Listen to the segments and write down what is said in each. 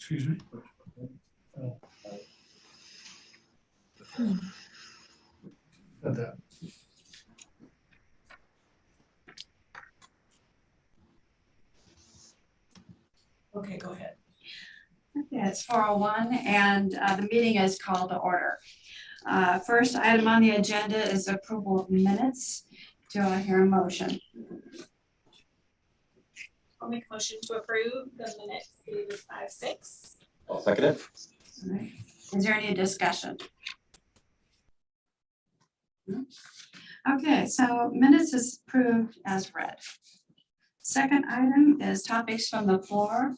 Excuse me. Got that. Okay, go ahead. Okay, it's 4:01 and the meeting is called to order. First item on the agenda is approval of minutes. Do I hear a motion? I'll make a motion to approve the minutes dated 5/6. I'll second it. All right. Is there any discussion? No? Okay, so minutes is approved as read. Second item is topics from the floor.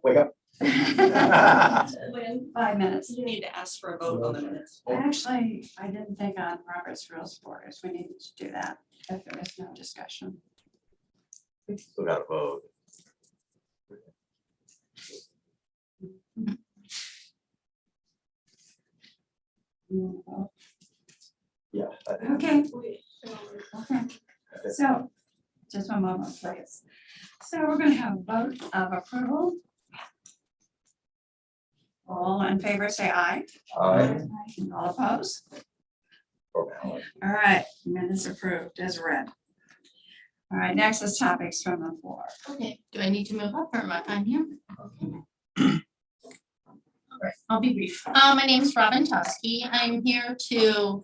Wake up. Lynn, 5 minutes. you need to ask for a vote on the minutes. Actually, I didn't think on Robert's Rules of Orders, we needed to do that if there was no discussion. Still got to vote. Yeah. Okay, Wait, okay. So, just one moment, please. So we're gonna have a vote of approval. All in favor, say aye. Aye. All opposed? Formality. All right, minutes approved as read. All right, next is topics from the floor. Okay, do I need to move up or am I fine here? Okay. All right, I'll be brief. My name is Robin Toski. I'm here to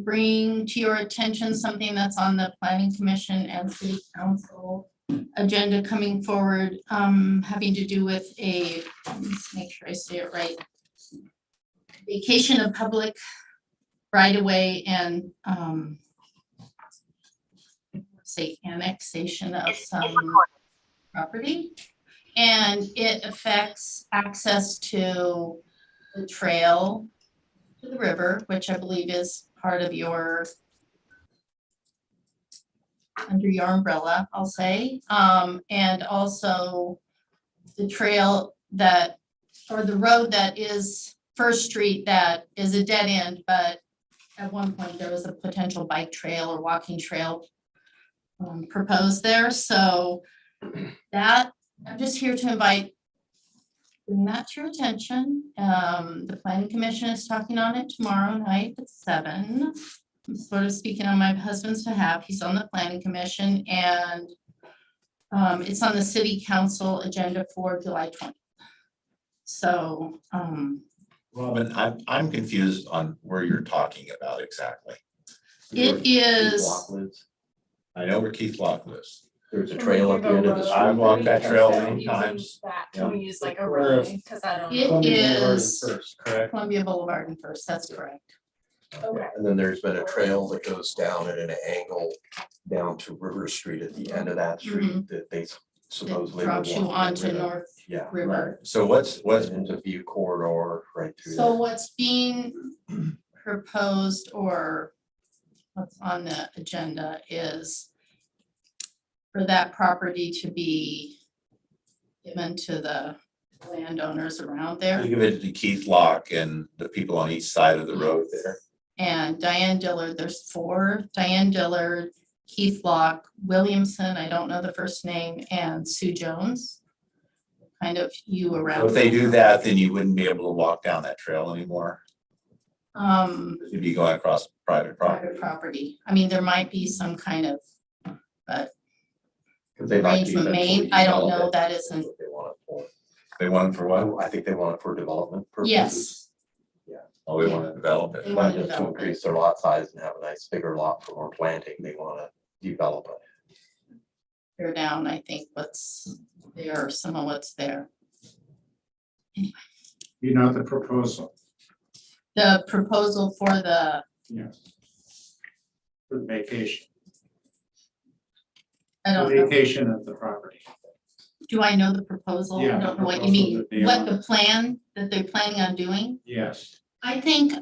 bring to your attention something that's on the Planning Commission and City Council agenda coming forward, having to do with a, let's make sure I say it right, vacation of public right-of-way and say annexation of some property. And it affects access to the trail to the river, which I believe is part of your, under your umbrella, I'll say. And also the trail that, or the road that is First Street that is a dead end, but at one point there was a potential bike trail or walking trail proposed there. So that, I'm just here to invite, bring that to your attention. The Planning Commission is talking on it tomorrow night at 7. I'm sort of speaking on my husband's behalf. He's on the Planning Commission and it's on the City Council agenda for July 20th. So, Robin, I'm confused on where you're talking about exactly. it is, Block lids. I know where Keith Lock lives. There's a trail at the end of the street. I've walked that trail many Using times. that, can we use like a Where- road, because I don't It know. is- First, correct? Columbia Boulevard and First, that's correct. Okay. And then there's been a trail that goes down at an angle down to River Street at the end of that street that they It supposedly. would drops you want to onto get rid of. North Yeah. River. So what's Into view corridor right through So there. what's being proposed or what's on the agenda is for that property to be given to the landowners around there. give it to Keith Lock and the people on each side of the road there? And Diane Dillard, there's 4, Diane Dillard, Keith Block, Williamson, I don't know the first name, and Sue Jones. Kind of you So around. if they do that, then you wouldn't be able to walk down that trail anymore. Um, You'd be going across private property. private property. I mean, there might be some kind of, but 'Cause they'd like to arrangement eventually made, I don't develop know, it. that That's isn't, what they want it for. They want it for what? I think they want it for development purposes. yes, Oh, they want to develop They it. want Not to just to develop it. increase their lot size and have a nice bigger lot for more planting, they wanna develop it. tear down, I think what's there, some of what's there. You know the proposal, The proposal for the, yes. For the vacation, I the don't know, vacation of the property. do I know the proposal? I Yeah, don't know what you proposal mean, that they what want. the plan that they're planning on doing? Yes, I think,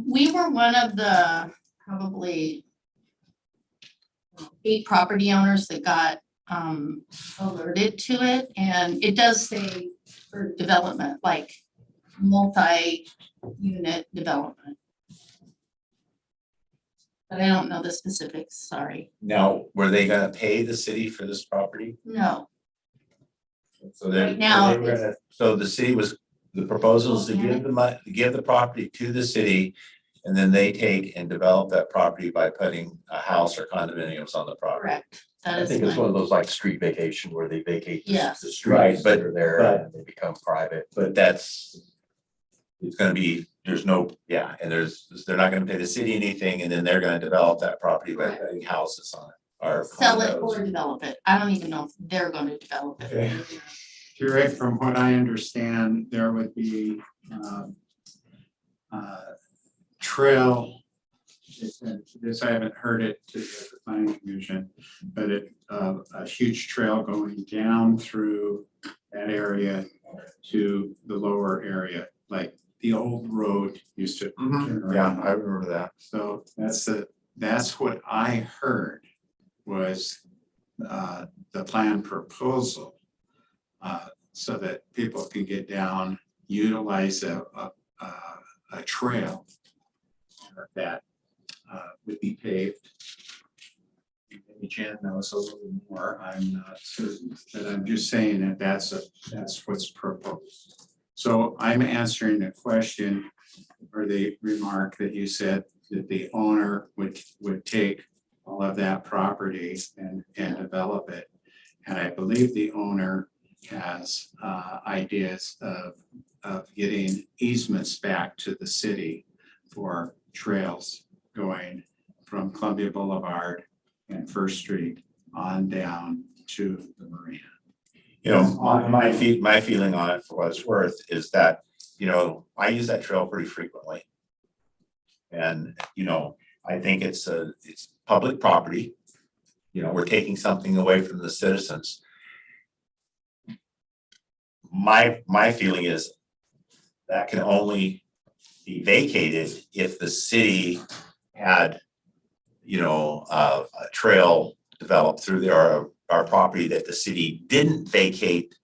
we were one of the probably 8 property owners that got, alerted to it, and it does say for development, like multi-unit development. But I don't know the specifics, sorry. Now, were they gonna pay the city for this property? No, So they, Right now, they were gonna, so the city was, the proposal is to give the money, to give the property to the city. And then they take and develop that property by putting a house or condominiums on the property. correct, that I is think it's my, one of those like street vacation where they vacate Yes. the Right, streets but- that are there but- and they become private. But that's, it's gonna be, there's no, yeah, and they're not gonna pay the city anything, and then they're gonna develop that property by Correct. putting houses on it. Or sell it condos. or develop it. I don't even know if they're going to develop it. Okay. Rick, from what I understand, there would be trail. This, I haven't heard it to the planning commission, but a huge trail going down through that area to the lower area, like the old road used to turn Yeah, around. I remember that. So that's what I heard was the plan proposal. So that people can get down, utilize a trail that would be paved. Maybe Jan knows a little more, I'm not certain, but I'm just saying that that's what's proposed. So I'm answering the question or the remark that you said that the owner would take all of that property and develop it. And I believe the owner has ideas of getting easements back to the city for trails going from Columbia Boulevard and First Street on down to the marina. You know, my feeling on it, for what it's worth, is that, you know, I use that trail pretty frequently. And, you know, I think it's public property. You know, we're taking something away from the citizens. My feeling is that can only be vacated if the city had, you know, a trail developed through there, our property that the city didn't vacate.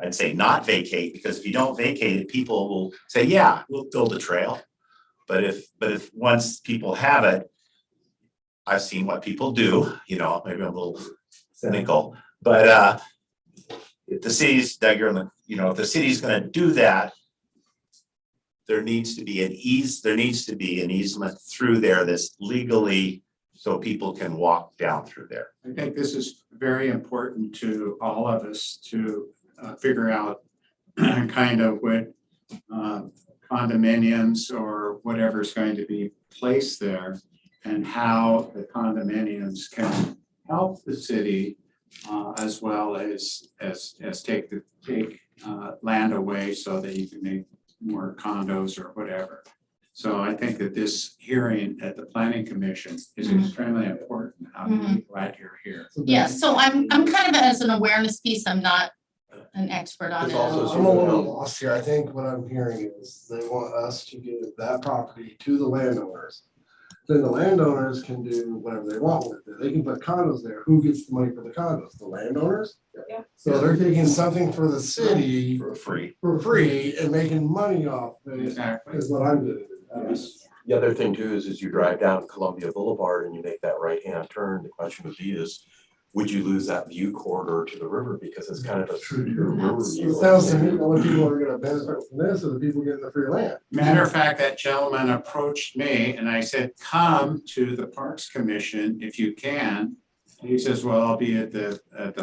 I'd say not vacate, because if you don't vacate it, people will say, yeah, we'll build a trail. But if once people have it, I've seen what people do, you know, maybe I'm a little cynical, but if the city's, Doug, you're in the, you know, if the city's gonna do that, there needs to be an easement through there that's legally, so people can walk down through there. I think this is very important to all of us to figure out kind of what condominiums or whatever's going to be placed there and how the condominiums can help the city as well as take land away so that you can make more condos or whatever. So I think that this hearing at the planning commission is extremely important. I'm glad you're here. Yeah, so I'm kind of as an awareness piece, I'm not an expert on It's it. also I'm a little lost here. I think what I'm hearing is they want us to give that property to the landowners. Then the landowners can do whatever they want with it. They can put condos there. Who gets the money for the condos? The landowners? Yeah. So they're taking something for the city For free. for free and making money off of it, Exactly. is what I'm getting at. Yes. The other thing too is you drive down Columbia Boulevard and you make that right-hand turn, the question would be is, would you lose that view corridor to the river? Because it's kind of a true river view. It sounds to me the only people who are gonna benefit from this are the people getting the free land. Matter of fact, that gentleman approached me and I said, come to the Parks Commission if you can. And he says, well, I'll be at the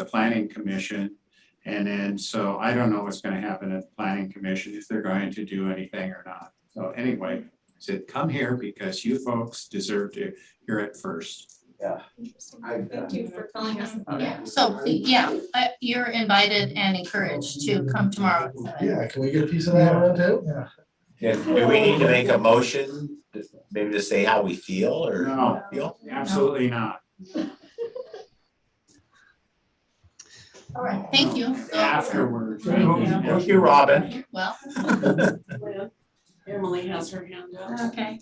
Planning Commission. And then, so I don't know what's gonna happen at the Planning Commission, if they're going to do anything or not. So anyway, I said, come here because you folks deserve to hear it first. Thank you for telling us about it. Yeah, so, yeah, you're invited and encouraged to come tomorrow at 7. Yeah, can we get a piece of that one too? Yeah, do we need to make a motion, maybe to say how we feel or No. feel? Absolutely not. All right, thank you. Afterwards. Thank you, Robin. Well, Emily has her hand up. okay.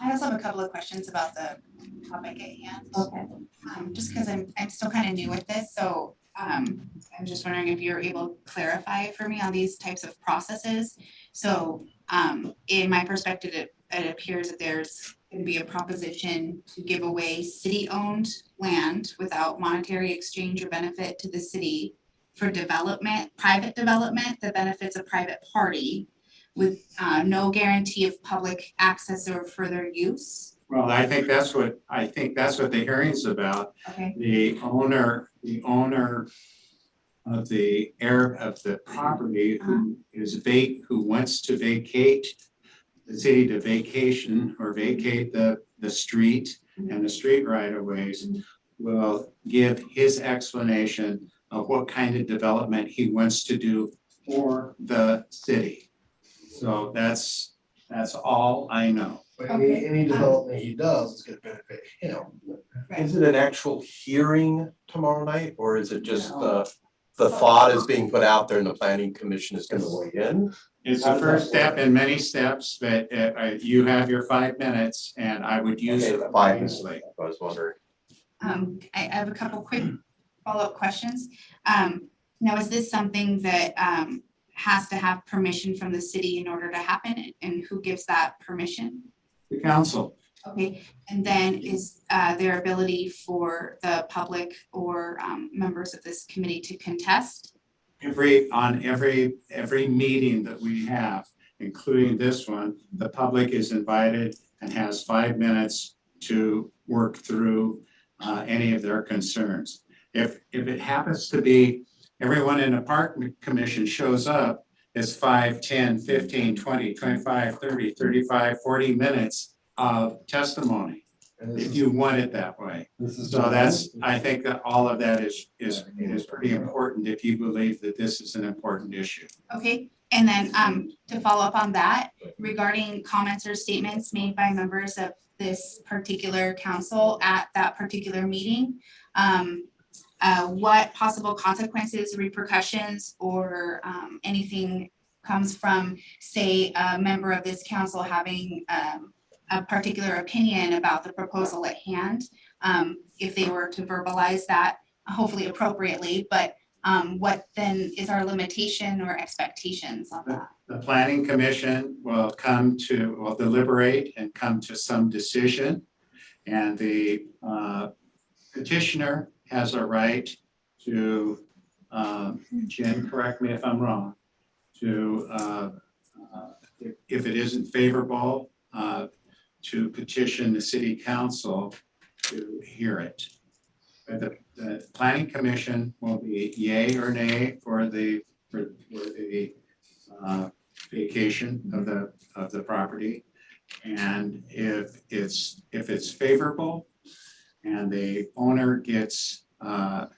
I also have a couple of questions about the topic at hand. Okay. Just because I'm still kind of new with this, so I'm just wondering if you're able to clarify for me on these types of processes. So in my perspective, it appears that there's going to be a proposition to give away city-owned land without monetary exchange or benefit to the city for development, private development that benefits a private party with no guarantee of public access or further use. Well, I think that's what the hearing's about. Okay. The owner of the property who wants to vacate the city to vacation or vacate the street and the street right of ways will give his explanation of what kind of development he wants to do for the city. So that's all I know. But any development he does is gonna benefit him. Is it an actual hearing tomorrow night, or is it just the thought is being put out there and the planning commission is gonna weigh in? It's the first step in many steps, but you have your 5 minutes and I would use Okay, it the 5 minutes. wisely. I was wondering. I have a couple quick follow-up questions. Now, is this something that has to have permission from the city in order to happen, and who gives that permission? The council, Okay, and then is there ability for the public or members of this committee to contest? every meeting that we have, including this one, the public is invited and has 5 minutes to work through any of their concerns. If it happens to be everyone in the park commission shows up, it's 5, 10, 15, 20, 25, 30, 35, 40 minutes of testimony, And if you want it that way. So I think that all of that is pretty important if you believe that this is an important issue. Okay, and then to follow up on that, regarding comments or statements made by members of this particular council at that particular meeting, what possible consequences, repercussions, or anything comes from, say, a member of this council having a particular opinion about the proposal at hand, if they were to verbalize that, hopefully appropriately, but what then is our limitation or expectations on that? The planning commission will deliberate and come to some decision. And the petitioner has a right to, Jen, correct me if I'm wrong, to, if it isn't favorable, to petition the city council to hear it. But the planning commission will be yay or nay for the vacation of the property. And if it's favorable and the owner gets the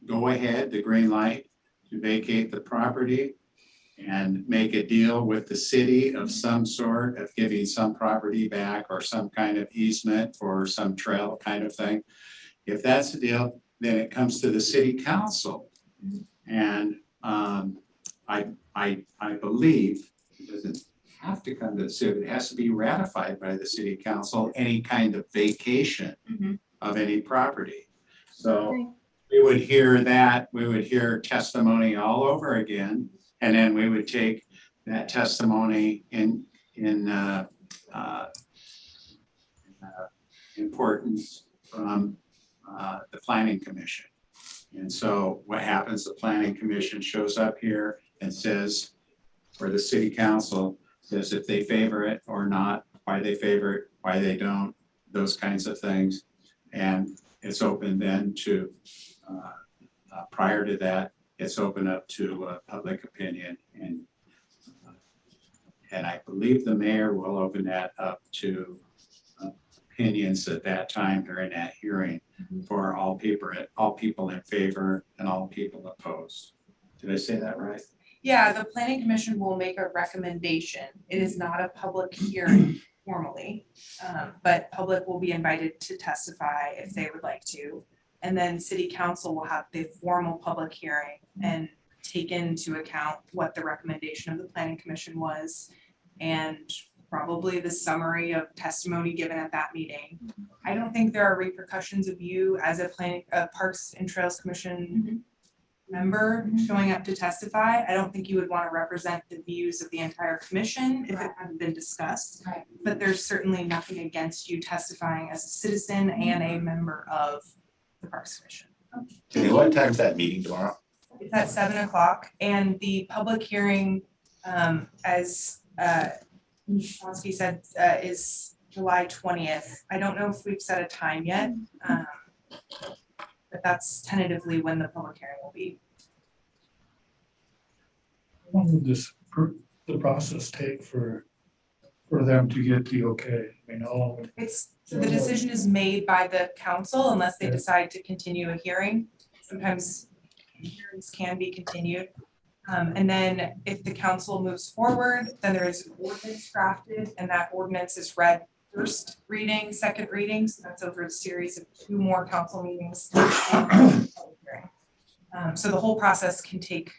go ahead, the green light to vacate the property and make a deal with the city of some sort of giving some property back or some kind of easement or some trail kind of thing. If that's the deal, then it comes to the city council. And I believe it doesn't have to come to the city, it has to be ratified by the city council, any kind of vacation of any property. So we would hear that, we would hear testimony all over again. And then we would take that testimony in importance from the planning commission. And so what happens, the planning commission shows up here and says, or the city council says if they favor it or not, why they favor it, why they don't, those kinds of things. And it's open then to, prior to that, it's open up to public opinion, and I believe the mayor will open that up to opinions at that time during that hearing for all people in favor and all people opposed. Did I say that right? Yeah, the planning commission will make a recommendation. It is not a public hearing formally, but public will be invited to testify if they would like to. And then city council will have the formal public hearing and take into account what the recommendation of the planning commission was and probably the summary of testimony given at that meeting. I don't think there are repercussions of you as a Parks and Trails Commission member showing up to testify. I don't think you would want to represent the views of the entire commission if it hadn't been discussed. Right. But there's certainly nothing against you testifying as a citizen and a member of the Parks Commission. And what time's that meeting tomorrow? It's at 7 o'clock, and the public hearing, as Ms. Chomsky said, is July 20th. I don't know if we've set a time yet, but that's tentatively when the public hearing will be. How long would the process take for them to get the okay? I mean, how long would So the decision is made by the council unless they decide to continue a hearing. Sometimes hearings can be continued. And then if the council moves forward, then there is an ordinance drafted, and that ordinance is read first reading, second reading, so that's over a series of 2 more council meetings. So the whole process can take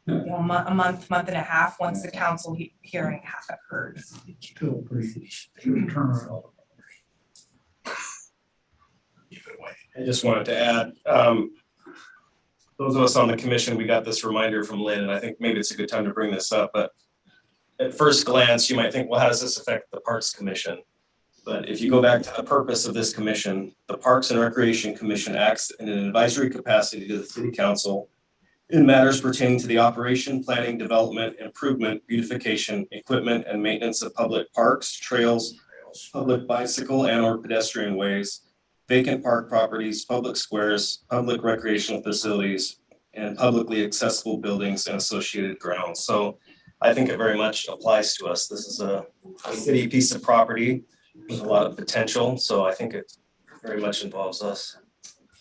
a month and a half once the council hearing has occurred. it's still pretty turnaround? I just wanted to add, those of us on the commission, we got this reminder from Lynn, and I think maybe it's a good time to bring this up, but at first glance, you might think, well, how does this affect the Parks Commission? But if you go back to the purpose of this commission, the Parks and Recreation Commission acts in an advisory capacity to the City Council in matters pertaining to the operation, planning, development, improvement, beautification, equipment, and maintenance of public parks, trails, public bicycle and or pedestrian ways, vacant park properties, public squares, public recreational facilities, and publicly accessible buildings and associated grounds. So I think it very much applies to us. This is a city piece of property with a lot of potential, so I think it very much involves us.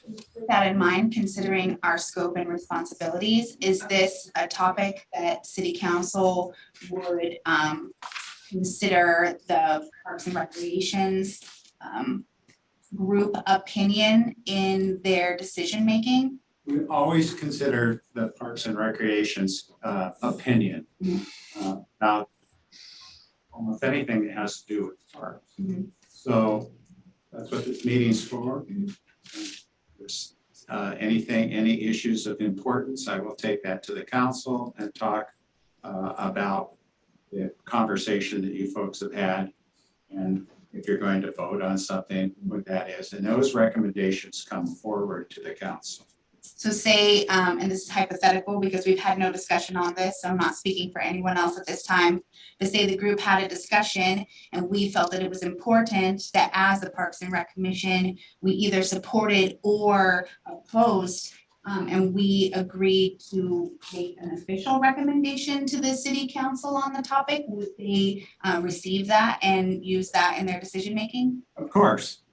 With that in mind, considering our scope and responsibilities, is this a topic that city council would consider the Parks and Recreation's group opinion in their decision making? We always consider the Parks and Recreation's opinion. Now, almost anything that has to do with parks. So that's what this meeting's for. There's any issues of importance, I will take that to the council and talk about the conversation that you folks have had. And if you're going to vote on something, what that is, and those recommendations come forward to the council. So say, and this is hypothetical because we've had no discussion on this, so I'm not speaking for anyone else at this time, but say the group had a discussion and we felt that it was important that as the Parks and Rec Commission, we either supported or opposed, and we agreed to make an official recommendation to the city council on the topic, would they receive that and use that in their decision making? Of course.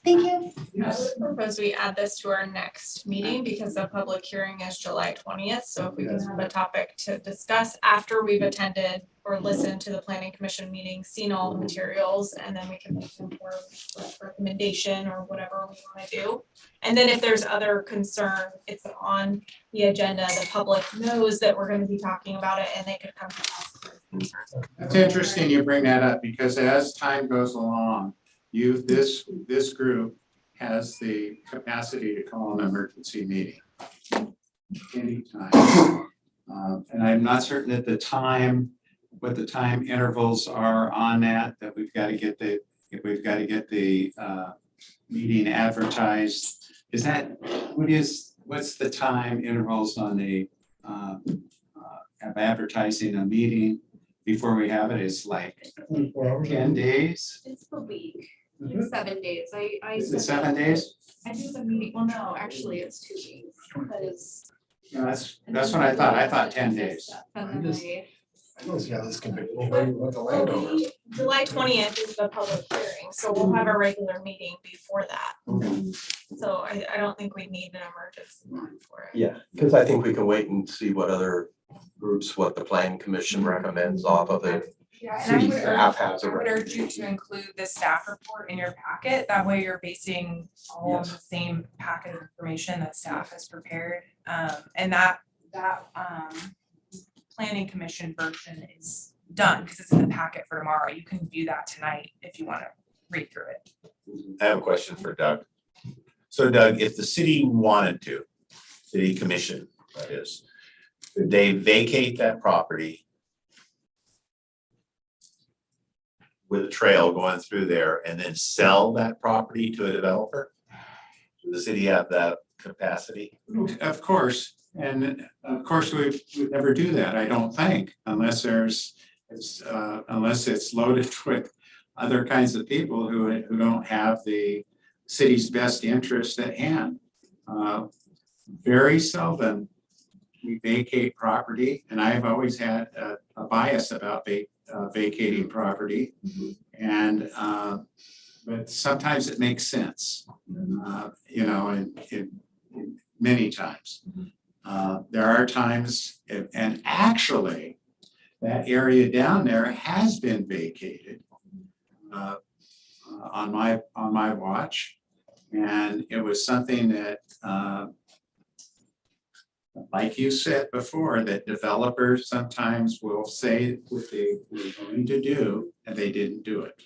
Thank you. I would propose we add this to our next meeting because the public hearing is July 20th. So if we can have a topic to discuss after we've attended or listened to the planning commission meeting, seen all the materials, and then we can make some form of recommendation or whatever we want to do. And then if there's other concern, it's on the agenda, the public knows that we're going to be talking about it and they could come to us with concerns. It's interesting you bring that up because as time goes along, this group has the capacity to call an emergency meeting anytime. And I'm not certain at the time, what the time intervals are on that we've got to get the meeting advertised. Is that, what's the time intervals on the of advertising a meeting before we have it? It's like 10 days? It's a week, Mhm. it's 7 days, Is it 7 days? I do the meeting, well, no, actually, it's 2 weeks, because. No, that's what I thought. I thought 10 days. And then I don't see how this can be anybody with the landowners. July 20th is the public hearing, so we'll have a regular meeting before that. So I don't think we need an emergency one for it. Yeah, because I think we can wait and see what other groups, what the planning commission recommends off of it. Yeah, and I City would staff has a I would urge you recommendation. to include the staff report in your packet. That way you're basing all on Yes. the same packet of information that staff has prepared. And that planning commission version is done because it's in the packet for tomorrow. You can view that tonight if you want to read through it. I have a question for Doug. So Doug, if the city wanted to, city commission, that is, could they vacate that property with a trail going through there and then sell that property to a developer? Does the city have that capacity? Of course, and of course, we would never do that, I don't think, unless unless it's loaded with other kinds of people who don't have the city's best interest at hand. Very seldom we vacate property, and I've always had a bias about vacating property. And but sometimes it makes sense, you know, and many times. There are times, and actually, that area down there has been vacated on my watch, and it was something that, like you said before, that developers sometimes will say what they were going to do, and they didn't do it.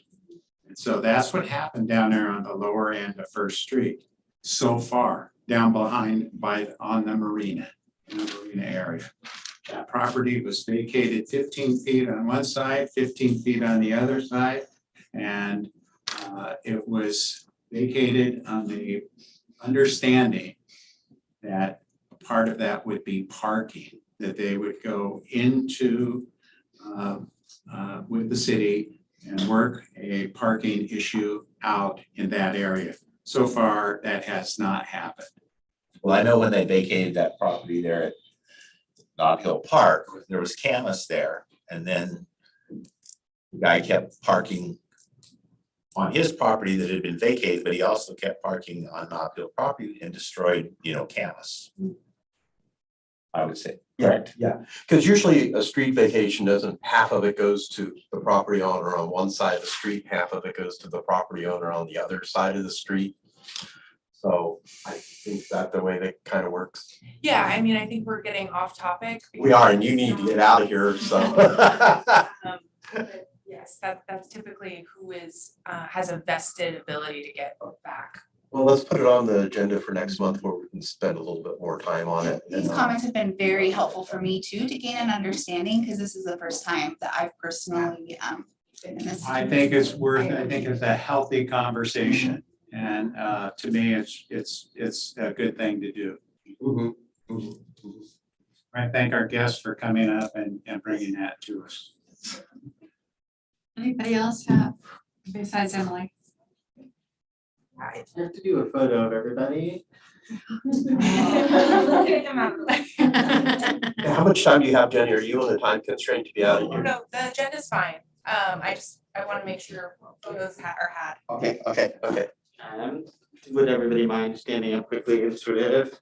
And so that's what happened down there on the lower end of First Street so far, down behind on the marina, in the marina area. That property was vacated 15 feet on one side, 15 feet on the other side. And it was vacated on the understanding that part of that would be parking, that they would go into with the city and work a parking issue out in that area. So far, that has not happened. Well, I know when they vacated that property there at Knob Hill Park, there was camas there, and then the guy kept parking on his property that had been vacated, but he also kept parking on Knob Hill property and destroyed, you know, camas. I would say, correct? Yeah, because usually a street vacation doesn't, half of it goes to the property owner on one side of the street, half of it goes to the property owner on the other side of the street. So I think that the way that kind of works. Yeah, I mean, I think we're getting off topic. We are, and you need to get out of here, so. But yes, that's typically who is, has a vested ability to get back. Well, let's put it on the agenda for next month where we can spend a little bit more time on it. These comments have been very helpful for me too, to gain an understanding, because this is the first time that I've personally been in this. I think it's a healthy conversation. And to me, it's a good thing to do. I thank our guests for coming up and bringing that to us. Anybody else have, besides Emily? I have to do a photo of everybody. How much time do you have, Jenny? Are you on a time constraint to be out of here? No, the agenda's fine. I want to make sure photos are had. Okay. Would everybody mind standing up quickly and sort of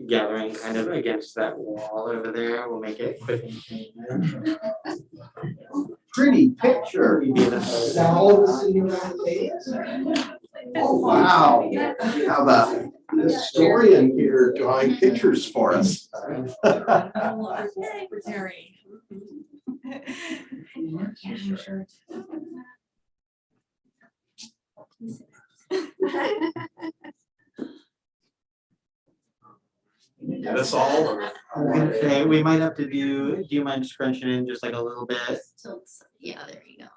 gathering kind of against that wall over there? We'll make it quick and pretty picture. Now all of us in your Oh, wow. You have a historian here drawing pictures for us. Secretary. Get us all. Or? I'm gonna say we might have to do you mind scrunching in just like a little bit? Yeah, there you go.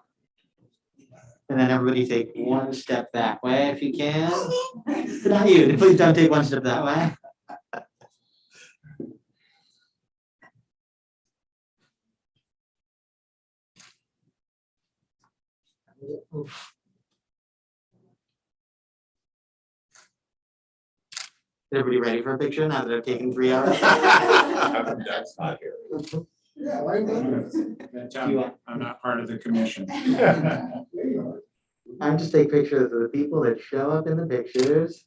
And then everybody take one step that way if you can. But not you, please don't take one step that way. Everybody ready for a picture now that I've taken 3 hours? That's not here. Yeah, why not? I'm not part of the commission. I'm just take pictures of the people that show up in the pictures.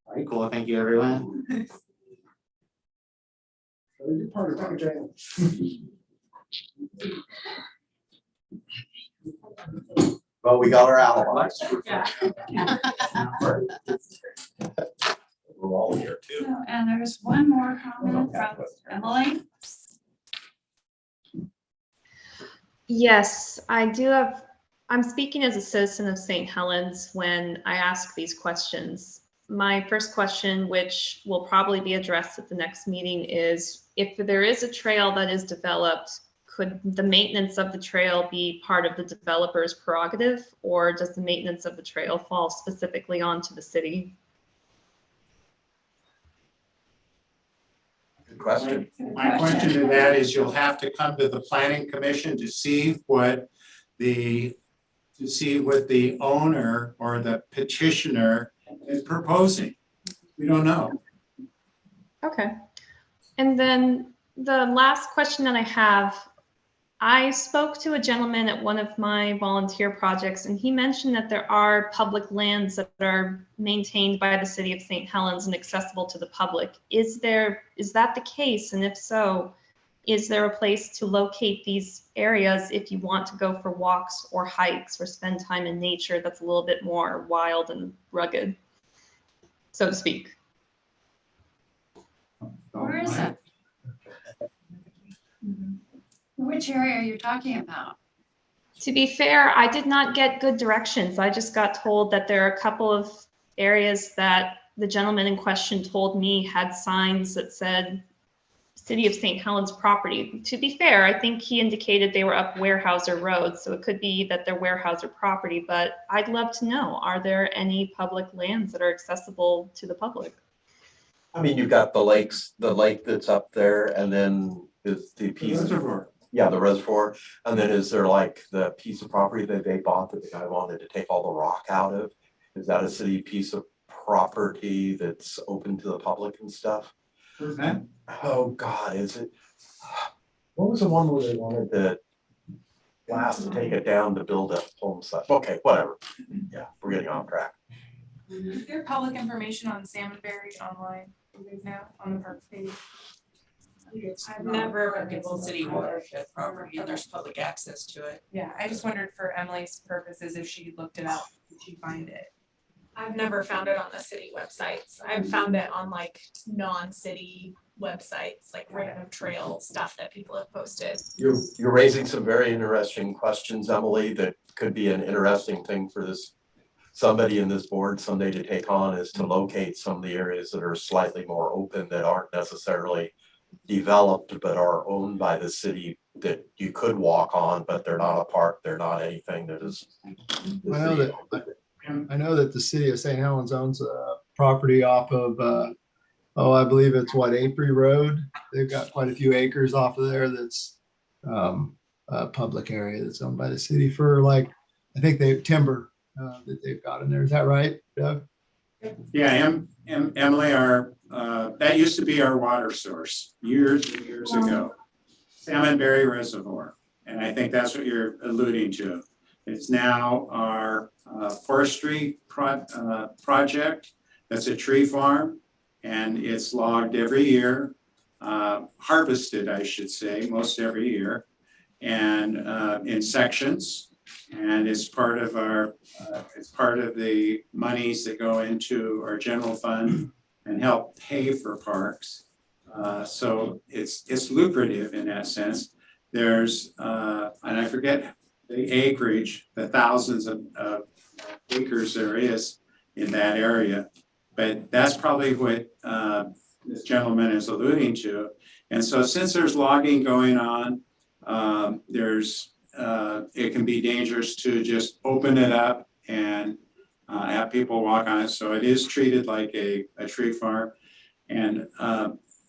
All right, cool. Thank you, everyone. You're part of our jam. Well, we got our alibis. We're all here too. So, and there's one more comment from Emily. Yes, I do have, I'm speaking as a citizen of St. Helens when I ask these questions. My first question, which will probably be addressed at the next meeting, is if there is a trail that is developed, could the maintenance of the trail be part of the developer's prerogative, or does the maintenance of the trail fall specifically onto the city? Good question. My question to that is you'll have to come to the planning commission to see what the owner or the petitioner is proposing. We don't know. Okay. And then the last question that I have, I spoke to a gentleman at one of my volunteer projects, and he mentioned that there are public lands that are maintained by the city of St. Helens and accessible to the public. Is that the case? And if so, is there a place to locate these areas if you want to go for walks or hikes or spend time in nature that's a little bit more wild and rugged, so to speak? Where is it? Which area are you talking about? To be fair, I did not get good directions. I just got told that there are a couple of areas that the gentleman in question told me had signs that said City of St. Helens property. To be fair, I think he indicated they were up Weyerhaeuser Road, so it could be that they're Weyerhaeuser property, but I'd love to know, are there any public lands that are accessible to the public? I mean, you've got the lakes, the lake that's up there, and then is the piece. Reservoir. Yeah, the reservoir. And then is there like the piece of property that they bought that the guy wanted to take all the rock out of? Is that a city piece of property that's open to the public and stuff? Where's that? Oh, God, is it? What was the one where they wanted the glass to take it down to build a home site? Okay, whatever. Yeah, we're getting off track. Is there public information on Salmonberry online, you guys know, on the park page? I've never. It's city watershed property and there's public access to it. Yeah, I just wondered for Emily's purposes, if she looked it up, did she find it? I've never found it on the city websites. I've found it on like non-city websites, like random trail stuff that people have posted. You're raising some very interesting questions, Emily, that could be an interesting thing for somebody in this board someday to take on, is to locate some of the areas that are slightly more open, that aren't necessarily developed but are owned by the city, that you could walk on, but they're not a park, they're not anything that is. I know that the city of St. Helens owns a property off of, I believe it's Aprey Road. They've got quite a few acres off of there that's a public area that's owned by the city for, like, I think they have timber that they've got in there. Is that right, Doug? Yeah, Emily, that used to be our water source years and years ago. Salmonberry Reservoir. And I think that's what you're alluding to. It's now our forestry project. That's a tree farm, and it's logged every year, harvested, I should say, most every year, and in sections. And it's part of the monies that go into our general fund and help pay for parks. So it's lucrative in that sense. There's, and I forget the acreage, the thousands of acres there is in that area, but that's probably what this gentleman is alluding to. And so since there's logging going on, it can be dangerous to just open it up and have people walk on it. So it is treated like a tree farm. And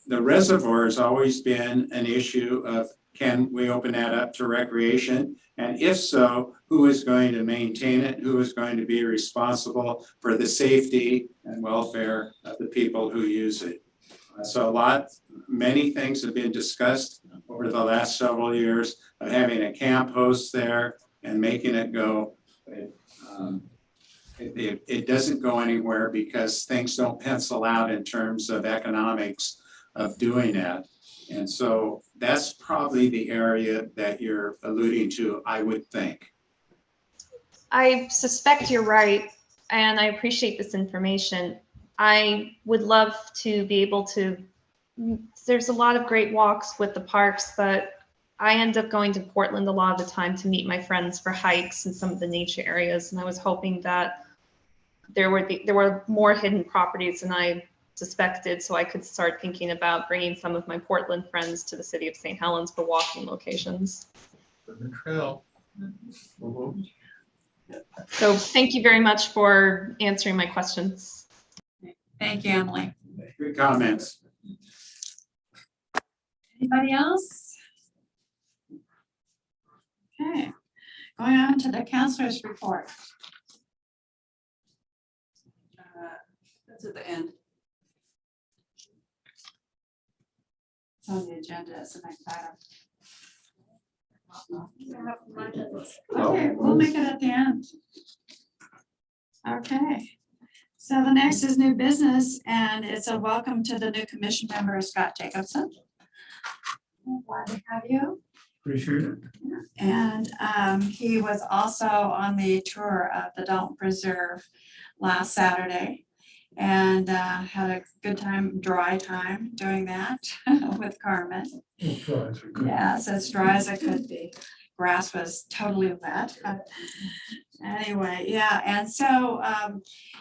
the reservoir has always been an issue of, can we open that up to recreation? And if so, who is going to maintain it? Who is going to be responsible for the safety and welfare of the people who use it? So many things have been discussed over the last several years of having a camp host there and making it go. It doesn't go anywhere because things don't pencil out in terms of economics of doing that. And so that's probably the area that you're alluding to, I would think. I suspect you're right, and I appreciate this information. I would love to be able to, there's a lot of great walks with the parks, but I end up going to Portland a lot of the time to meet my friends for hikes in some of the nature areas. And I was hoping that there were more hidden properties than I suspected, so I could start thinking about bringing some of my Portland friends to the city of St. Helens for walking locations. The trail. Mm-hmm. So thank you very much for answering my questions. Thank you, Emily. Good comments. Anybody else? Okay, going on to the counselor's report. That's at the end. It's on the agenda as the next item. Oh. Okay, we'll make it at the end. Okay, so the next is new business, and it's a welcome to the new commission member, Scott Jacobson. Glad to have you. Appreciate it. And he was also on the tour of the Dalton Preserve last Saturday, and had a good time, dry time doing that with Carmen. It's dry as it could. Yes, as dry as it could be. Grass was totally wet. Anyway, yeah, and so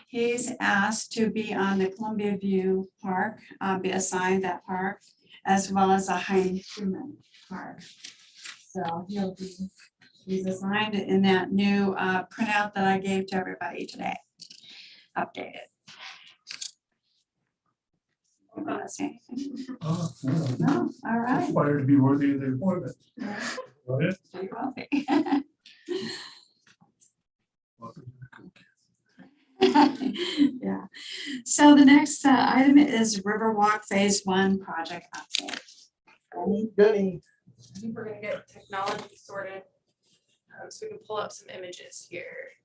he's asked to be on the Columbia View Park, be assigned that park, as well as a Hein Human Park. So he's assigned in that new printout that I gave to everybody today, updated. You want to say anything? Oh, no. No, all right. Aspired to be worthy of the appointment. Right? You will be. Welcome to the cool kids. Yeah, so the next item is Riverwalk Phase 1 project update. Jenny. I think we're gonna get technology sorted. So we can pull up some images here.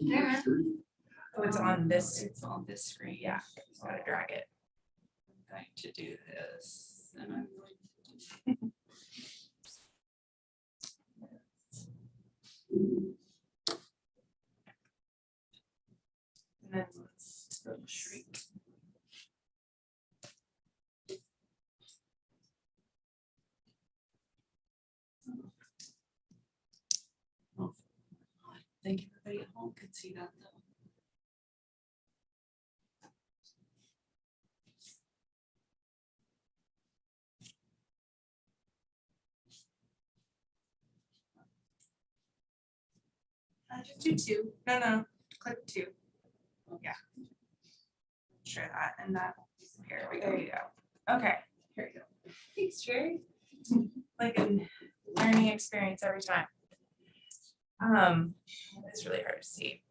There. Oh, it's on this screen, yeah, just gotta drag it. I'm going to do this, and I'm going to do. And then let's shrink. Oh, I think everybody at home can see that though. Just do two. No, click two. Yeah. Share that and that. Here we go. Okay, here you go. Thanks, Jerry. Like a learning experience every time. It's really hard to see.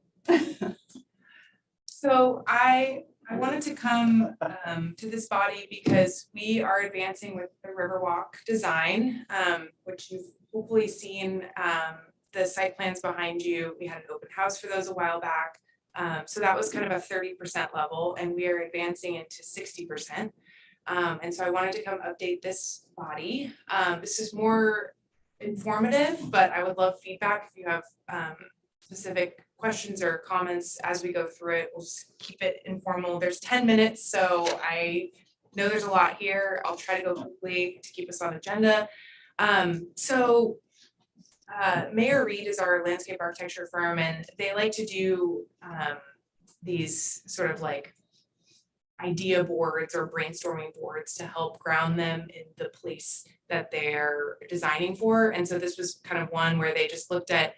So I wanted to come to this body because we are advancing with the Riverwalk Design, which you've hopefully seen the site plans behind you. We had an open house for those a while back. So that was kind of a 30% level, and we are advancing into 60%. And so I wanted to come update this body. This is more informative, but I would love feedback if you have specific questions or comments as we go through it. We'll just keep it informal. There's 10 minutes, so I know there's a lot here. I'll try to go quickly to keep us on agenda. Mayor Reed is our landscape architecture firm, and they like to do these sort of like idea boards or brainstorming boards to help ground them in the place that they're designing for. And so this was kind of one where they just looked at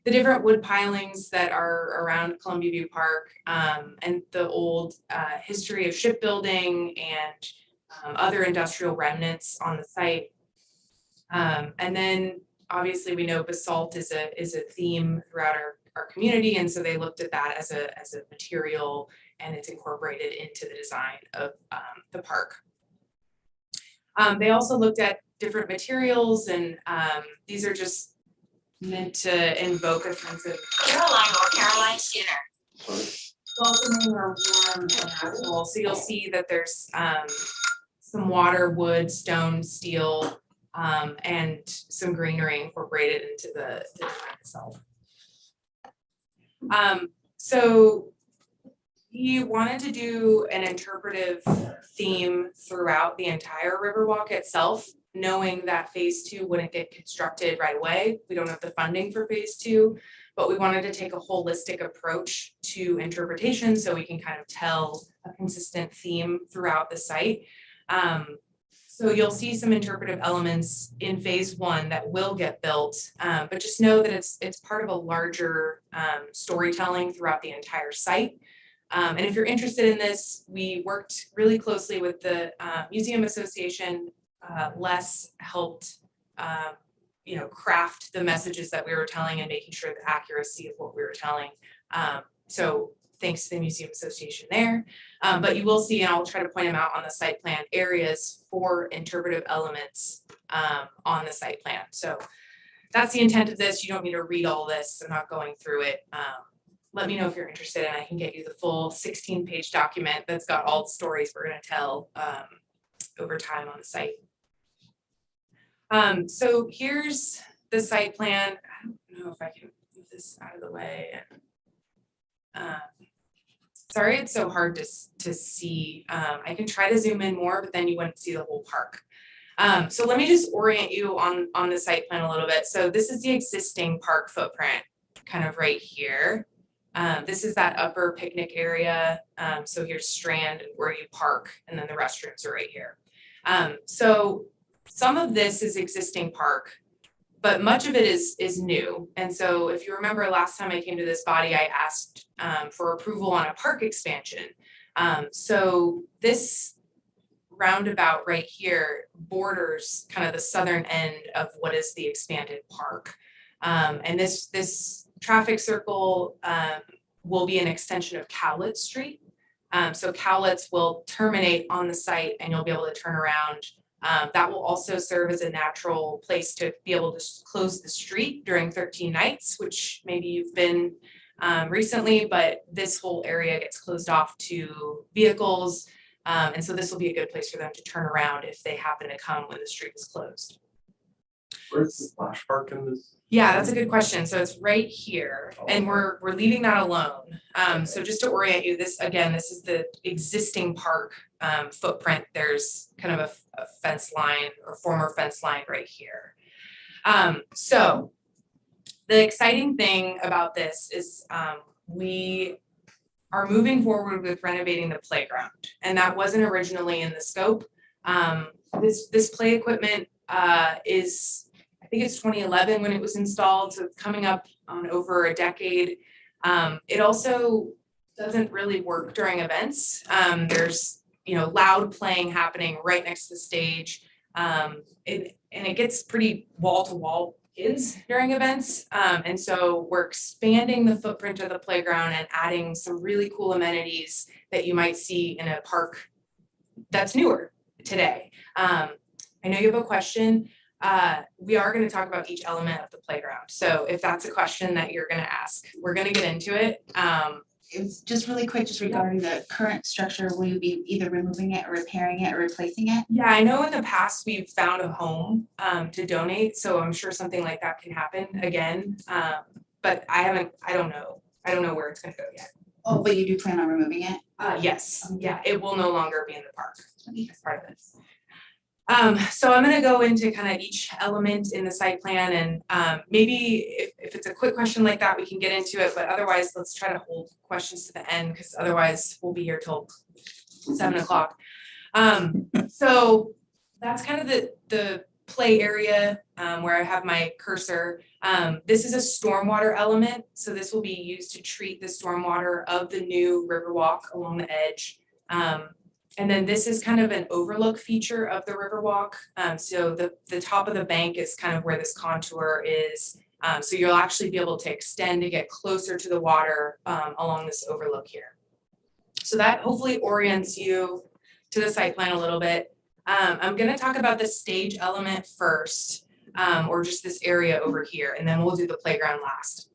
the different wood pilings that are around Columbia View Park, and the old history of shipbuilding and other industrial remnants on the site. And then obviously we know basalt is a theme throughout our community, and so they looked at that as a material, and it's incorporated into the design of the park. They also looked at different materials, and these are just meant to invoke a sense of Caroline or Caroline Skinner. welcoming or warm and natural. So you'll see that there's some water, wood, stone, steel, and some greenery incorporated into the design itself. So he wanted to do an interpretive theme throughout the entire Riverwalk itself, knowing that phase 2 wouldn't get constructed right away. We don't have the funding for phase 2, but we wanted to take a holistic approach to interpretation so we can kind of tell a consistent theme throughout the site. So you'll see some interpretive elements in phase one that will get built, but just know that it's part of a larger storytelling throughout the entire site. And if you're interested in this, we worked really closely with the Museum Association. Les helped, craft the messages that we were telling and making sure the accuracy of what we were telling. So thanks to the Museum Association there. But you will see, and I'll try to point them out on the site plan, areas for interpretive elements on the site plan. So that's the intent of this. You don't need to read all this. I'm not going through it. Let me know if you're interested, and I can get you the full 16-page document that's got all the stories we're going to tell over time on the site. So here's the site plan. I don't know if I can move this out of the way. Sorry, it's so hard to see. I can try to zoom in more, but then you wouldn't see the whole park. So let me just orient you on the site plan a little bit. So this is the existing park footprint, kind of right here. This is that upper picnic area. So here's Strand where you park, and then the restrooms are right here. So some of this is existing park, but much of it is new. And so if you remember last time I came to this body, I asked for approval on a park expansion. So this roundabout right here borders kind of the southern end of what is the expanded park. And this traffic circle will be an extension of Cowlitz Street. So Cowlitz will terminate on the site and you'll be able to turn around. That will also serve as a natural place to be able to close the street during 13 nights, which maybe you've been recently, but this whole area gets closed off to vehicles. And so this will be a good place for them to turn around if they happen to come when the street is closed. Where's the splash park in this? Yeah, that's a good question. So it's right here, and we're leaving that alone. So just to orient you, this is the existing park footprint. There's kind of a fence line or former fence line right here. So the exciting thing about this is we are moving forward with renovating the playground, and that wasn't originally in the scope. This play equipment is, I think it's 2011 when it was installed, so it's coming up on over a decade. It also doesn't really work during events. There's loud playing happening right next to the stage, and it gets pretty wall-to-wall kids during events. And so we're expanding the footprint of the playground and adding some really cool amenities that you might see in a park that's newer today. I know you have a question. We are going to talk about each element of the playground. So if that's a question that you're going to ask, we're going to get into it. It was just really quick, just regarding the current structure, will you be either removing it or repairing it or replacing it? Yeah, I know in the past we've found a home to donate, so I'm sure something like that can happen again. But I don't know where it's going to go yet. Oh, but you do plan on removing it? Yes, yeah, it will no longer be in the park as part of this. So I'm gonna go into kind of each element in the site plan, and maybe if it's a quick question like that, we can get into it, but otherwise let's try to hold questions to the end, because otherwise we'll be here till 7 o'clock. So that's kind of the play area where I have my cursor. This is a stormwater element, so this will be used to treat the stormwater of the new Riverwalk along the edge. And then this is kind of an overlook feature of the Riverwalk. So the top of the bank is kind of where this contour is. So you'll actually be able to extend to get closer to the water along this overlook here. So that hopefully orients you to the site plan a little bit. I'm gonna talk about the stage element first, or just this area over here, and then we'll do the playground last.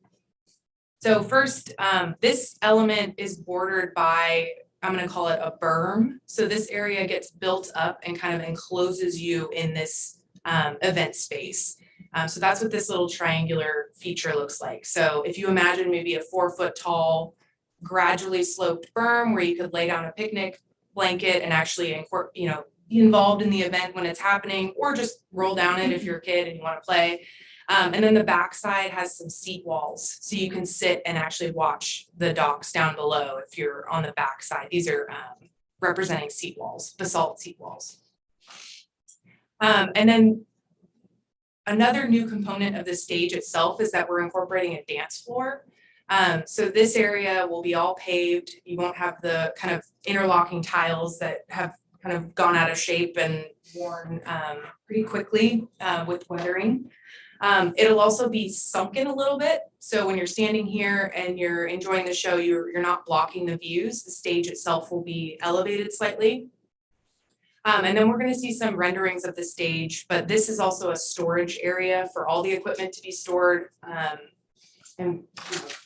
So first, this element is bordered by, I'm gonna call it a berm. So this area gets built up and kind of encloses you in this event space. So that's what this little triangular feature looks like. So if you imagine maybe a 4-foot tall, gradually sloped berm where you could lay down a picnic blanket and actually be involved in the event when it's happening, or just roll down it if you're a kid and you want to play. And then the backside has some seat walls, so you can sit and actually watch the docks down below if you're on the backside. These are representing seat walls, basalt seat walls. And then another new component of the stage itself is that we're incorporating a dance floor. So this area will be all paved. You won't have the kind of interlocking tiles that have kind of gone out of shape and worn pretty quickly with weathering. It'll also be sunken a little bit. So when you're standing here and you're enjoying the show, you're not blocking the views. The stage itself will be elevated slightly. And then we're gonna see some renderings of the stage, but this is also a storage area for all the equipment to be stored. And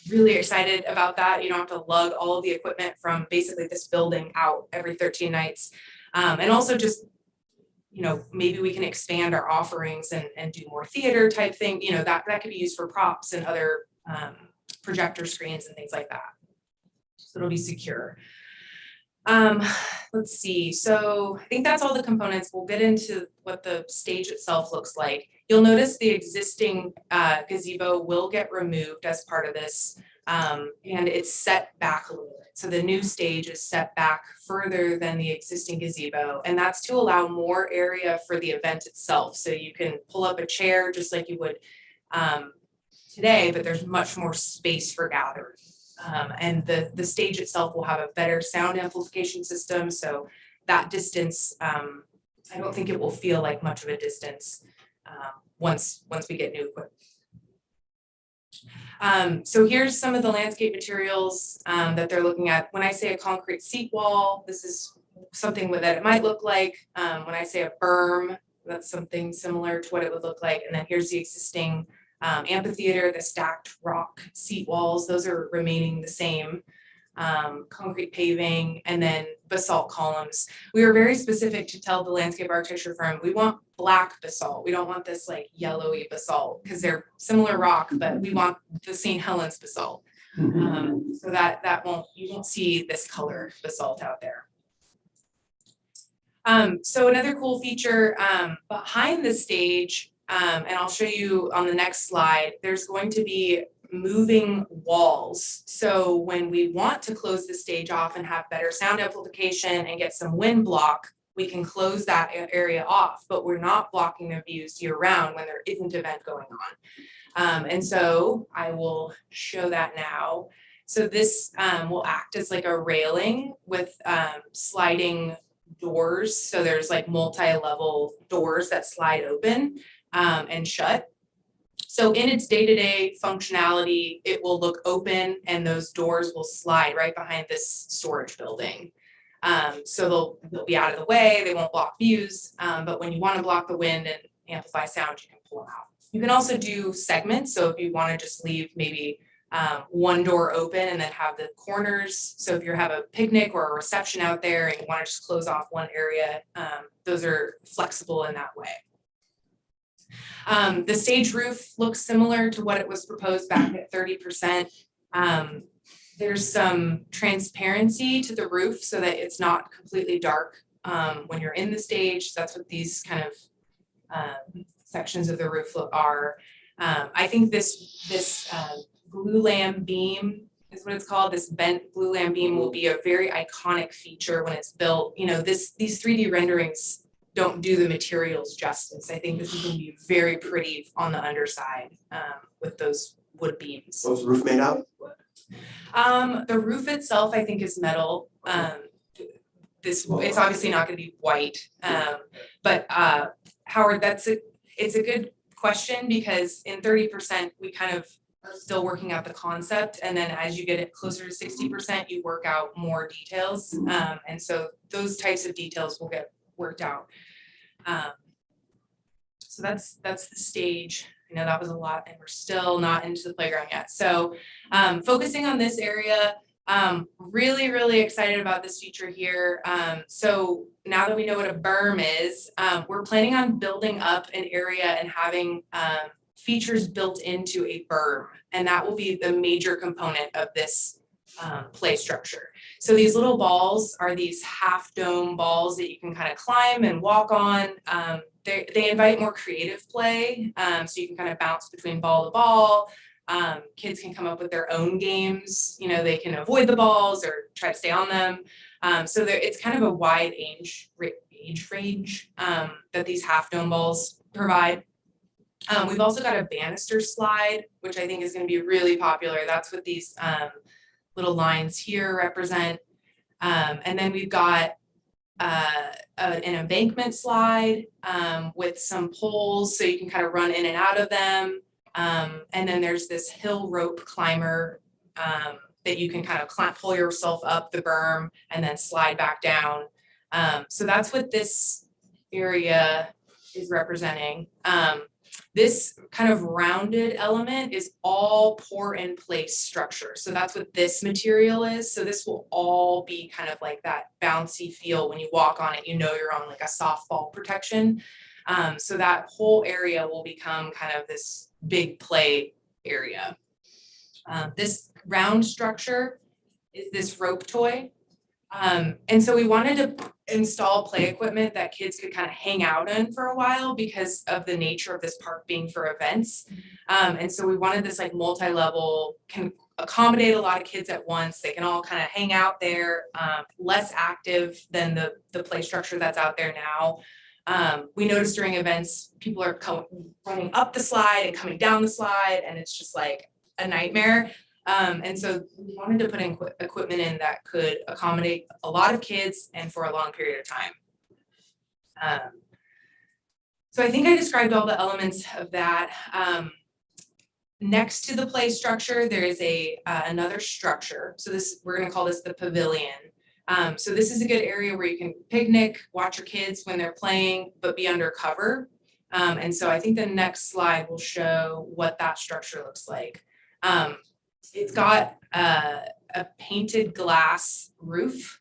really excited about that. You don't have to lug all of the equipment from basically this building out every 13 nights. And also just, you know, maybe we can expand our offerings and do more theater type thing, you know, that could be used for props and other projector screens and things like that. So it'll be secure. Let's see, so I think that's all the components. We'll get into what the stage itself looks like. You'll notice the existing gazebo will get removed as part of this, and it's set back a little bit. So the new stage is set back further than the existing gazebo, and that's to allow more area for the event itself. So you can pull up a chair just like you would today, but there's much more space for gathering. And the stage itself will have a better sound amplification system, so that distance, I don't think it will feel like much of a distance once we get new equipment. So here's some of the landscape materials that they're looking at. When I say a concrete seat wall, this is something that it might look like. When I say a berm, that's something similar to what it would look like. And then here's the existing amphitheater, the stacked rock seat walls, those are remaining the same. Concrete paving, and then basalt columns. We were very specific to tell the landscape architecture firm, we want black basalt. We don't want this like yellowy basalt because they're similar rock, but we want the St. Helens basalt. So you won't see this color basalt out there. So another cool feature behind the stage, and I'll show you on the next slide, there's going to be moving walls. So when we want to close the stage off and have better sound amplification and get some wind block, we can close that area off, but we're not blocking the views year round when there isn't an event going on. And so I will show that now. So this will act as like a railing with sliding doors. So there's like multi-level doors that slide open and shut. So in its day-to-day functionality, it will look open and those doors will slide right behind this storage building. So they'll be out of the way, they won't block views, but when you want to block the wind and amplify sound, you can pull them out. You can also do segments, so if you want to just leave maybe one door open and then have the corners, so if you have a picnic or a reception out there and you want to just close off one area, those are flexible in that way. The stage roof looks similar to what it was proposed back at 30%. There's some transparency to the roof so that it's not completely dark when you're in the stage. That's what these kind of sections of the roof are. I think this glulam beam is what it's called. This bent glulam beam will be a very iconic feature when it's built. You know, these 3D renderings don't do the materials justice. I think this is going to be very pretty on the underside with those wood beams. What's the roof made out of? The roof itself, I think, is metal. It's obviously not going to be white, but Howard, it's a good question because in 30% we kind of are still working out the concept, and then as you get it closer to 60%, you work out more details, and so those types of details will get worked out. So that's the stage. I know that was a lot and we're still not into the playground yet. So focusing on this area, really, really excited about this feature here. So now that we know what a berm is, we're planning on building up an area and having features built into a berm. And that will be the major component of this play structure. So these little balls are these half dome balls that you can kind of climb and walk on. They invite more creative play. So you can kind of bounce between ball to ball. Kids can come up with their own games. You know, they can avoid the balls or try to stay on them. So it's kind of a wide age range that these half dome balls provide. We've also got a banister slide, which I think is going to be really popular. That's what these little lines here represent. And then we've got an embankment slide with some poles so you can kind of run in and out of them. And then there's this hill rope climber that you can kind of pull yourself up the berm and then slide back down. So that's what this area is representing. This kind of rounded element is all pour in place structure. So that's what this material is. So this will all be kind of like that bouncy feel when you walk on it, you know you're on like a softball protection. So that whole area will become kind of this big play area. This round structure is this rope toy. And so we wanted to install play equipment that kids could kind of hang out in for a while because of the nature of this park being for events. And so we wanted this like multi-level, can accommodate a lot of kids at once. They can all kind of hang out there, less active than the play structure that's out there now. We noticed during events, people are running up the slide and coming down the slide, and it's just like a nightmare. And so we wanted to put in equipment in that could accommodate a lot of kids and for a long period of time. So I think I described all the elements of that. Next to the play structure, there is another structure. So we're gonna call this the pavilion. So this is a good area where you can picnic, watch your kids when they're playing, but be under cover. And so I think the next slide will show what that structure looks like. It's got a painted glass roof,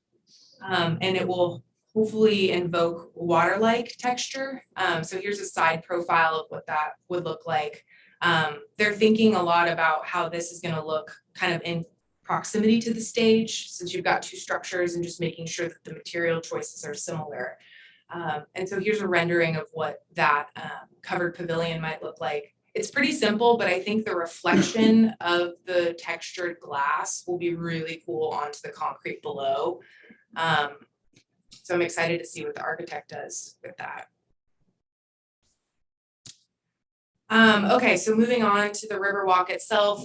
and it will hopefully invoke water-like texture. So here's a side profile of what that would look like. They're thinking a lot about how this is going to look kind of in proximity to the stage, since you've got two structures, and just making sure that the material choices are similar. And so here's a rendering of what that covered pavilion might look like. It's pretty simple, but I think the reflection of the textured glass will be really cool onto the concrete below. So I'm excited to see what the architect does with that. Okay, so moving on to the Riverwalk itself,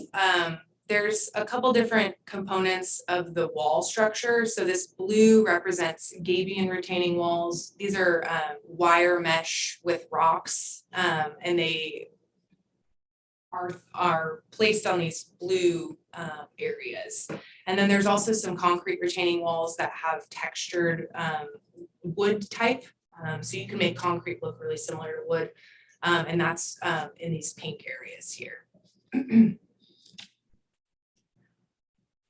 there's a couple different components of the wall structure. So this blue represents gabion retaining walls. These are wire mesh with rocks, and they are placed on these blue areas. And then there's also some concrete retaining walls that have textured wood type. So you can make concrete look really similar to wood. And that's in these pink areas here.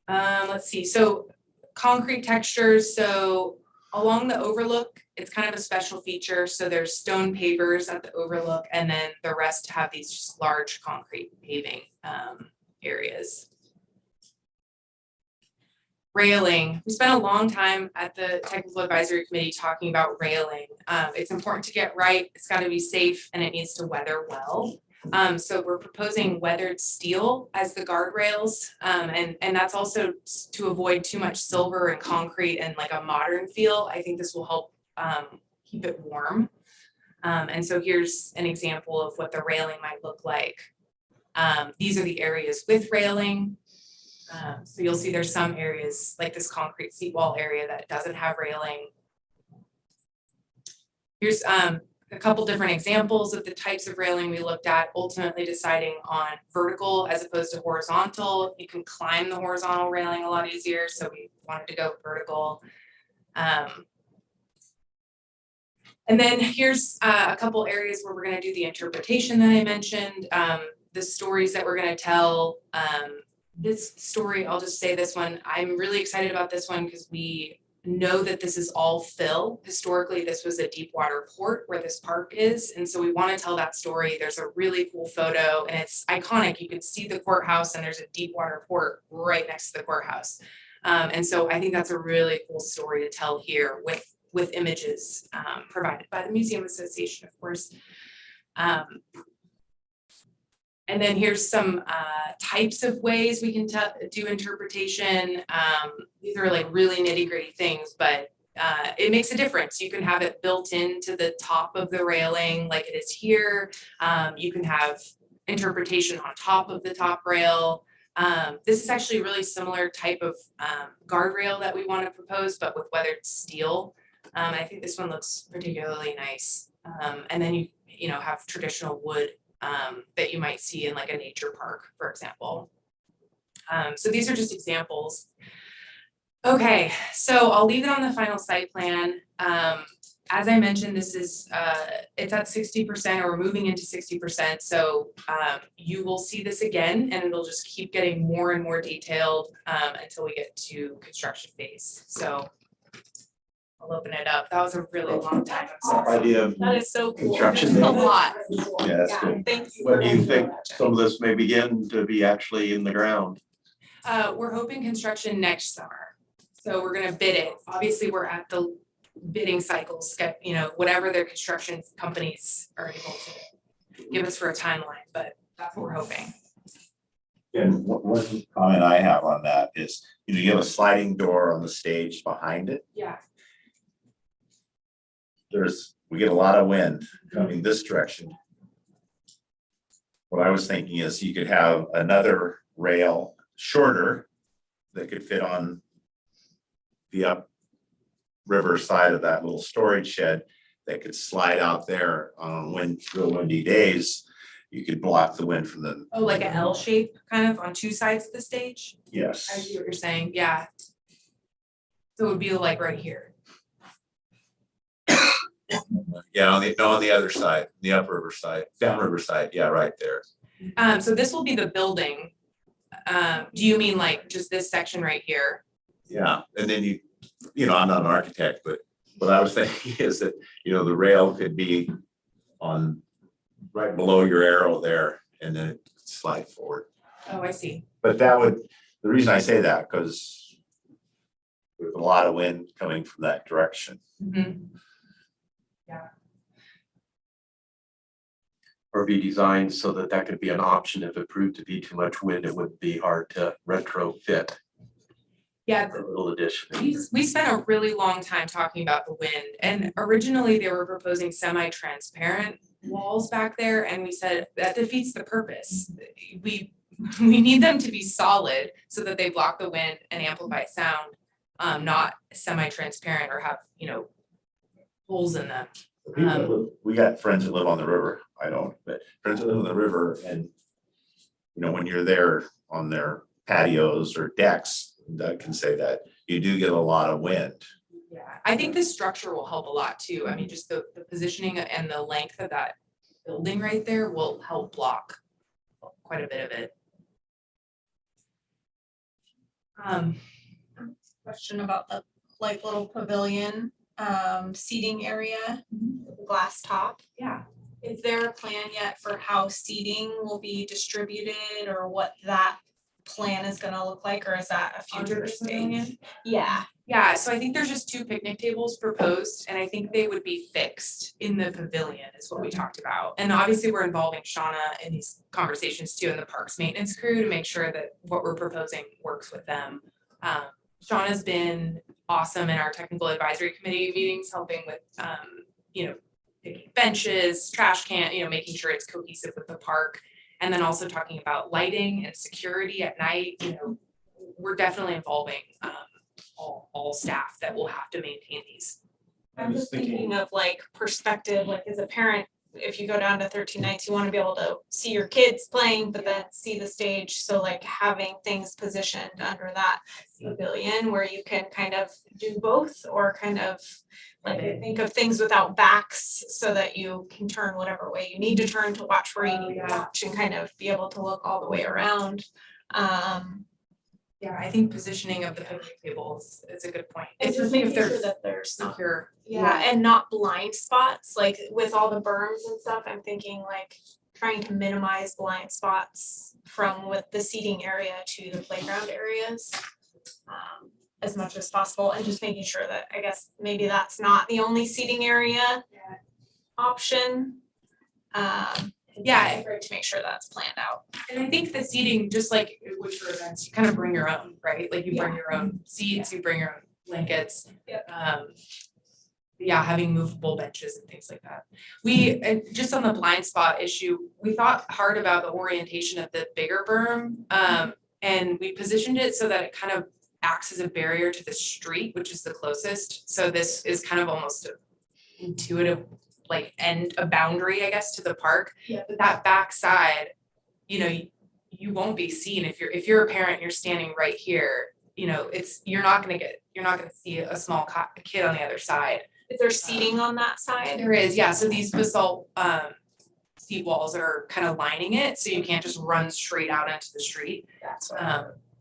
Let's see, so concrete textures. So along the overlook, it's kind of a special feature. So there's stone pavers at the overlook, and then the rest have these just large concrete paving areas. Railing. We spent a long time at the Technical Advisory Committee talking about railing. It's important to get right. It's got to be safe, and it needs to weather well. So we're proposing weathered steel as the guardrails, and that's also to avoid too much silver and concrete and like a modern feel. I think this will help keep it warm. And so here's an example of what the railing might look like. These are the areas with railing. So you'll see there's some areas like this concrete seat wall area that doesn't have railing. Here's a couple different examples of the types of railing we looked at, ultimately deciding on vertical as opposed to horizontal. You can climb the horizontal railing a lot easier, so we wanted to go vertical. And then here's a couple areas where we're going to do the interpretation that I mentioned, the stories that we're going to tell. This story, I'll just say this one, I'm really excited about this one because we know that this is all fill. Historically, this was a deep water port where this park is. And so we want to tell that story. There's a really cool photo and it's iconic. You can see the courthouse and there's a deep water port right next to the courthouse. And so I think that's a really cool story to tell here with images provided by the Museum Association, of course. And then here's some types of ways we can do interpretation. These are like really nitty-gritty things, but it makes a difference. You can have it built into the top of the railing like it is here. You can have interpretation on top of the top rail. This is actually a really similar type of guardrail that we want to propose, but with weathered steel. I think this one looks particularly nice. And then you know, have traditional wood that you might see in like a nature park, for example. So these are just examples. Okay, so I'll leave it on the final site plan. As I mentioned, this is, it's at 60%, or we're moving into 60%. So you will see this again, and it'll just keep getting more and more detailed until we get to construction phase. So I'll open it up. That was a really long time. Idea of That is so cool. construction A date. lot. Yeah, that's good. Thank you. When do you think some of this may begin to be actually in the ground? We're hoping construction next summer. So we're gonna bid it. Obviously, we're at the bidding cycles, you know, whatever their construction companies are able to give us for a timeline, but that's what we're hoping. And one comment I have on that is, you know, you have a sliding door on the stage behind it. Yeah. We get a lot of wind coming this direction. What I was thinking is you could have another rail shorter that could fit on the upriver side of that little storage shed that could slide out there on real windy days. You could block the wind from the. Oh, like an L shape kind of on two sides of the stage? I Yes. see what you're saying, yeah. So it would be like right here. Yeah, on the other side, the upriver side, downriver side, yeah, right there. So this will be the building. Do you mean like just this section right here? Yeah, and then you know, I'm not an architect, but what I was thinking is that, you know, the rail could be on right below your arrow there, and then it could slide forward. Oh, I see. But the reason I say that, because there's a lot of wind coming from that direction. Mhm. Yeah. Or be designed so that that could be an option if it proved to be too much wind, it wouldn't be hard to retrofit Yeah, a little addition. we spent a really long time talking about the wind, and originally they were proposing semi-transparent walls back there, and we said that defeats the purpose. We need them to be solid so that they block the wind and amplify sound, not semi-transparent or have, you know, holes in them. We got friends that live on the river. I don't, but friends that live on the river, and you know, when you're there on their patios or decks, Doug can say that you do get a lot of wind. Yeah, I think the structure will help a lot too. I mean, just the positioning and the length of that building right there will help block quite a bit of it. Question about the like little pavilion seating area, glass top. Yeah. Is there a plan yet for how seating will be distributed, or what that plan is gonna look like, or is that a future stage? Yeah. Yeah, so I think there's just 2 picnic tables proposed, and I think they would be fixed in the pavilion is what we talked about. And obviously, we're involving Shauna in these conversations too, and the parks maintenance crew, to make sure that what we're proposing works with them. Shauna's been awesome in our technical advisory committee meetings, helping with, you know, picking benches, trash can, you know, making sure it's cohesive with the park. And then also talking about lighting and security at night. You know, we're definitely involving all staff that will have to maintain these. I'm just thinking of like perspective, like as a parent, if you go down to 13 nights, you want to be able to see your kids playing, but then see the stage. So like having things positioned under that pavilion where you can kind of do both, or kind of like think of things without backs so that you can turn whatever way you need to turn to watch where you need to watch, and kind of be able to look all the way around. Yeah, I think positioning of the picnic tables is a good point. It's just making sure that there's not secure. Yeah, and not blind spots, like with all the berms and stuff, I'm thinking like trying to minimize blind spots from with the seating area to the playground areas. As much as possible, and just making sure that, I guess, maybe that's not the only seating area option. Yeah, great to make sure that's planned out. And I think the seating, just like Woodshire events, you kind of bring your own, right? Like you bring your own seats, you bring your own blankets. Yeah, having movable benches and things like that. We, and just on the blind spot issue, we thought hard about the orientation of the bigger berm. And we positioned it so that it kind of acts as a barrier to the street, which is the closest. So this is kind of almost an intuitive, like, end, a boundary, I guess, to the park. Yeah. But that back side, you know, you won't be seen if you're a parent, you're standing right here, you know, you're not gonna see a small kid on the other side. Is there seating on that side? There is, yeah, so these basalt seat walls are kind of lining it, so you can't just run straight out into the street.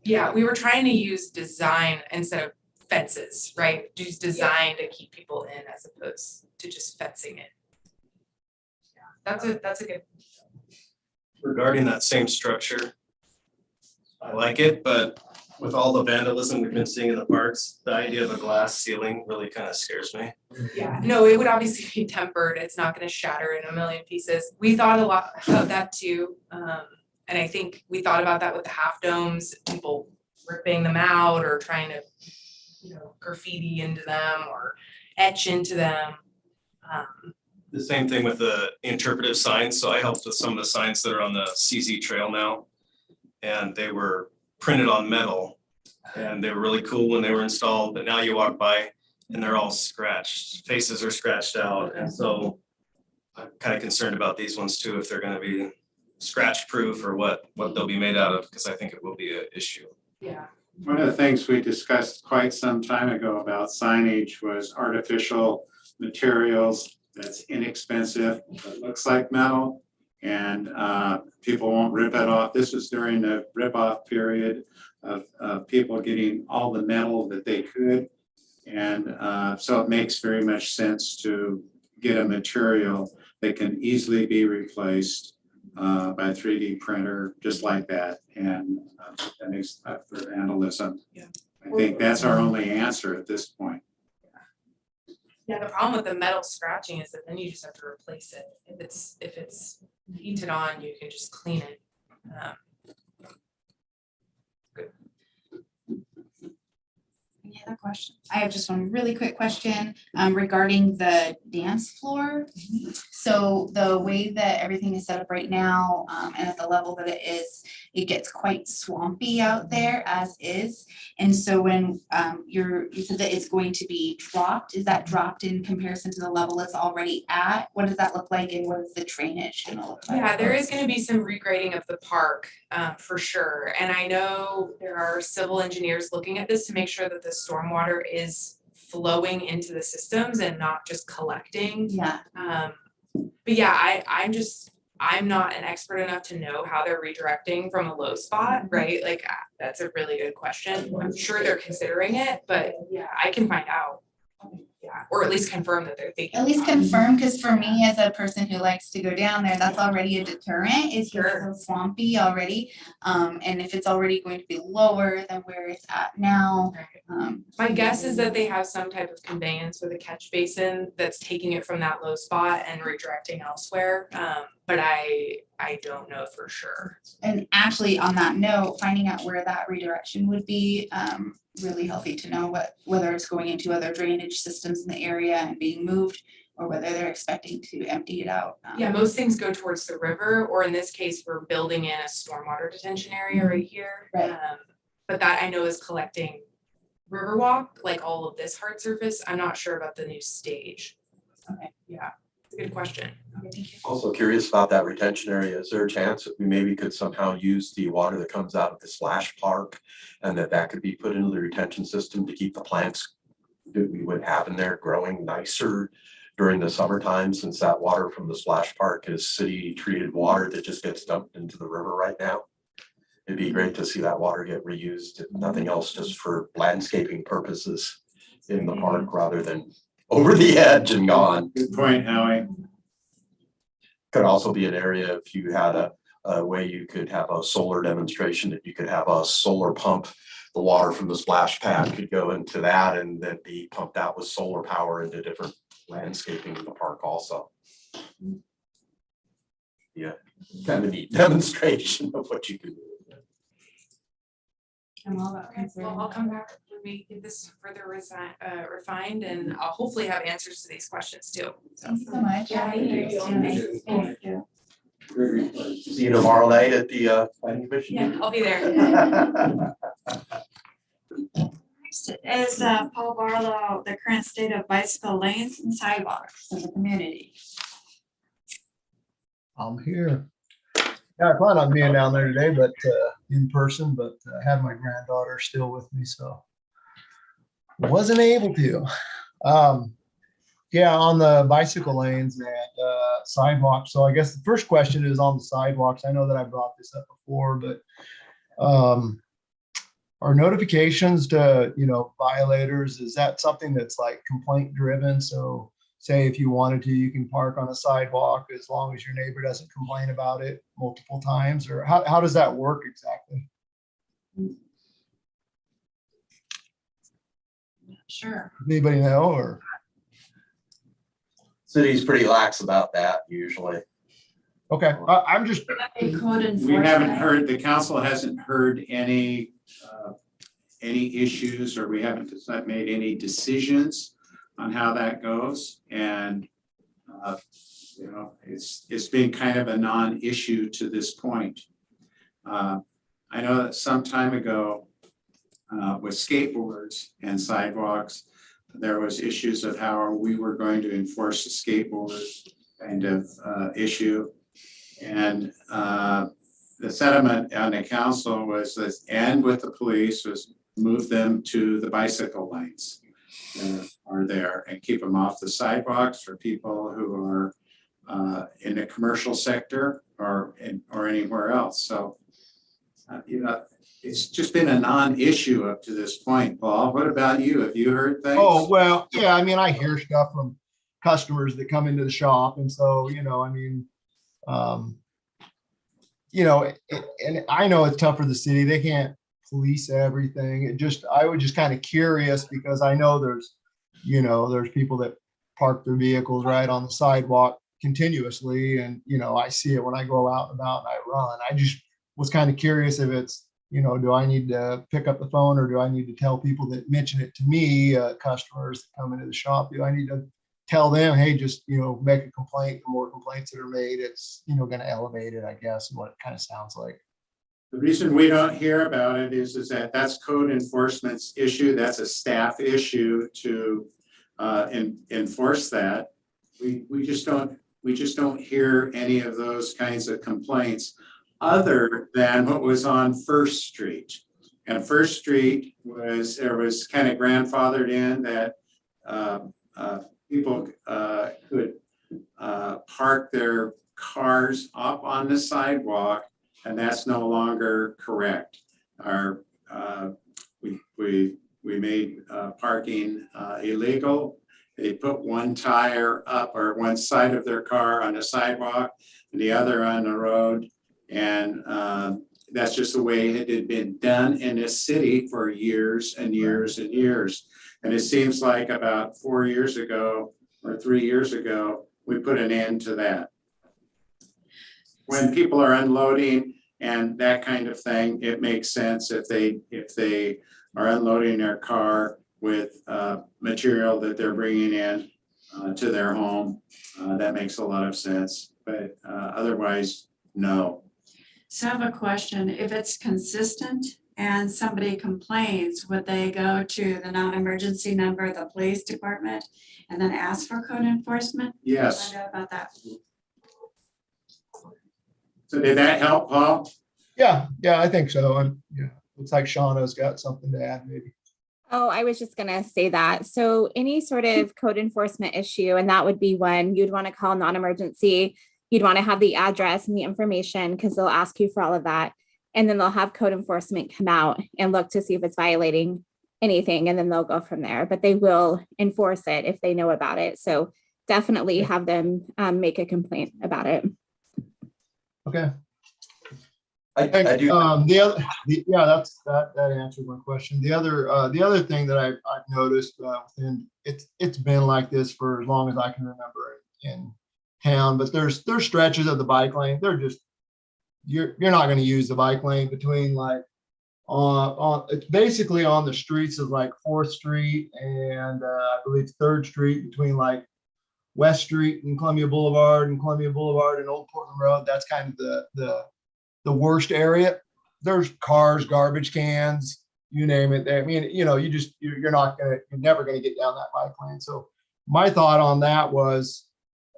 Yeah, we were trying to use design instead of fences, right? Use design to keep people in as opposed to just fencing it. Yeah, that's a good. Regarding that same structure, I like it, but with all the vandalism we've been seeing in the parks, the idea of a glass ceiling really kind of scares me. Yeah, no, it would obviously be tempered. It's not gonna shatter in a million pieces. We thought a lot about that too. And I think we thought about that with the half domes, people ripping them out or trying to, you know, graffiti into them or etch into them. The same thing with the interpretive signs. So I helped with some of the signs that are on the CZ trail now. And they were printed on metal and they were really cool when they were installed, but now you walk by and they're all scratched, faces are scratched out. And so I'm kind of concerned about these ones too, if they're gonna be scratch proof or what they'll be made out of, because I think it will be an issue. Yeah. One of the things we discussed quite some time ago about signage was artificial materials that's inexpensive, that looks like metal, and people won't rip it off. This was during the rip-off period of people getting all the metal that they could. And so it makes very much sense to get a material that can easily be replaced by a 3D printer, just like that. And that makes up for vandalism. Yeah. I think that's our only answer at this point. Yeah, the problem with the metal scratching is that then you just have to replace it. If it's painted on, you can just clean it. Any other questions? I have just one really quick question regarding the dance floor. So the way that everything is set up right now and at the level that it is, it gets quite swampy out there as is. And so when you said that it's going to be dropped, is that dropped in comparison to the level it's already at? What does that look like and what is the drainage gonna look like? Yeah, there is gonna be some regrading of the park for sure. And I know there are civil engineers looking at this to make sure that the stormwater is flowing into the systems and not just collecting. Yeah. But yeah, I'm not an expert enough to know how they're redirecting from a low spot, right? Like, that's a really good question. I'm sure they're considering it, but yeah, I can find out. Yeah, or at least confirm that they're thinking. At least confirm, because for me, as a person who likes to go down there, that's already a deterrent, is Sure. so swampy already. And if it's already going to be lower than where it's at now. My guess is that they have some type of conveyance with a catch basin that's taking it from that low spot and redirecting elsewhere. But I don't know for sure. And actually, on that note, finding out where that redirection would be, really healthy to know whether it's going into other drainage systems in the area and being moved, or whether they're expecting to empty it out. Yeah, most things go towards the river, or in this case, we're building in a stormwater detention area right here. Right. But that I know is collecting Riverwalk, like all of this hard surface. I'm not sure about the new stage. Okay. Yeah, it's a good question. Okay, thank you. Also curious about that retention area. Is there a chance that we maybe could somehow use the water that comes out of the splash park and that could be put into the retention system to keep the plants that we would have in there growing nicer during the summertime, since that water from the splash park is city treated water that just gets dumped into the river right now? It'd be great to see that water get reused, if nothing else, just for landscaping purposes in the park rather than over the edge and gone. Good point, Howie. Could also be an area if you had a way you could have a solar demonstration, that you could have a solar pump. The water from the splash pad could go into that and then be pumped out with solar power into different landscaping in the park also. Yeah, kind of neat demonstration of what you could do. I'm all about Okay, well, I'll come back when we get this further refined, and I'll hopefully have answers to these questions too. Thank you so much. Yeah, thank you. Thank you. See you tomorrow night at the planning commission. Yeah, I'll be there. Next is Paul Barlow, the current state of bicycle lanes and sidewalks in the community. I'm here. Yeah, I plan on being down there today, but in person, but I have my granddaughter still with me, so wasn't able to. Yeah, on the bicycle lanes and sidewalks. So I guess the first question is on the sidewalks. I know that I brought this up before, but are notifications to, violators, is that something that's like complaint driven? So say if you wanted to, you can park on a sidewalk as long as your neighbor doesn't complain about it multiple times, or how does that work exactly? Sure. Anybody know, or? City's pretty lax about that usually. Okay, I'm just. We haven't heard, the council hasn't heard any issues, or we haven't made any decisions on how that goes. And, it's been kind of a non-issue to this point. I know that some time ago with skateboards and sidewalks, there was issues of how we were going to enforce the skateboard kind of issue. And the sentiment on the council was this, and with the police, was move them to the bicycle lanes that are there and keep them off the sidewalks for people who are in the commercial sector or anywhere else. So, it's just been a non-issue up to this point. Paul, what about you? Have you heard things? Oh, well, yeah, I mean, I hear stuff from customers that come into the shop. And so, and I know it's tough for the city. They can't police everything. I was just kind of curious because I know there's people that park their vehicles right on the sidewalk continuously. And, I see it when I go out and about and I run. I just was kind of curious if it's, do I need to pick up the phone, or do I need to tell people that mention it to me, customers that come into the shop? Do I need to tell them, hey, just, make a complaint? The more complaints that are made, it's, going to elevate it, I guess, what it kind of sounds like. The reason we don't hear about it is that that's code enforcement's issue. That's a staff issue to enforce that. We just don't hear any of those kinds of complaints, other than what was on First Street. And First Street was kind of grandfathered in that people could park their cars up on the sidewalk, and that's no longer correct. We made parking illegal. They put one tire up, or one side of their car on the sidewalk and the other on the road. And that's just the way it had been done in this city for years and years and years. And it seems like about 4 years ago or 3 years ago, we put an end to that. When people are unloading and that kind of thing, it makes sense if they are unloading their car with material that they're bringing in to their home. That makes a lot of sense, but otherwise, no. So I have a question. If it's consistent and somebody complains, would they go to the non-emergency number of the police department and then ask for code enforcement? Yes. Find out about that. So did that help, Paul? Yeah, I think so. And looks like Shauna's got something to add, maybe. Oh, I was just gonna say that. So any sort of code enforcement issue, and that would be when you'd want to call non-emergency, you'd want to have the address and the information, because they'll ask you for all of that. And then they'll have code enforcement come out and look to see if it's violating anything, and then they'll go from there. But they will enforce it if they know about it. So definitely have them make a complaint about it. Okay. I do. That answered my question. The other thing that I've noticed within it's been like this for as long as I can remember in town, but there's stretches of the bike lane. They're just you're not going to use the bike lane between like it's basically on the streets of like 4th Street and I believe 3rd Street between like West Street and Columbia Boulevard and Old Portland Road. That's kind of the worst area. There's cars, garbage cans, you name it. I mean, you know, you're never gonna get down that bike lane. So my thought on that was,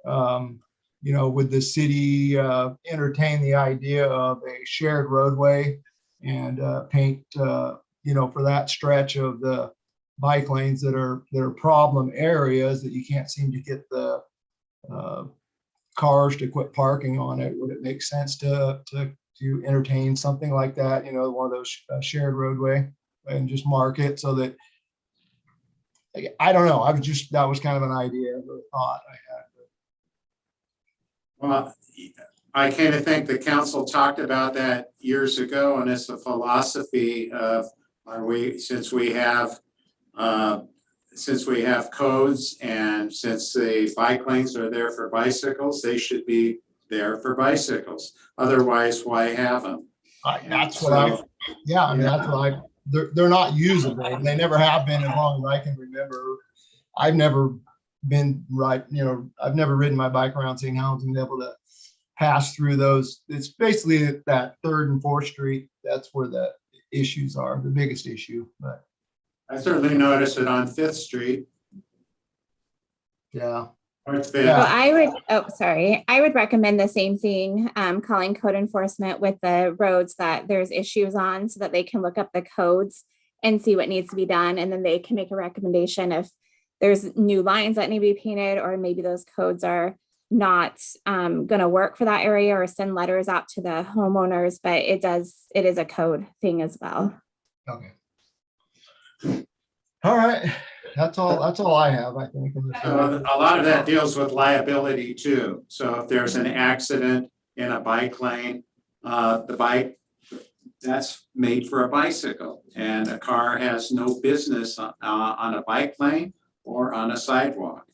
you know, would the city entertain the idea of a shared roadway and paint, you know, for that stretch of the bike lanes that are problem areas that you can't seem to get the cars to quit parking on it? Would it make sense to entertain something like that? You know, one of those shared roadway, and just mark it so that, I don't know. That was kind of an idea, or thought I had. Well, I kind of think the council talked about that years ago, and it's a philosophy of, since we have codes and since the bike lanes are there for bicycles, they should be there for bicycles. Otherwise, why have them? That's what they're not usable. They never have been as long as I can remember. I've never been I've never ridden my bike around St. Helens and been able to pass through those. It's basically that 3rd and 4th Street. That's where the issues are, the biggest issue. But I certainly noticed it on 5th Street. Yeah. Well, I would recommend the same thing, calling code enforcement with the roads that there's issues on, so that they can look up the codes and see what needs to be done. And then they can make a recommendation if there's new lines that need to be painted, or maybe those codes are not going to work for that area, or send letters out to the homeowners. But it is a code thing as well. Okay. All right. That's all I have, I think. So a lot of that deals with liability too. So if there's an accident in a bike lane, the bike, that's made for a bicycle, and a car has no business on a bike lane or on a sidewalk.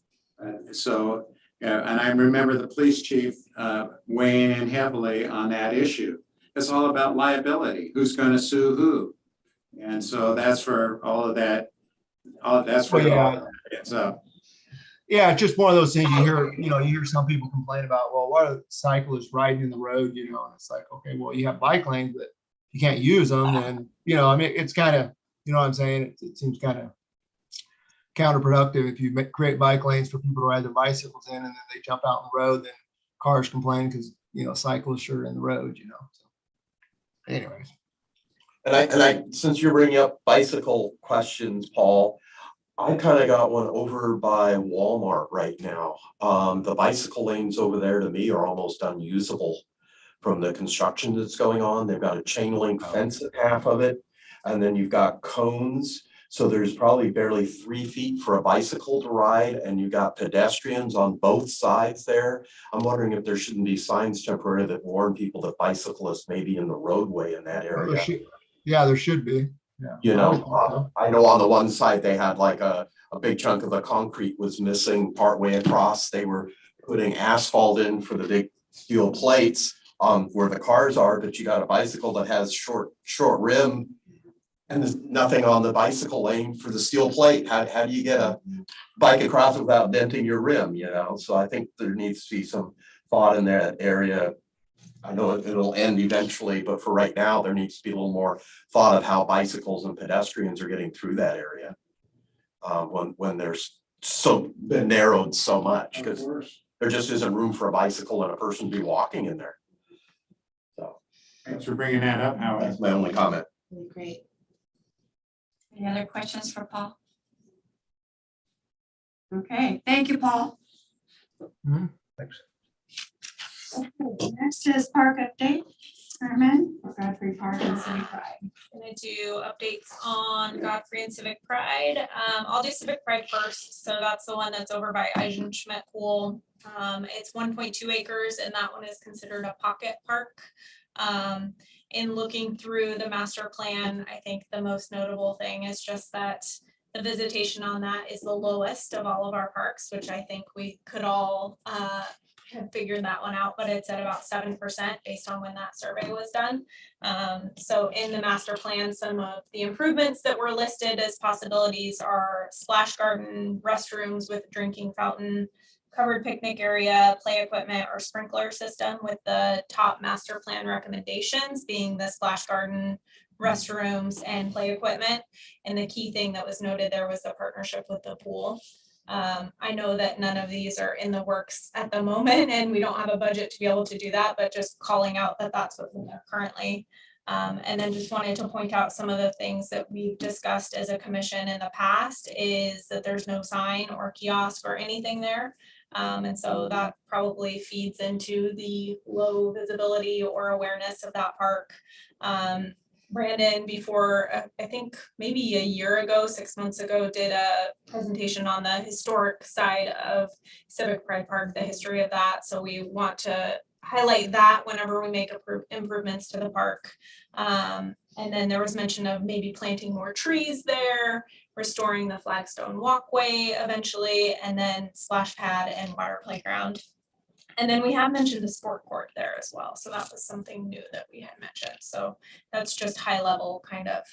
So, and I remember the police chief weighing in heavily on that issue. It's all about liability. Who's going to sue who? And so that's for all of that. So yeah, it's just one of those things you hear some people complain about, well, what are cyclists riding in the road, and it's like, okay, well, you have bike lanes, but you can't use them. And, I mean, it's kind of, you know what I'm saying? It seems kind of counterproductive if you create bike lanes for people to ride their bicycles in, and then they jump out on the road, then cars complain because, cyclists are in the road, So anyways. And I, since you're bringing up bicycle questions, Paul, I kind of got one over by Walmart right now. The bicycle lanes over there to me are almost unusable from the construction that's going on. They've got a chain link fence at half of it, and then you've got cones. So there's probably barely 3 feet for a bicycle to ride, and you've got pedestrians on both sides there. I'm wondering if there shouldn't be signs temporarily that warn people that bicyclists may be in the roadway in that area. Yeah, there should be. Yeah. I know on the one side they had like a big chunk of the concrete was missing partway across. They were putting asphalt in for the big steel plates where the cars are, but you got a bicycle that has short rim and there's nothing on the bicycle lane for the steel plate. How do you get a bike across without denting your rim, So I think there needs to be some thought in that area. I know it'll end eventually, but for right now, there needs to be a little more thought of how bicycles and pedestrians are getting through that area when there's been narrowed so much, because there just isn't room for a bicycle and a person to be walking in there. So thanks for bringing that up, Howard. That's my only comment. Great. Any other questions for Paul? Okay, thank you, Paul. Thanks. Okay, next is park update. Herman, for Godfrey Park and Civic Pride. Gonna do updates on Godfrey and Civic Pride. I'll do Civic Pride first. So that's the one that's over by Eisenschmidt Pool. It's 1.2 acres, and that one is considered a pocket park. In looking through the master plan, I think the most notable thing is just that the visitation on that is the lowest of all of our parks, which I think we could all have figured that one out, but it's at about 7% based on when that survey was done. So in the master plan, some of the improvements that were listed as possibilities are splash garden, restrooms with drinking fountain, covered picnic area, play equipment, or sprinkler system, with the top master plan recommendations being the splash garden, restrooms, and play equipment. And the key thing that was noted there was the partnership with the pool. I know that none of these are in the works at the moment, and we don't have a budget to be able to do that, but just calling out that that's what's in there currently. And then just wanted to point out some of the things that we've discussed as a commission in the past is that there's no sign or kiosk or anything there. And so that probably feeds into the low visibility or awareness of that park. Brandon, before, I think maybe a year ago, 6 months ago, did a presentation on the historic side of Civic Pride Park, the history of that. So we want to highlight that whenever we make improvements to the park. And then there was mention of maybe planting more trees there, restoring the flagstone walkway eventually, and then splash pad and water playground. And then we have mentioned the sport court there as well. So that was something new that we had mentioned. So that's just high level kind of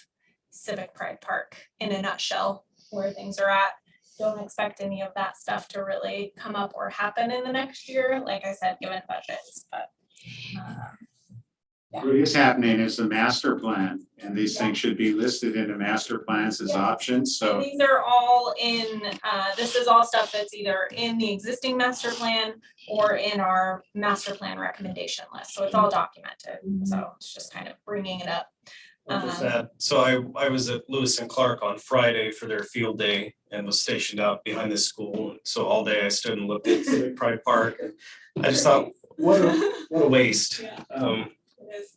Civic Pride Park in a nutshell where things are at. Don't expect any of that stuff to really come up or happen in the next year, like I said, given budgets, but. What is happening is the master plan, and these things should be listed in the master plans as options, so. And these are all in, this is all stuff that's either in the existing master plan or in our master plan recommendation list, so it's all documented, so it's just kind of bringing it up. I'll just add, so I was at Lewis and Clark on Friday for their field day and was stationed out behind the school. So all day I stood and looked at Civic Pride Park, and I just thought, what a waste.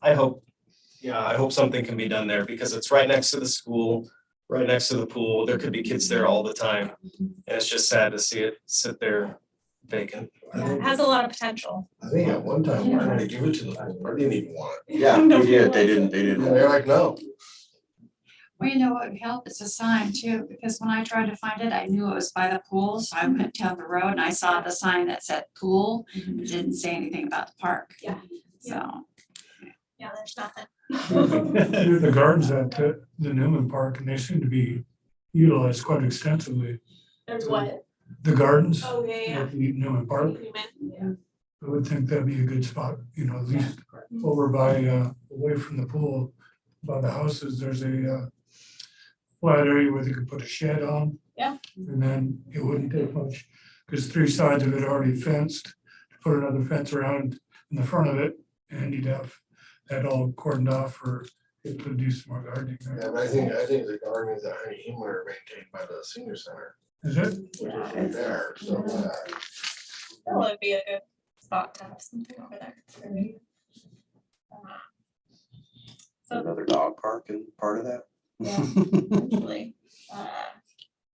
I hope something can be done there because it's right next to the school, right next to the pool. There could be kids there all the time. And it's just sad to see it sit there vacant. It has a lot of potential. I think at one time, we were trying to give it to the pool, I didn't even want it. Yeah, we did, they didn't. They're like, no. Well, you know what would help is a sign too, because when I tried to find it, I knew it was by the pool, so I went down the road and I saw the sign that said pool. It didn't say anything about the park. Yeah. So. Yeah, there's nothing. The gardens at the Newman Park, and they seem to be utilized quite extensively. There's what? The gardens Oh, yeah. at the Newman Park. Yeah. I would think that'd be a good spot, at least over by, away from the pool, by the houses, there's a flat area where they could put a shed on. Yeah. And then it wouldn't take much, because 3 sides of it are already fenced, to put another fence around in the front of it, and you'd have that all cordoned off for it to do some more gardening there. Yeah, but I think the garden is at Honey Himmler are maintained by the senior center. Is it? Which is right there, so. That would be a good spot to have something over there. Another dog park and part of that. Yeah, actually.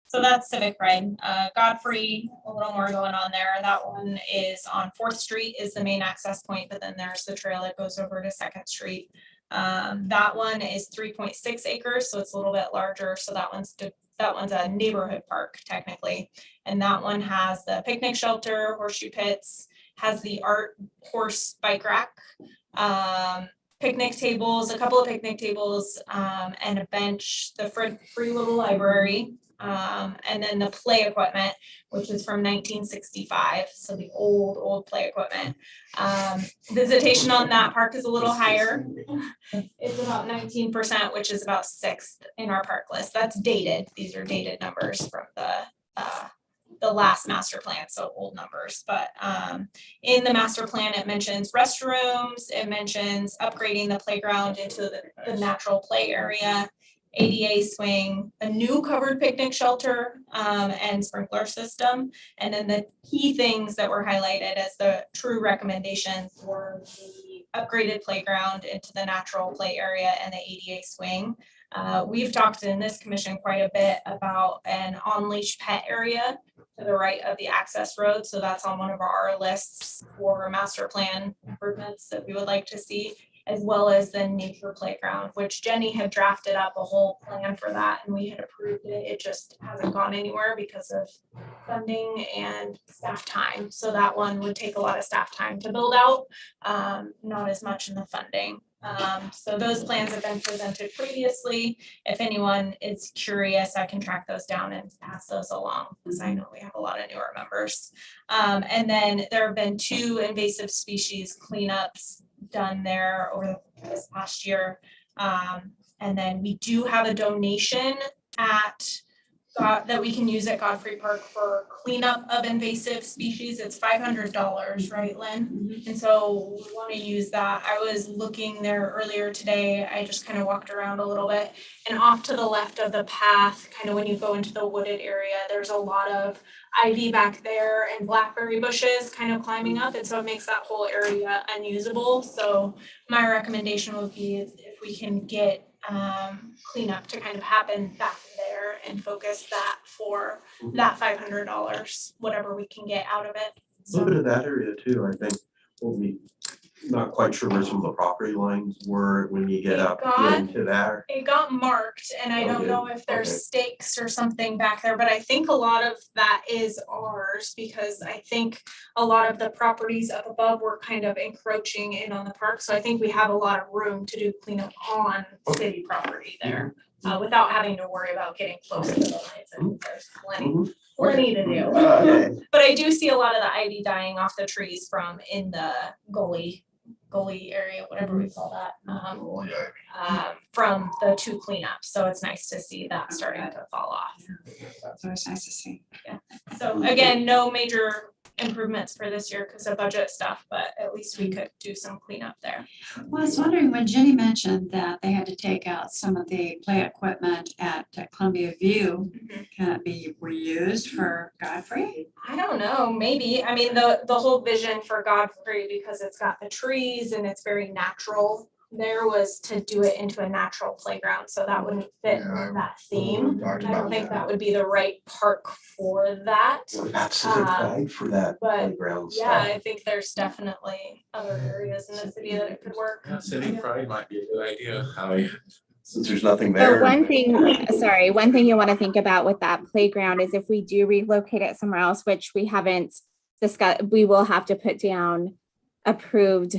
So that's Civic Pride. Godfrey, a little more going on there. That one is on 4th Street is the main access point, but then there's the trail that goes over to 2nd Street. That one is 3.6 acres, so it's a little bit larger. So that one's a neighborhood park technically. And that one has the picnic shelter, horseshoe pits, has the art horse bike rack, picnic tables, a couple of picnic tables, and a bench, the free little library. And then the play equipment, which is from 1965, so the old play equipment. Visitation on that park is a little higher. It's about 19%, which is about 6th in our park list. That's dated. These are dated numbers from the last master plan, so old numbers. But in the master plan, it mentions restrooms, it mentions upgrading the playground into the natural play area, ADA swing, a new covered picnic shelter, and sprinkler system. And then the key things that were highlighted as the true recommendations were the upgraded playground into the natural play area and the ADA swing. We've talked in this commission quite a bit about an on-leash pet area to the right of the access road. So that's on one of our lists for master plan improvements that we would like to see. as well as the nature playground, which Jenny had drafted up a whole plan for that and we had approved it. It just hasn't gone anywhere because of funding and staff time. So that one would take a lot of staff time to build out, not as much in the funding. So those plans have been presented previously. If anyone is curious, I can track those down and pass those along because I know we have a lot of newer members. And then there have been 2 invasive species cleanups done there over this past year. And then we do have a donation that we can use at Godfrey Park for cleanup of invasive species. It's $500, right, Lynn? And so we want to use that. I was looking there earlier today. I just kind of walked around a little bit, and off to the left of the path, kind of when you go into the wooded area, there's a lot of ivy back there and blackberry bushes kind of climbing up, and so it makes that whole area unusable. So my recommendation would be if we can get cleanup to kind of happen back there and focus that for that $500, whatever we can get out of it. A little bit of that area too, I think, will be not quite sure where some of the property lines were when you get up into there. It got marked, and I don't know if there's stakes or something back there, but I think a lot of that is ours because I think a lot of the properties up above were kind of encroaching in on the park. So I think we have a lot of room to do cleanup on city property there without having to worry about getting close to the lines. And there's plenty to do. But I do see a lot of the ivy dying off the trees from in the gully area, whatever we call that, from the 2 cleanups. So it's nice to see that starting to fall off. So it's nice to see. Yeah. So again, no major improvements for this year because of budget stuff, but at least we could do some cleanup there. Well, I was wondering when Jenny mentioned that they had to take out some of the play equipment at Columbia View, can it be reused for Godfrey? I don't know, maybe. I mean, the whole vision for Godfrey, because it's got the trees and it's very natural, there was to do it into a natural playground, so that wouldn't fit that theme. I don't think that would be the right park for that. That's a good guide for that playground Yeah, stuff. I think there's definitely other areas in the city that it could work. City Pride might be a good idea. Since there's nothing But there. one thing you want to think about with that playground is if we do relocate it somewhere else, which we haven't discussed, we will have to put down approved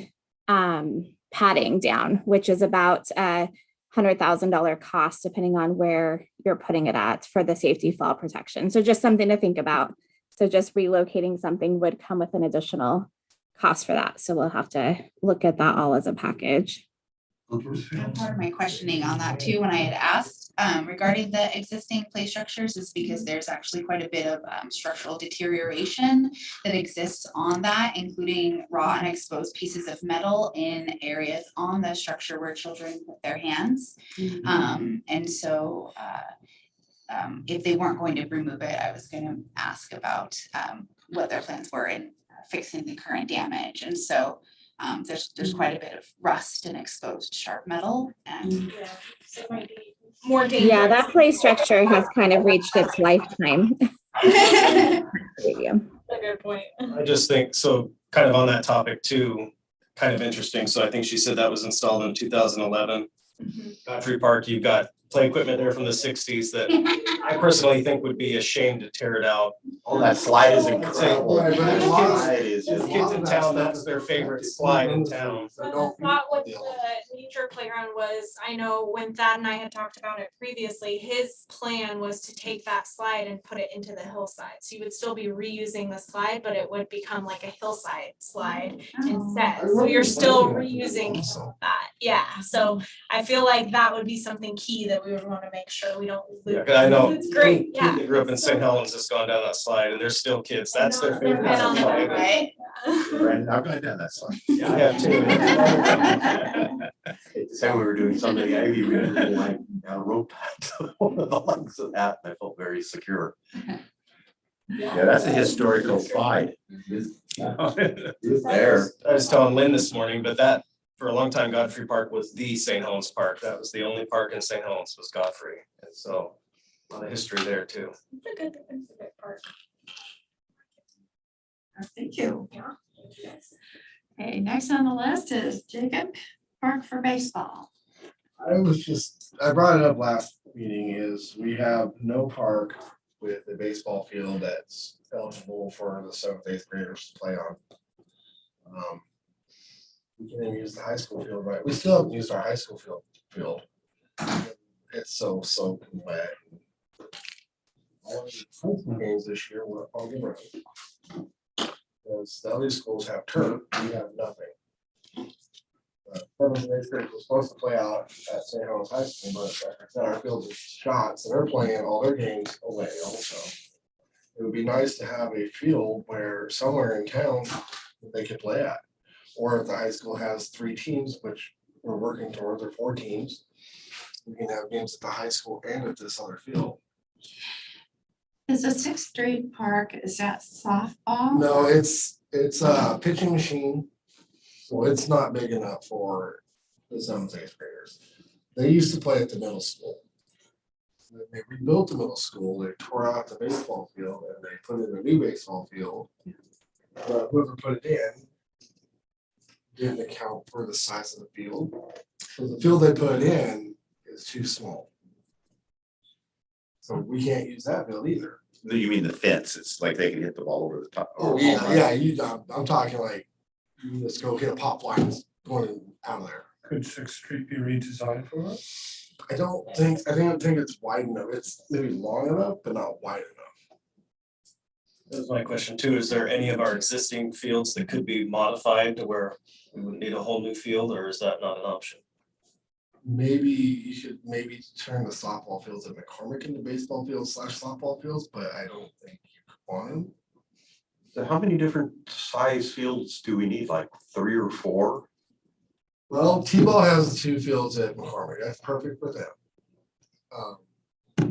padding down, which is about $100,000 cost, depending on where you're putting it at for the safety fall protection. So just something to think about. So just relocating something would come with an additional cost for that. So we'll have to look at that all as a package. Part of my questioning on that too, when I had asked regarding the existing play structures, is because there's actually quite a bit of structural deterioration that exists on that, including raw and exposed pieces of metal in areas on the structure where children put their hands. And so if they weren't going to remove it, I was going to ask about what their plans were in fixing the current damage. And so there's quite a bit of rust and exposed sharp metal, and so it might be more dangerous. Yeah, that play structure has kind of reached its lifetime. That's a good point. I just think, so kind of on that topic too, kind of interesting. So I think she said that was installed in 2011. Godfrey Park, you've got play equipment there from the 60s that I personally think would be a shame to tear it out. Oh, that slide is incredible. Right, but a lot of that- Kids in town, that's their favorite slide in town. The thought with the nature playground was, I know when Thad and I had talked about it previously, his plan was to take that slide and put it into the hillside. So you would still be reusing the slide, but it would become like a hillside slide instead. So you're still reusing that. Yeah, so I feel like that would be something key that we would want to make sure we don't lose. Yeah, 'cause I know. It's great, yeah. They grew up in St. Helens, has gone down that slide, and they're still kids. That's their favorite Right on slide. there, right? Right, I've gone down that slide. Yeah, I have too. Say we were doing something, maybe we were like down a rope to one of the legs of that, and I felt very secure. Yeah, that's a historical slide. It's there. I was telling Lynn this morning, but that, for a long time, Godfrey Park was the St. Helens Park. That was the only park in St. Helens was Godfrey. And so a lot of history there too. It's a good part. Thank you. Okay, next on the list is Jacob. park for baseball. I brought it up last meeting, is we have no park with a baseball field that's eligible for the 7th, 8th graders to play on. We can even use the high school field, right? We still haven't used our high school field. It's so soaked and wet. All the football games this year were on the road. Because the other schools have turf, we have nothing. Seventh and eighth grade was supposed to play out at St. Helens High School, but like I said, our field is shot, so they're playing all their games away also. It would be nice to have a field where somewhere in town that they could play at. Or if the high school has 3 teams, which we're working towards, or 4 teams, we can have games at the high school and at this other field. Is the 6th Street Park, is that softball? No, it's a pitching machine. So it's not big enough for the 7th, 8th graders. They used to play at the middle school. When they rebuilt the middle school, they tore out the baseball field and they put in a new baseball field. But whoever put it in didn't account for the size of the field. So the field they put in is too small. So we can't use that field either. You mean the fence? It's like they can hit the ball over the top. Oh, yeah, I'm talking like, you just go hit a pop line going out of there. Could 6th Street be redesigned for it? I don't think it's wide enough. It's maybe long enough, but not wide enough. That's my question too. Is there any of our existing fields that could be modified to where we would need a whole new field, or is that not an option? Maybe you should turn the softball fields at McCormick into baseball fields / softball fields, but I don't think you could want them. So how many different size fields do we need? Like 3 or 4? Well, T-ball has 2 fields at McCormick. That's perfect for them.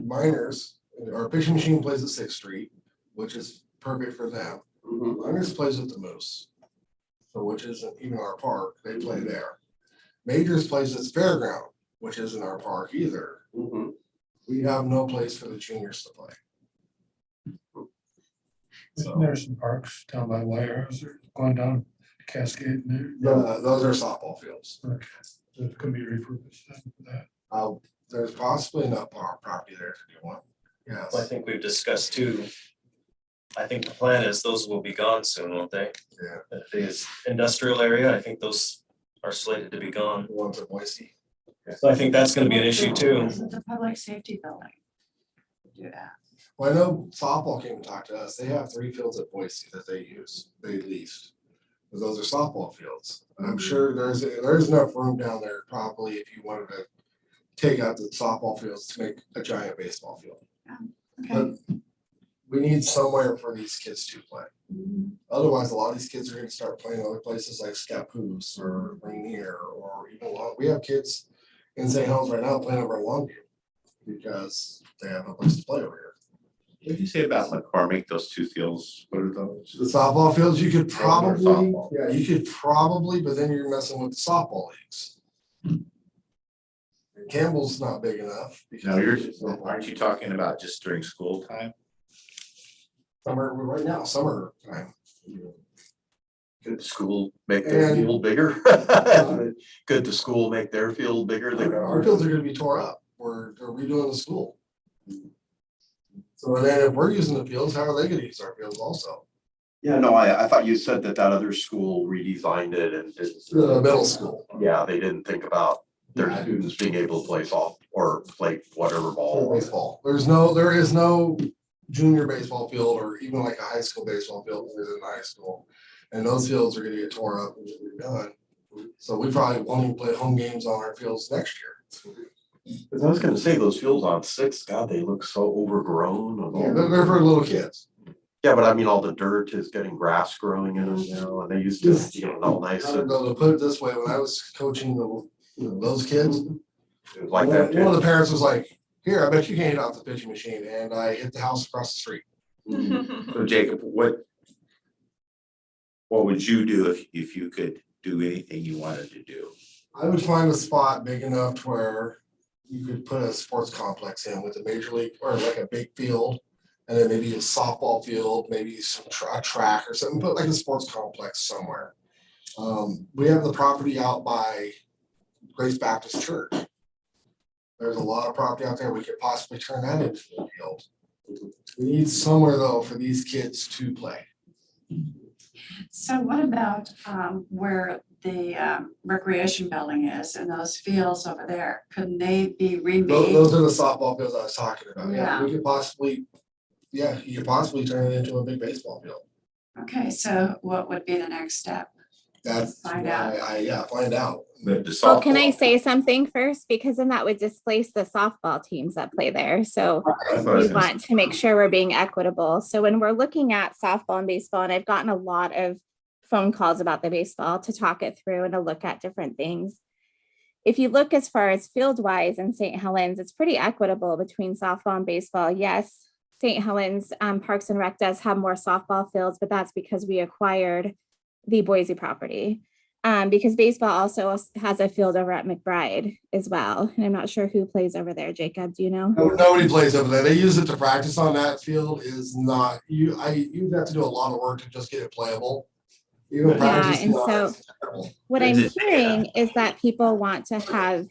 Miners, our pitching machine plays at 6th Street, which is perfect for them. Miners plays at the Moose, so which isn't even our park. They play there. Majors plays at Fairground, which isn't our park either. We have no place for the juniors to play. Isn't there some parks down by Wires or going down Cascade in there? Those are softball fields. Okay, so it could be repurposed then for that. There's possibly enough property there to do one. Yes. Well, I think we've discussed too. I think the plan is those will be gone soon, won't they? Yeah. The industrial area, I think those are slated to be gone. The ones at Boise. So I think that's gonna be an issue too. The public safety building. Do that. Well, I know softball came and talked to us. They have 3 fields at Boise that they use. They leased. But those are softball fields. And I'm sure there's enough room down there probably if you wanted to take out the softball fields to make a giant baseball field. Okay. But we need somewhere for these kids to play. Otherwise, a lot of these kids are going to start playing other places like Scappoose or Rainier or even we have kids in St. Helens right now playing over in Longview because they have no place to play over here. What did you say about McCormick, those 2 fields? What are those? The softball fields, you could probably, softball. but then you're messing with the softball leagues. And Campbell's not big enough. No, aren't you talking about just during school time? Right now, summer time. Could the school make their field bigger? Could the school make their field bigger? Our fields are gonna be tore up. They're redoing the school. So then if we're using the fields, how are they gonna use our fields also? Yeah, no, I thought you said that other school redesigned it and did. The middle school. Yeah, they didn't think about their students being able to play soft or play whatever ball. Baseball. There is no junior baseball field or even like a high school baseball field within high school. And those fields are gonna get tore up and redone. So we probably won't even play home games on our fields next year. Because I was gonna say those fields on 6, God, they look so overgrown. Yeah, they're for little kids. Yeah, but I mean, all the dirt is getting grass growing in them now, and they used to, all nice. To put it this way, when I was coaching those kids, It was like that one of too. the parents was like, "Here, I bet you can't hit off the pitching machine," and I hit the house across the street. So Jacob, what would you do if you could do anything you wanted to do? I would find a spot big enough to where you could put a sports complex in with a major league or like a big field, and then maybe a softball field, maybe some track or something, but like a sports complex somewhere. We have the property out by Grace Baptist Church. There's a lot of property out there. We could possibly turn that into a field. We need somewhere though for these kids to play. So what about where the recreation building is and those fields over there? Couldn't they be remade? Those are the softball fields I was talking about. Yeah, Yeah. we could possibly, yeah, you could possibly turn it into a big baseball field. Okay, so what would be the next step? That's Find why out. find out. Well, can I say something first? Because then that would displace the softball teams that play there. So we want to make sure we're being equitable. So when we're looking at softball and baseball, and I've gotten a lot of phone calls about the baseball to talk it through and to look at different things. If you look as far as field wise in St. Helens, it's pretty equitable between softball and baseball. Yes, St. Helens Parks and Rec does have more softball fields, but that's because we acquired the Boise property. Because baseball also has a field over at McBride as well. And I'm not sure who plays over there. Jacob, do you know? Nobody plays over there. They use it to practice on. That field is not, you have to do a lot of work to just get it playable. Even practice. And so what I'm hearing is that people want to have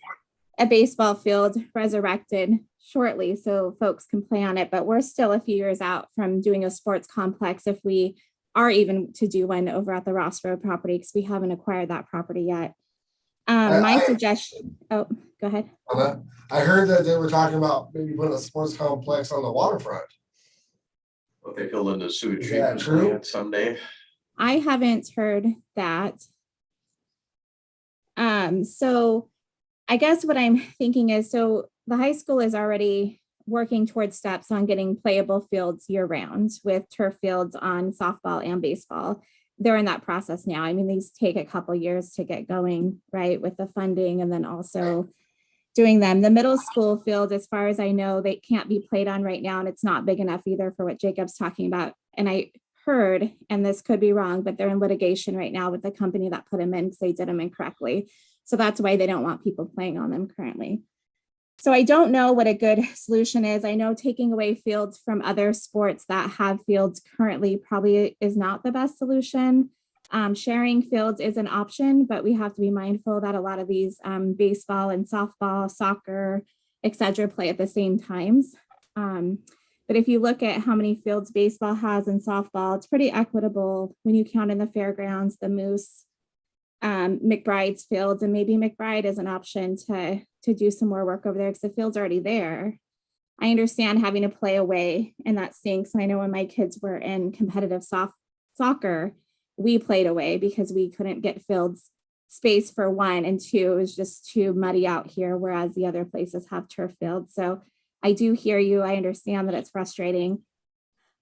a baseball field resurrected shortly so folks can play on it, but we're still a few years out from doing a sports complex if we are even to do one over at the Ross Road property because we haven't acquired that property yet. My suggestion, oh, go ahead. I heard that they were talking about maybe putting a sports complex on the waterfront. What they fill in the sewage Yeah, treatment true. plant someday. I haven't heard that. So I guess what I'm thinking is, so the high school is already working towards steps on getting playable fields year round with turf fields on softball and baseball. They're in that process now. I mean, these take a couple years to get going, right, with the funding and then also doing them. The middle school field, as far as I know, they can't be played on right now, and it's not big enough either for what Jacob's talking about. And I heard, and this could be wrong, but they're in litigation right now with the company that put them in because they did them incorrectly. So that's why they don't want people playing on them currently. So I don't know what a good solution is. I know taking away fields from other sports that have fields currently probably is not the best solution. Sharing fields is an option, but we have to be mindful that a lot of these baseball and softball, soccer, etc., play at the same times. But if you look at how many fields baseball has and softball, it's pretty equitable when you count in the fairgrounds, the Moose, McBride's fields, and maybe McBride is an option to do some more work over there because the field's already there. I understand having to play away, and that stinks. And I know when my kids were in competitive soccer, we played away because we couldn't get fields space for one, and two, it was just too muddy out here, whereas the other places have turf fields. So I do hear you. I understand that it's frustrating.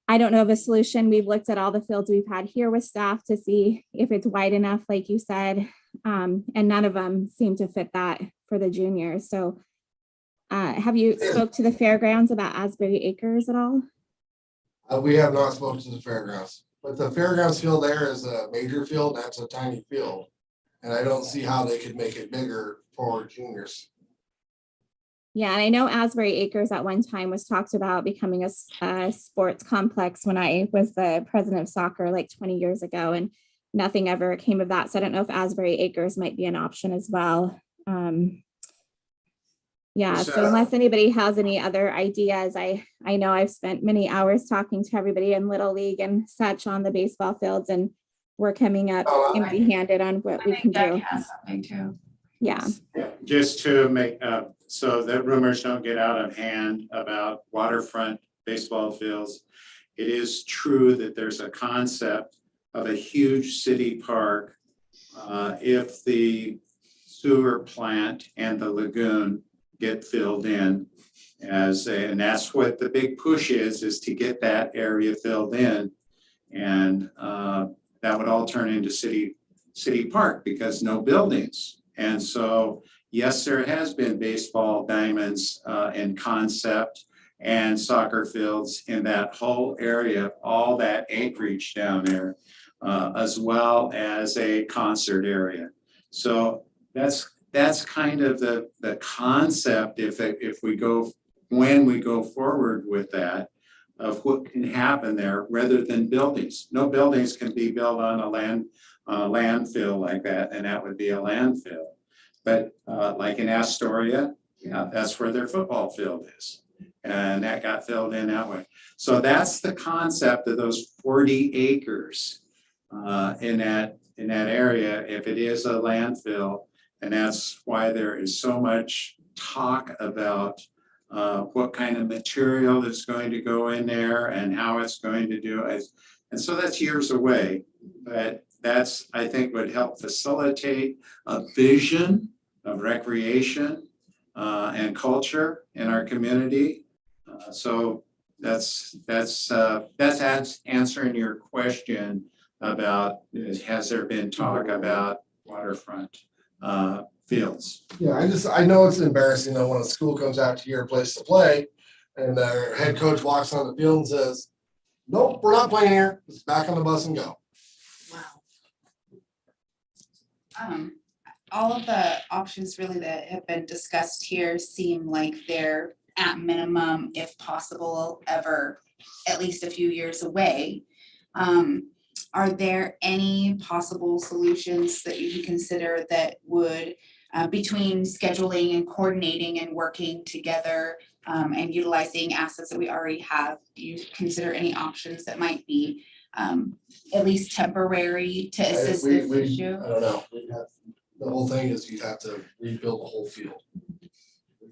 I don't know of a solution. We've looked at all the fields we've had here with staff to see if it's wide enough, like you said, and none of them seem to fit that for the juniors. So have you spoke to the fairgrounds about Asbury Acres at all? We have not spoken to the fairgrounds, but the fairgrounds field there is a major field. That's a tiny field. And I don't see how they could make it bigger for juniors. Yeah, and I know Asbury Acres at one time was talked about becoming a sports complex when I was the president of soccer like 20 years ago, and nothing ever came of that. So I don't know if Asbury Acres might be an option as well. Yeah, so unless anybody has any other ideas, I know I've spent many hours talking to everybody in Little League and such on the baseball fields, and we're coming up empty-handed on what we can do. Has something too. Yeah. Just to make so that rumors don't get out of hand about waterfront baseball fields. It is true that there's a concept of a huge city park if the sewer plant and the lagoon get filled in and that's what the big push is to get that area filled in. And that would all turn into city park because no buildings. And so, yes, there has been baseball diamonds in concept and soccer fields in that whole area, all that acreage down there, as well as a concert area. So that's kind of the concept when we go forward with that of what can happen there rather than buildings. No buildings can be built on a landfill like that, and that would be a landfill. But like in Astoria, that's where their football field is. And that got filled in that way. So that's the concept of those 40 acres in that area, if it is a landfill. And that's why there is so much talk about what kind of material is going to go in there and how it's going to do it. And so that's years away, but that's, I think, would help facilitate a vision of recreation and culture in our community. So that's answering your question about, has there been talk about waterfront fields? Yeah, I know it's embarrassing though when a school comes out to your place to play and their head coach walks on the field and says, nope, we're not playing here. It's back on the bus and go. All of the options really that have been discussed here seem like they're at minimum, if possible, ever at least a few years away. Are there any possible solutions that you can consider that would, between scheduling and coordinating and working together and utilizing assets that we already have, do you consider any options that might be at least temporary to assist this issue? I don't know. The whole thing is you have to rebuild the whole field.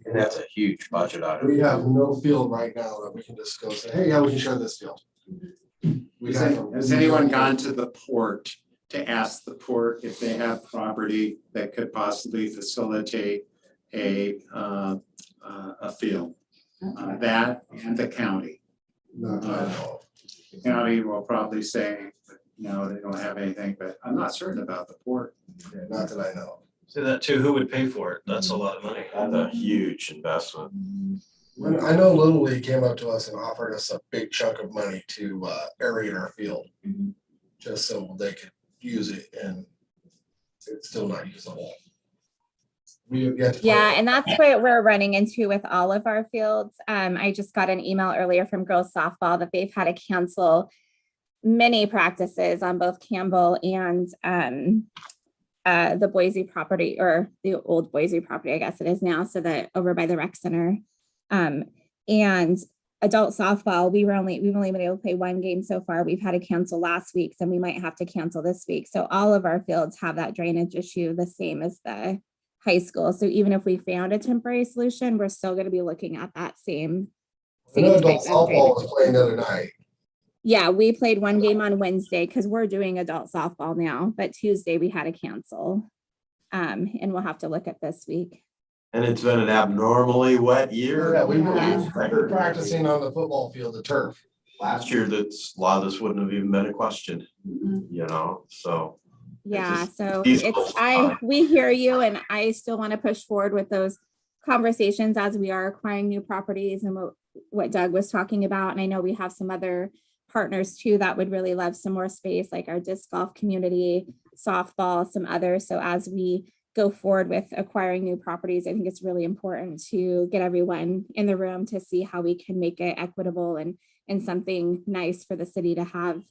And that's a huge budget item. We have no field right now that we can just go say, hey, yeah, we can share this field. Has anyone gone to the port to ask the port if they have property that could possibly facilitate a field? That and the county. Not that I know of. The county will probably say, no, they don't have anything, but I'm not certain about the port. Yeah, not that I know of. Say that too, who would pay for it? That's a lot of money. That's a huge investment. I know Little League came up to us and offered us a big chunk of money to aerate our field, just so they could use it, and it's still not usable. We have yet to Yeah, and that's what we're running into with all of our fields. I just got an email earlier from girls softball that they've had to cancel many practices on both Campbell and the Boise property, or the old Boise property, I guess it is now, so that over by the rec center. And adult softball, we've only been able to play one game so far. We've had to cancel last week, so we might have to cancel this week. So all of our fields have that drainage issue, the same as the high school. So even if we found a temporary solution, we're still going to be looking at that same. I know adult softball was playing the other night. Yeah, we played one game on Wednesday because we're doing adult softball now, but Tuesday we had to cancel. And we'll have to look at this week. And it's been an abnormally wet year. Yeah, we were practicing on the football field, the turf. Last year, a lot of this wouldn't have even been a question, you know, so. Yeah, so it's we hear you, and I still want to push forward with those conversations as we are acquiring new properties and what Doug was talking about. And I know we have some other partners too that would really love some more space, like our disc golf community, softball, some others. So as we go forward with acquiring new properties, I think it's really important to get everyone in the room to see how we can make it equitable and something nice for the city to have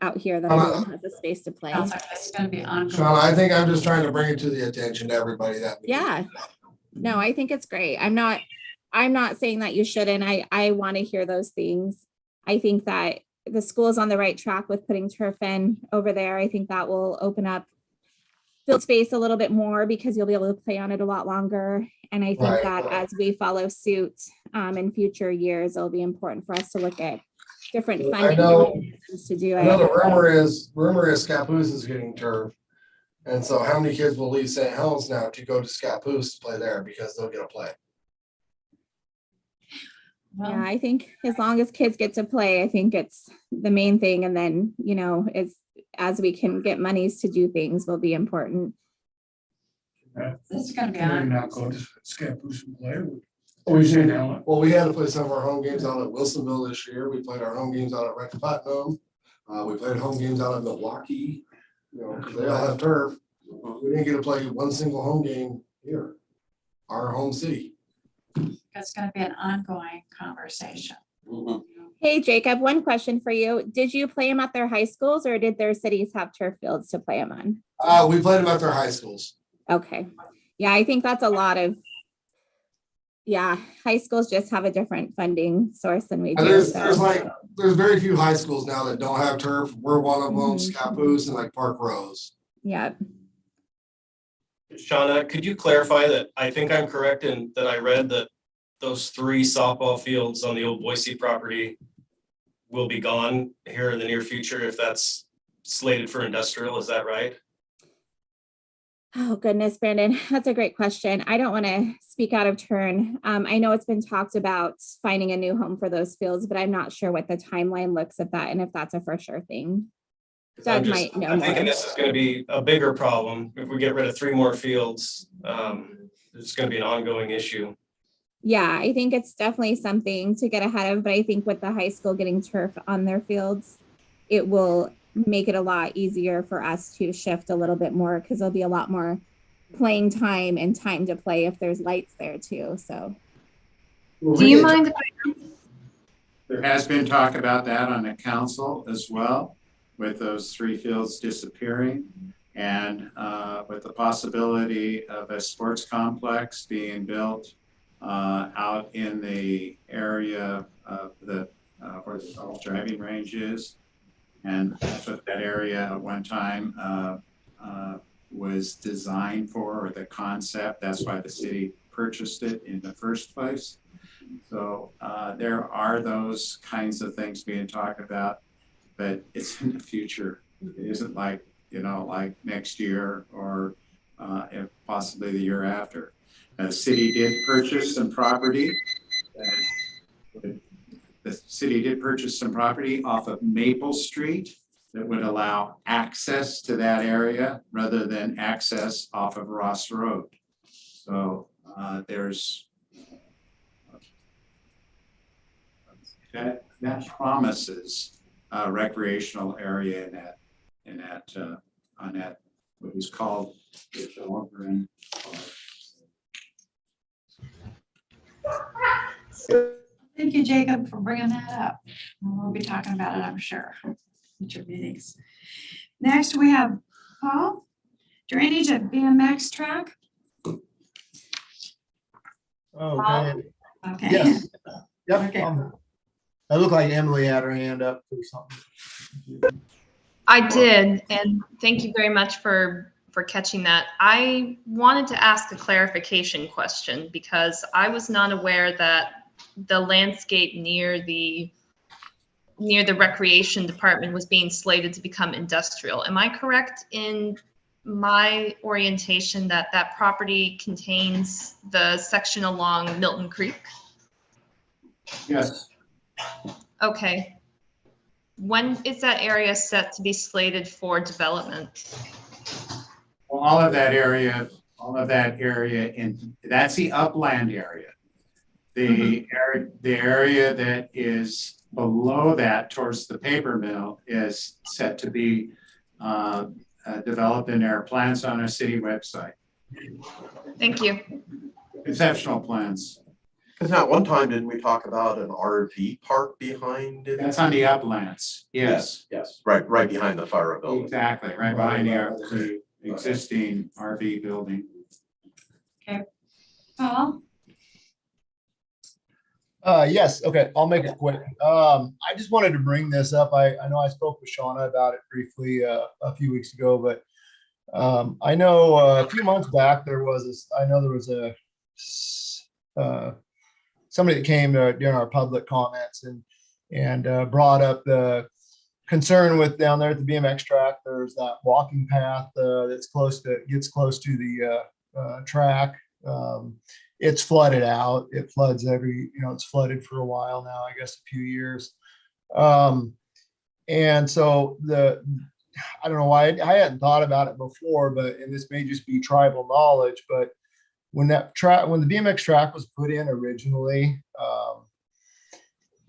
out here that everyone has a space to play. It's gonna be ongoing. Sean, I think I'm just trying to bring it to the attention to everybody that. Yeah, no, I think it's great. I'm not saying that you shouldn't. I want to hear those things. I think that the school is on the right track with putting turf in over there. I think that will open up field space a little bit more because you'll be able to play on it a lot longer. And I think that as we follow suit in future years, it'll be important for us to look at different funding mechanisms to do it. I know the rumor is Scappoose is getting turf. And so how many kids will leave St. Helens now to go to Scappoose to play there because they'll get a play? Yeah, I think as long as kids get to play, I think it's the main thing. And then, you know, as we can get monies to do things will be important. This is gonna be Maybe on. not go to Scappoose and play. Well, we had to play some of our home games out at Wilsonville this year. We played our home games out at Wreck Putnam. We played home games out at Milwaukee, you know, because they all have turf. We didn't get to play one single home game here, our home city. It's gonna be an ongoing conversation. Hey, Jacob, one question for you. Did you play them at their high schools or did their cities have turf fields to play them on? We played them at their high schools. Okay. Yeah, I think that's a lot of, yeah, high schools just have a different funding source than we And do. there's very few high schools now that don't have turf. We're one of them, Scappoose and like Park Rose. Yeah. Shauna, could you clarify that I think I'm correct in that I read that those 3 softball fields on the old Boise property will be gone here in the near future if that's slated for industrial, is that right? Oh, goodness, Brandon, that's a great question. I don't want to speak out of turn. I know it's been talked about finding a new home for those fields, but I'm not sure what the timeline looks at that and if that's a for sure thing. Doug might know I'm more. thinking this is going to be a bigger problem. If we get rid of 3 more fields, it's going to be an ongoing issue. Yeah, I think it's definitely something to get ahead of, but I think with the high school getting turf on their fields, it will make it a lot easier for us to shift a little bit more because there'll be a lot more playing time and time to play if there's lights there too. So Do you mind There has been talk about that on the council as well, with those 3 fields disappearing and with the possibility of a sports complex being built out in the area of the where the golf driving range is. And that's what that area at one time was designed for, or the concept. That's why the city purchased it in the first place. So there are those kinds of things being talked about, but it's in the future. It isn't like, like next year or if possibly the year after. The city did purchase some property. The city did purchase some property off of Maple Street that would allow access to that area rather than access off of Ross Road. So there's that promises a recreational area in that on that what is called the Berm. Thank you, Jacob, for bringing that up. We'll be talking about it, I'm sure, future meetings. Next, we have Paul, drainage at BMX track. Okay. Okay. Yes. Yep. Okay. I look like Emily had her hand up for something. I did, and thank you very much for catching that. I wanted to ask a clarification question because I was not aware that the landscape near the recreation department was being slated to become industrial. Am I correct in my orientation that that property contains the section along Milton Creek? Yes. Okay. When is that area set to be slated for development? Well, all of that area, that's the upland area. The area that is below that towards the paper mill is set to be developed in their plans on our city website. Thank you. Conceptual plans. Because at one time, didn't we talk about an RV park behind it? That's on the uplands. Yes. Yes, right behind the fire building. Exactly, right behind the existing RV building. Okay. Paul? Yes, okay, I'll make it quick. I just wanted to bring this up. I know I spoke with Shauna about it briefly a few weeks ago, but I know a few months back there was somebody that came during our public comments and brought up the concern with down there at the BMX track. There's that walking path that's gets close to the track. It's flooded out. It floods it's flooded for a while now, I guess a few years. And so I don't know why I hadn't thought about it before, and this may just be tribal knowledge, but when the BMX track was put in originally,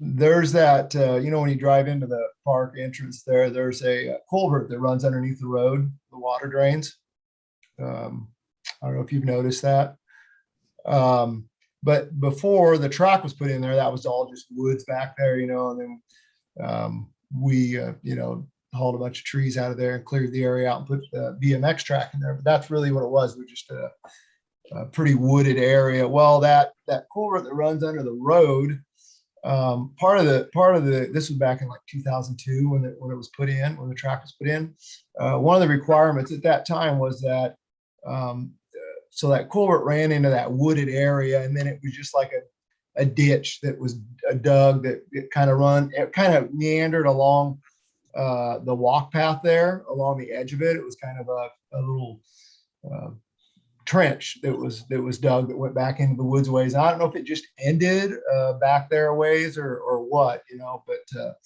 there's that, when you drive into the park entrance there's a culvert that runs underneath the road, the water drains. I don't know if you've noticed that. But before the track was put in there, that was all just woods back there, and then we, hauled a bunch of trees out of there and cleared the area out and put the BMX track in there. But that's really what it was. We just pretty wooded area. Well, that culvert that runs under the road, part of the this was back in like 2002 when it was put in, when the track was put in. One of the requirements at that time was that so that culvert ran into that wooded area, and then it was just like a ditch that was dug that it kind of meandered along the walk path there along the edge of it. It was kind of a little trench that was dug that went back into the woods ways. I don't know if it just ended back there a ways or what, but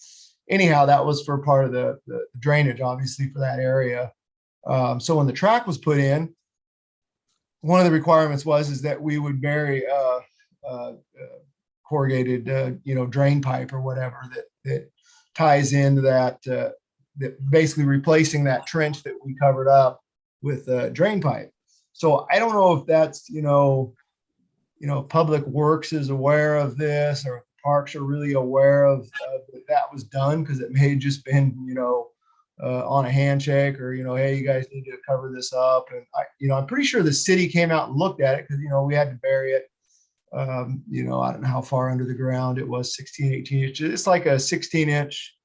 anyhow, that was for part of the drainage, obviously, for that area. So when the track was put in, one of the requirements is that we would bury corrugated, drain pipe or whatever that ties into that basically replacing that trench that we covered up with drain pipe. So I don't know if that's, Public Works is aware of this, or parks are really aware of that was done, because it may have just been, on a handshake, or, hey, you guys need to cover this up. And I'm pretty sure the city came out and looked at it, because, we had to bury it. I don't know how far under the ground it was, 16, 18 inches. It's like a 16-inch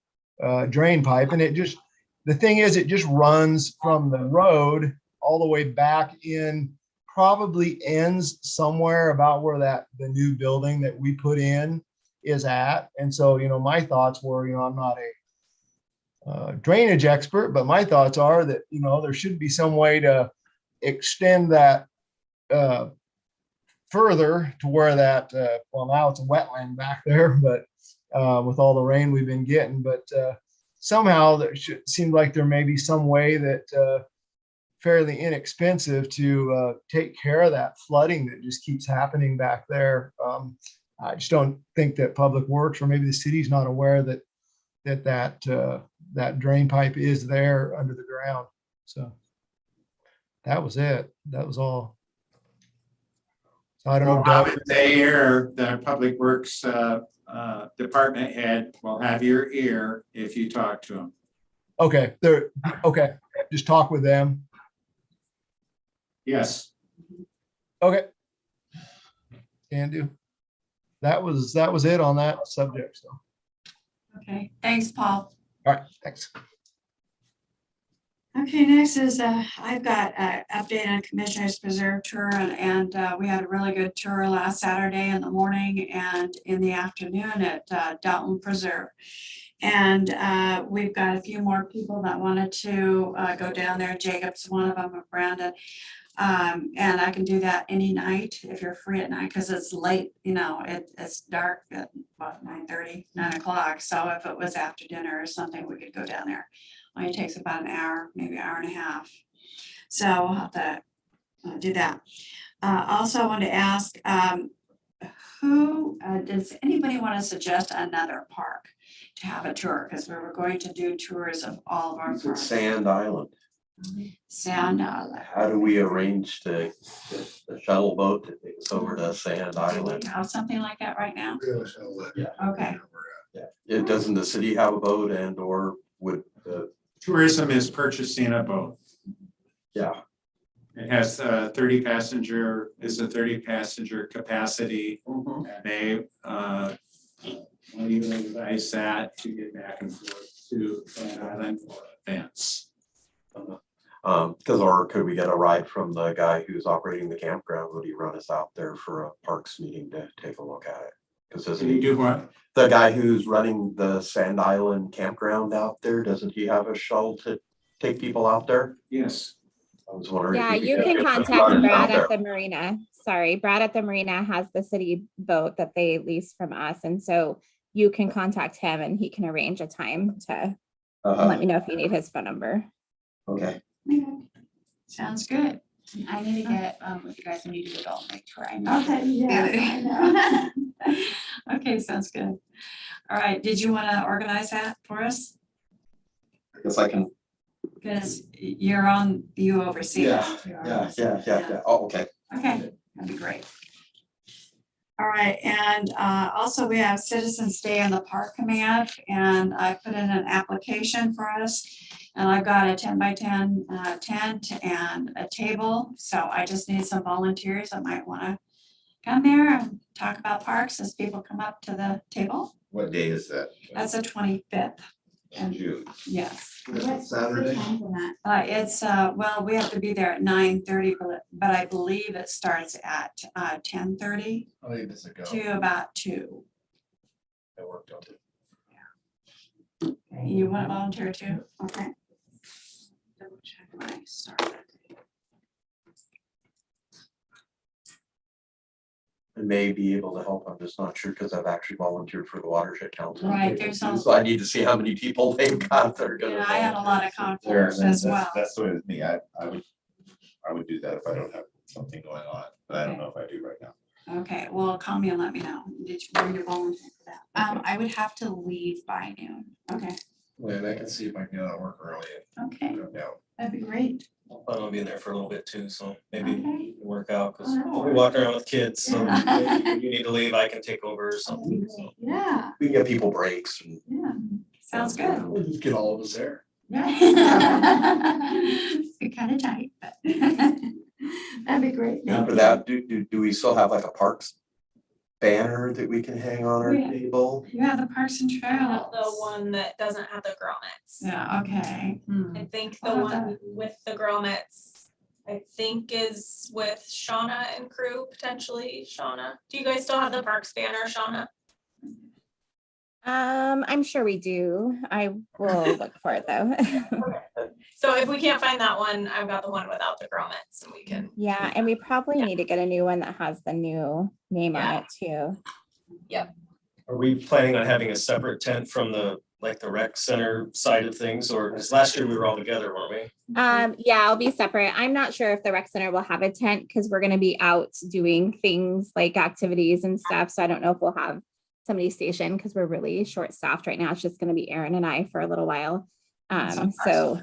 drain pipe. And the thing is, it just runs from the road all the way back in, probably ends somewhere about where the new building that we put in is at. And so, my thoughts were, I'm not a drainage expert, but my thoughts are that, there should be some way to extend that further to where that, now it's a wetland back there, but with all the rain we've been getting, but somehow there seems like there may be some way that fairly inexpensive to take care of that flooding that just keeps happening back there. I just don't think that Public Works, or maybe the city's not aware that drain pipe is there under the ground. So that was it. That was all. So I don't know. I would say here, the Public Works department head will have your ear if you talk to them. Okay. Okay. Just talk with them. Yes. Okay. Can do. That was it on that subject. So. Okay, thanks, Paul. All right, thanks. Okay, next is I've got an update on Commissioners Preserve tour, and we had a really good tour last Saturday in the morning and in the afternoon at Dalton Preserve. And we've got a few more people that wanted to go down there. Jacob's one of them, and Brandon. And I can do that any night if you're free at night, because it's late, it's dark at about 9:30, 9 o'clock. So if it was after dinner or something, we could go down there. Only takes about an hour, maybe an hour and a half. So we'll have to do that. Also, I wanted to ask, does anybody want to suggest another park to have a tour? Because we were going to do tours of all of our parks. Sand Island. Sand Island. How do we arrange to get the shuttle boat to take us over to Sand Do Island? we have something like that right now? Yeah. Okay. Yeah. Doesn't the city have a boat, and or would Tourism is purchasing a boat. Yeah. It has 30 passenger capacity. And they utilize that to get back and forth to Sand Island for events. Or could we get a ride from the guy who's operating the campground? Would he run us out there for a parks meeting to take a look at it? Because doesn't he do what? The guy who's running the Sand Island campground out there, doesn't he have a shuttle to take people out there? Yes. I was wondering. Yeah, you can contact Brad at the marina. Sorry, Brad at the marina has the city boat that they lease from us. And so you can contact him and he can arrange a time to let me know if you need his phone number. Okay. Sounds good. I need to get with you guys, I need to go to make sure I know. Okay, yeah, I know. Okay, sounds good. All right, did you want to organize that for us? I guess I can. Because you oversee it. Yeah. Oh, okay. Okay, that'd be great. All right, and also we have Citizens Day in the Park coming up, and I put in an application for us. And I've got a 10 by 10 tent and a table, so I just need some volunteers that might wanna come there and talk about parks as people come up to the table. What day is that? That's the 25th, In June. yes. Saturday? It's, well, we have to be there at 9:30, but I believe it starts at 10:30 I'll leave this a go. to about 2. That worked out. You want to volunteer too? Okay. Double check my start. I may be able to help, I'm just not sure, because I've actually volunteered for the watershed council. Right, there's some- So I need to see how many people they've got that are gonna. Yeah, I have a lot of There, conflicts as well. that's the way with me. I would do that if I don't have something going on, but I don't know if I do right now. Okay, well, call me and let me know. Did you bring your volunteer for that? I would have to leave by noon. Okay, Wait, I can see if I can get out of work early okay, and go down. that'd be great. I'll plan on being there for a little bit too, so maybe Okay. it'll work out, because Oh, that'll I'll be work. walking around with kids, so Yeah. if you need to leave, I can take over or something, so. Yeah, We can get people breaks and. yeah, sounds good. We'll just get all of us there. Yeah. Be kind of tight, but that'd be great. Thank After you. that, do we still have like a parks banner that we can hang on our Yeah. table? You have the Parks and Trails. The one that doesn't have the grommets. Yeah, okay. Hmm. I think What the about one with the grommets, I think is with Shauna and crew, potentially Shauna. Do you guys still have the parks banner, Shauna? I'm sure we do. I will look for it though. So if we can't find that one, I've got the one without the grommets and we can. Yeah, and we probably need to get a new one that has the new name on Yeah. it too. Are we planning on having a separate tent from the, like the rec center side of things, or, because last year we were all together, weren't we? Yeah, I'll be separate. I'm not sure if the rec center will have a tent because we're gonna be out doing things like activities and stuff. So I don't know if we'll have somebody stationed because we're really short staffed right now. It's just gonna be Aaron and I for a little while. So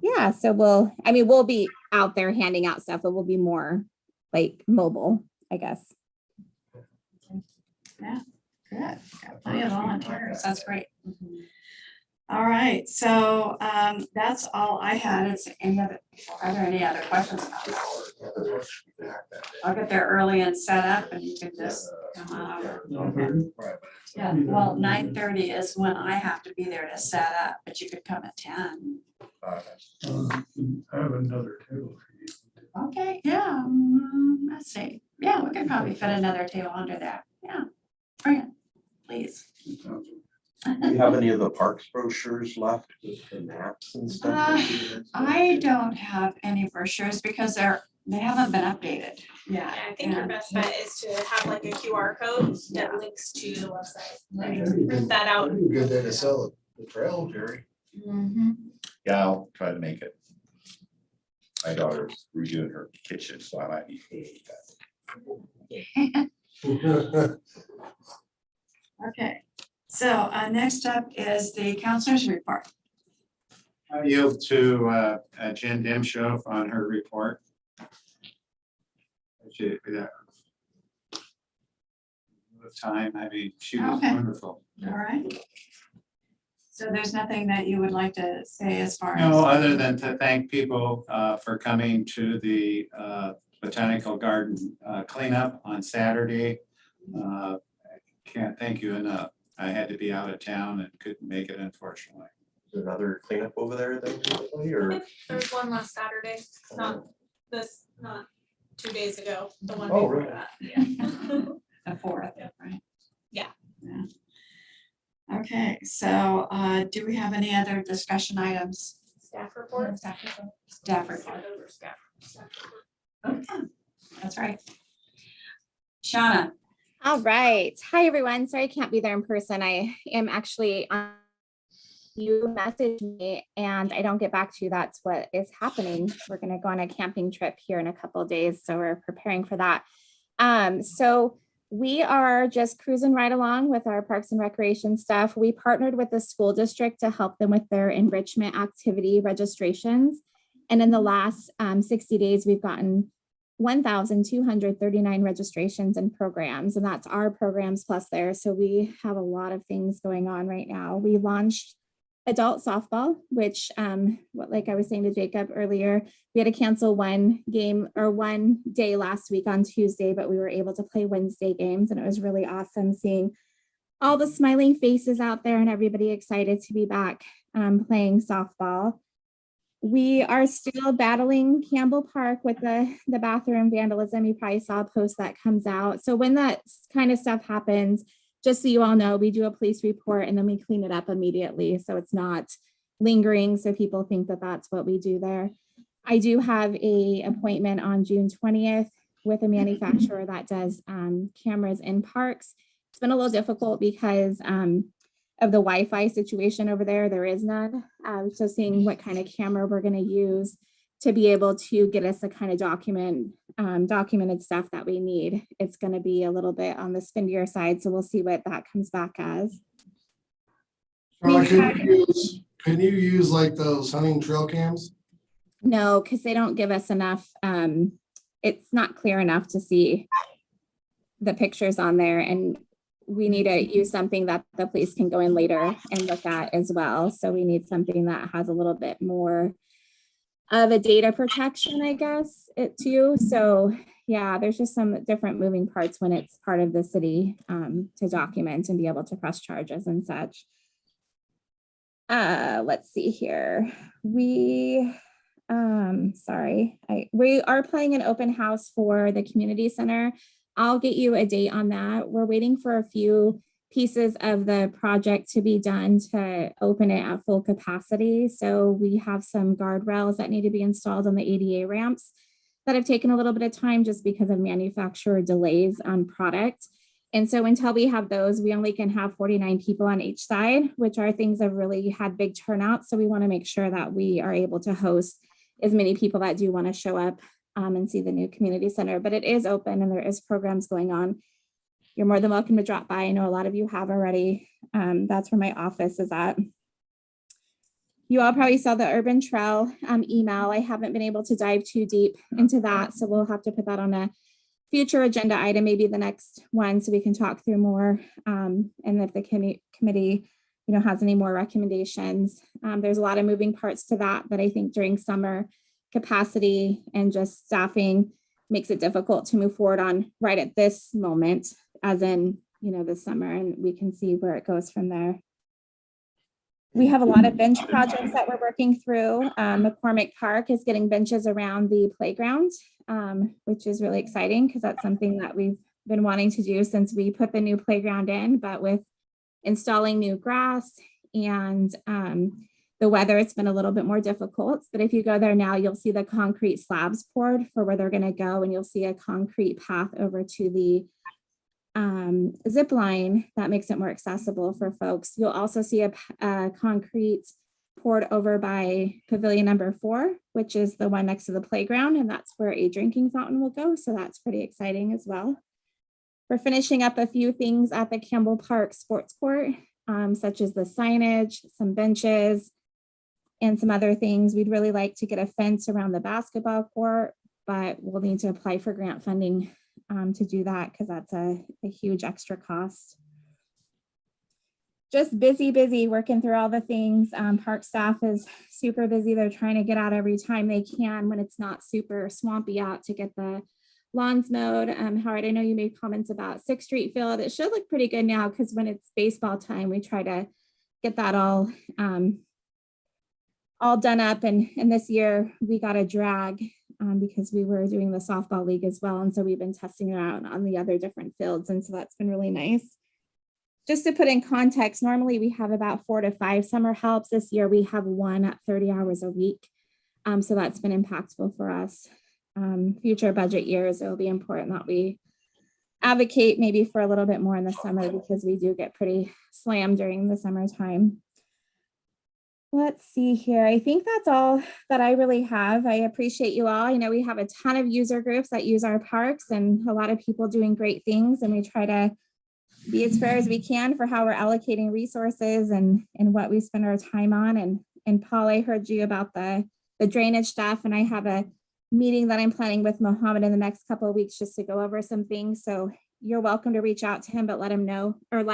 yeah, so we'll be out there handing out stuff, but we'll be more like mobile, I guess. Yeah, good. Got plenty of volunteers. That's great. All right, so that's all I had. Are there any other questions? I'll get there early and set up and you can just come on over. Yeah, well, 9:30 is when I have to be there to set up, but you could come at 10. I have another table for you. Okay, yeah, let's see. Yeah, we could probably fit another table under there. Yeah, bring it, please. Do you have any of the parks brochures left with the maps and stuff? I don't have any brochures because they haven't been updated. Yeah. I think your best bet is to have like a QR code that links to the website. Print that out. Good day to sell the trail, Jerry. Yeah, I'll try to make it. My daughter's redoing her kitchen, so I might be that. Okay, so next up is the counselor's report. I yield to Jen Dimshoff on her report. With time, I mean, she was Okay. wonderful. All right. So there's nothing that you would like to say as far as? No, other than to thank people for coming to the Botanical Garden cleanup on Saturday. I can't thank you enough. I had to be out of town and couldn't make it, unfortunately. Is there another cleanup over there then, or? There's one last Saturday, not 2 days ago, the one Oh, before really? that. Yeah. The 4th, right? Yeah. Yeah. Okay, so do we have any other discussion items? Staff report. Staff report. Okay, that's right. Shauna. All right. Hi, everyone. Sorry I can't be there in person. I am actually on. You message me and I don't get back to you. That's what is happening. We're going to go on a camping trip here in a couple of days. So we're preparing for that. So we are just cruising right along with our parks and recreation stuff. We partnered with the school district to help them with their enrichment activity registrations. And in the last 60 days, we've gotten 1,239 registrations and programs, and that's our programs plus theirs. So we have a lot of things going on right now. We launched adult softball, which, like I was saying to Jacob earlier, we had to cancel one game or one day last week on Tuesday, but we were able to play Wednesday games, and it was really awesome seeing all the smiling faces out there and everybody excited to be back playing softball. We are still battling Campbell Park with the bathroom vandalism. You probably saw a post that comes out. So when that kind of stuff happens, just so you all know, we do a police report and then we clean it up immediately. So it's not lingering. So people think that that's what we do there. I do have a appointment on June 20th with a manufacturer that does cameras in parks. It's been a little difficult because of the Wi-Fi situation over there. There is none. So seeing what kind of camera we're going to use to be able to get us the kind of documented stuff that we need. It's going to be a little bit on the spendier side. So we'll see what that comes back as. Can you use like those hunting trail cams? No, because they don't give us enough. It's not clear enough to see the pictures on there, and we need to use something that the police can go in later and look at as well. So we need something that has a little bit more of a data protection, I guess, too. So yeah, there's just some different moving parts when it's part of the city to document and be able to press charges and such. Let's see here. We are planning an open house for the community center. I'll get you a date on that. We're waiting for a few pieces of the project to be done to open it at full capacity. So we have some guardrails that need to be installed on the ADA ramps that have taken a little bit of time just because of manufacturer delays on product. And so until we have those, we only can have 49 people on each side, which are things that really had big turnouts. So we want to make sure that we are able to host as many people that do want to show up and see the new community center, but it is open and there is programs going on. You're more than welcome to drop by. I know a lot of you have already. That's where my office is at. You all probably saw the urban trail email. I haven't been able to dive too deep into that. So we'll have to put that on a future agenda item, maybe the next one, so we can talk through more. And if the committee has any more recommendations. There's a lot of moving parts to that, but I think during summer, capacity and just staffing makes it difficult to move forward on right at this moment, as in, this summer, and we can see where it goes from there. We have a lot of bench projects that we're working through. McCormick Park is getting benches around the playground, which is really exciting because that's something that we've been wanting to do since we put the new playground in, but with installing new grass and the weather, it's been a little bit more difficult, but if you go there now, you'll see the concrete slabs poured for where they're going to go, and you'll see a concrete path over to the zip line that makes it more accessible for folks. You'll also see a concrete poured over by pavilion number 4, which is the one next to the playground, and that's where a drinking fountain will go, so that's pretty exciting as well. We're finishing up a few things at the Campbell Park Sports Court, such as the signage, some benches, and some other things. We'd really like to get a fence around the basketball court, but we'll need to apply for grant funding to do that because that's a huge extra cost. Just busy working through all the things. Park staff is super busy. They're trying to get out every time they can when it's not super swampy out to get the lawns mowed. Howard, I know you made comments about 6th Street field. It should look pretty good now because when it's baseball time, we try to get that all done up. And this year we got a drag because we were doing the softball league as well. And so we've been testing it out on the other different fields. And so that's been really nice. Just to put in context, normally we have about 4 to 5 summer helps. This year we have 1 at 30 hours a week. So that's been impactful for us. Future budget years, it'll be important that we advocate maybe for a little bit more in the summer because we do get pretty slammed during the summertime. Let's see here. I think that's all that I really have. I appreciate you all. I know we have a ton of user groups that use our parks and a lot of people doing great things, and we try to be as fair as we can for how we're allocating resources and what we spend our time on. And Paul, I heard you about the drainage stuff, and I have a meeting that I'm planning with Mohammed in the next couple of weeks just to go over some things. So you're welcome to reach out to him, but let him know, or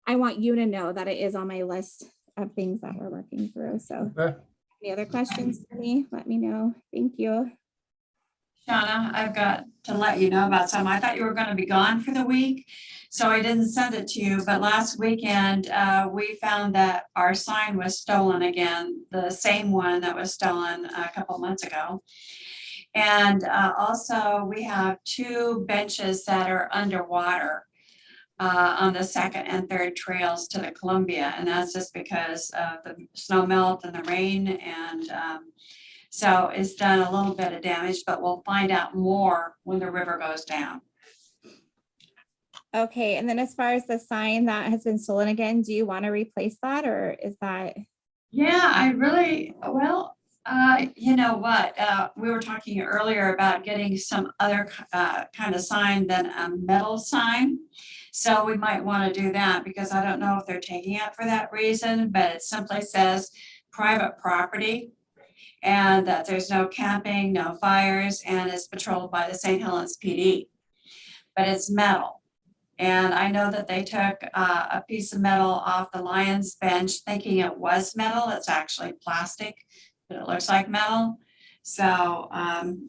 I want you to know that it is on my list of things that we're working through. So Okay. any other questions for me, let me know. Thank you. Shauna, I've got to let you know about something. I thought you were gonna be gone for the week, so I didn't send it to you, but last weekend, we found that our sign was stolen again, the same one that was stolen a couple months ago. And also, we have 2 benches that are underwater on the second and third trails to the Columbia, and that's just because of the snow melt and the rain, and so it's done a little bit of damage, but we'll find out more when the river goes down. Okay, and then as far as the sign that has been stolen again, do you want to replace that, or is that? Yeah, I really, well, you know what, we were talking earlier about getting some other kind of sign than a metal sign. So we might want to do that, because I don't know if they're taking it for that reason, but it simply says private property. And that there's no camping, no fires, and it's patrolled by the St. Helens PD. But it's metal. And I know that they took a piece of metal off the Lions bench thinking it was metal. It's actually plastic, but it looks like metal. So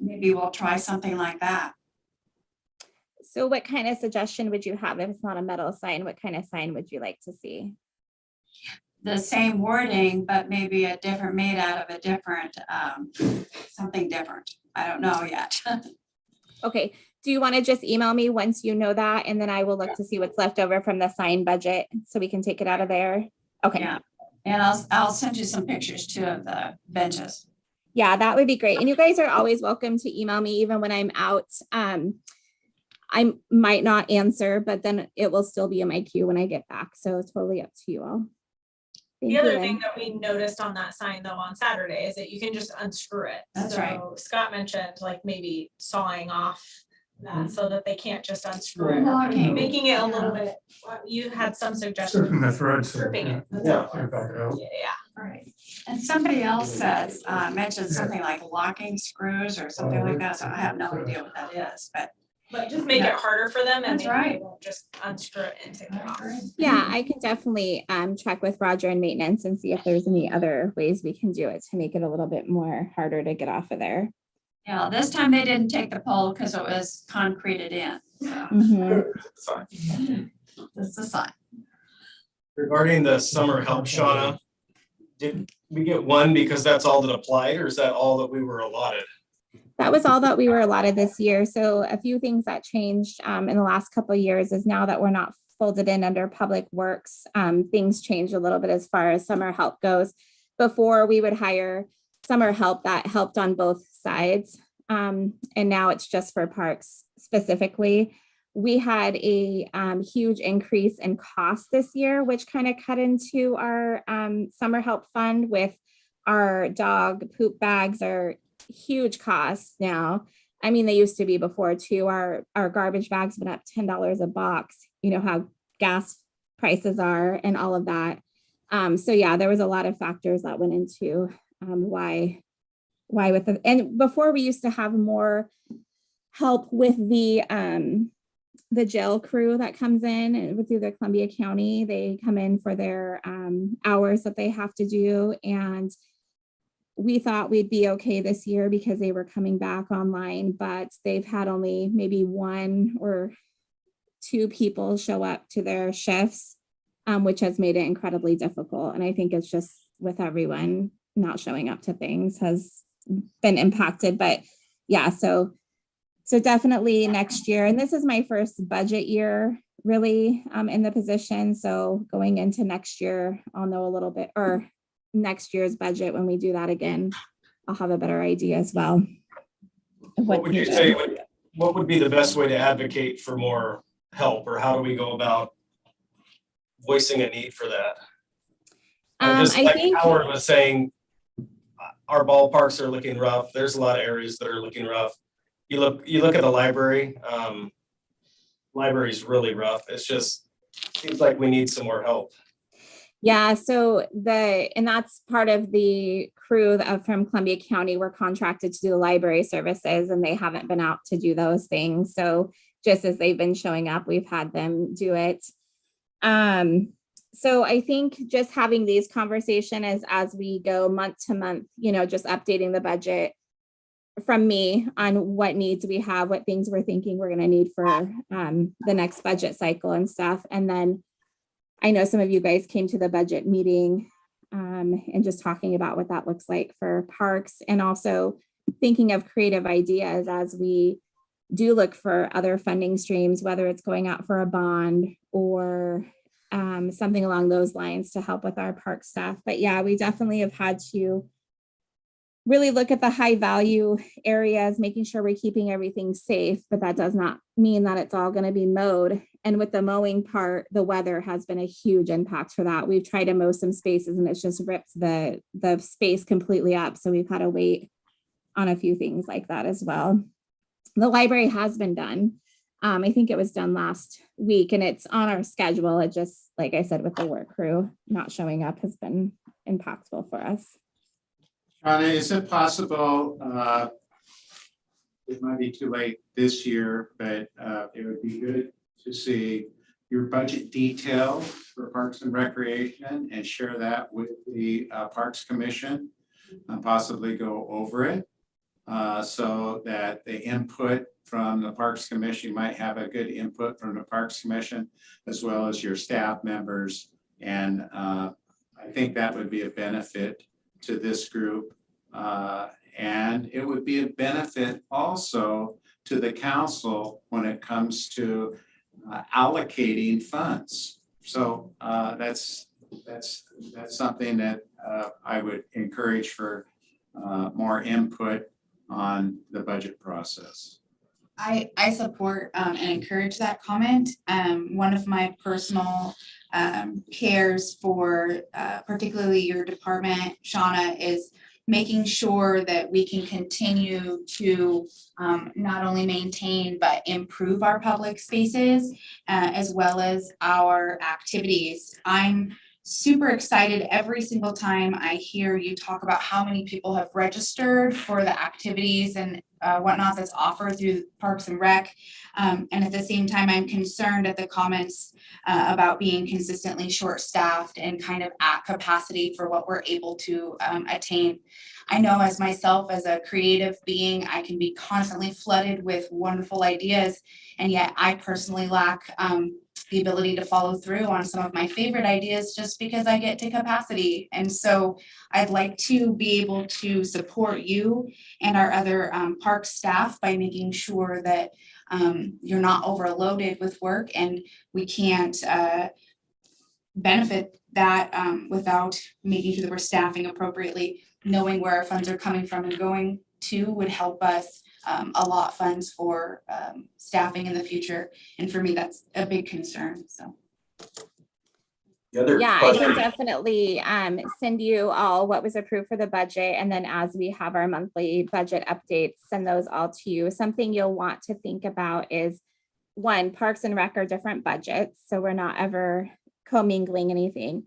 maybe we'll try something like that. So what kind of suggestion would you have if it's not a metal sign? What kind of sign would you like to see? The same wording, but maybe a different, made out of a different, something different. I don't know yet. Okay, do you want to just email me once you know that, and then I will look to see what's left over from the sign budget so we can take it out of there? Okay. Yeah, and I'll send you some pictures too of the benches. Yeah, that would be great. And you guys are always welcome to email me even when I'm out. I might not answer, but then it will still be in my queue when I get back. So it's totally up to you all. Thank The you, other Lynn. thing that we noticed on that sign though on Saturday is that you can just unscrew it. That's right. So Scott mentioned like maybe sawing off that so that they can't just unscrew it, Locking. making it a little bit, you had some suggestions. Stripping the threads. Stripping it. Yeah. Back it out. Yeah. Right. And somebody else says, mentioned something like locking screws or something like that. So I have no idea what that is, but. But just make it harder for them and That's maybe right. they won't just unscrew it and take it off. Yeah, I can definitely check with Roger and maintenance and see if there's any other ways we can do it to make it a little bit more harder to get off of there. Yeah, this time they didn't take the pole because it was concreted in. So Mhm. that's the sign. Regarding the summer help, Shauna, did we get one because that's all that applied, or is that all that we were allotted? That was all that we were allotted this year. So a few things that changed in the last couple of years is now that we're not folded in under Public Works, things changed a little bit as far as summer help goes. Before we would hire summer help that helped on both sides. And now it's just for parks specifically. We had a huge increase in cost this year, which kind of cut into our summer help fund with our dog poop bags are huge costs now. I mean, they used to be before too. Our garbage bags been up $10 a box. You know how gas prices are and all of that. So yeah, there was a lot of factors that went into why with the, and before we used to have more help with the jail crew that comes in and through the Columbia County. They come in for their hours that they have to do, and we thought we'd be okay this year because they were coming back online, but they've had only maybe 1 or 2 people show up to their shifts, which has made it incredibly difficult. And I think it's just with everyone not showing up to things has been impacted. But yeah, so definitely next year. And this is my first budget year really in the position. So going into next year, I'll know a little bit, or next year's budget, when we do that again, I'll have a better idea as well. What would you say, what would be the best way to advocate for more help, or how do we go about voicing a need for that? Just like Howard was saying, our ballparks are looking rough. There's a lot of areas that are looking rough. You look at the library, library's really rough. It's just, seems like we need some more help. Yeah, so and that's part of the crew from Columbia County. We're contracted to do the library services, and they haven't been out to do those things. So just as they've been showing up, we've had them do it. so I think just having these conversations as we go month to month, just updating the budget from me on what needs we have, what things we're thinking we're going to need for the next budget cycle and stuff. And then I know some of you guys came to the budget meeting and just talking about what that looks like for parks, and also thinking of creative ideas as we do look for other funding streams, whether it's going out for a bond or something along those lines to help with our park staff. But yeah, we definitely have had to really look at the high value areas, making sure we're keeping everything safe, but that does not mean that it's all going to be mowed. And with the mowing part, the weather has been a huge impact for that. We've tried to mow some spaces and it's just ripped the space completely up. So we've had to wait on a few things like that as well. The library has been done. I think it was done last week and it's on our schedule. It just, like I said, with the work crew not showing up has been impactful for us. Shauna, is it possible, it might be too late this year, but it would be good to see your budget detail for Parks and Recreation and share that with the Parks Commission and possibly go over it so that the input from the Parks Commission, you might have a good input from the Parks Commission as well as your staff members. And I think that would be a benefit to this group. And it would be a benefit also to the council when it comes to allocating funds. So that's something that I would encourage for more input on the budget process. I support and encourage that comment. One of my personal cares for particularly your department, Shauna, is making sure that we can continue to not only maintain but improve our public spaces as well as our activities. I'm super excited every single time I hear you talk about how many people have registered for the activities and whatnot that's offered through Parks and Rec. And at the same time, I'm concerned at the comments about being consistently short-staffed and kind of at capacity for what we're able to attain. I know as myself, as a creative being, I can be constantly flooded with wonderful ideas, and yet I personally lack the ability to follow through on some of my favorite ideas just because I get to capacity. And so I'd like to be able to support you and our other park staff by making sure that you're not overloaded with work, and we can't benefit that without making sure that we're staffing appropriately. Knowing where our funds are coming from and going to would help us allot funds for staffing in the future. And for me, that's a big concern, so. Yeah, I can definitely send you all what was approved for the budget. And then as we have our monthly budget updates, send those all to you. Something you'll want to think about is, one, Parks and Rec are different budgets. So we're not ever commingling anything.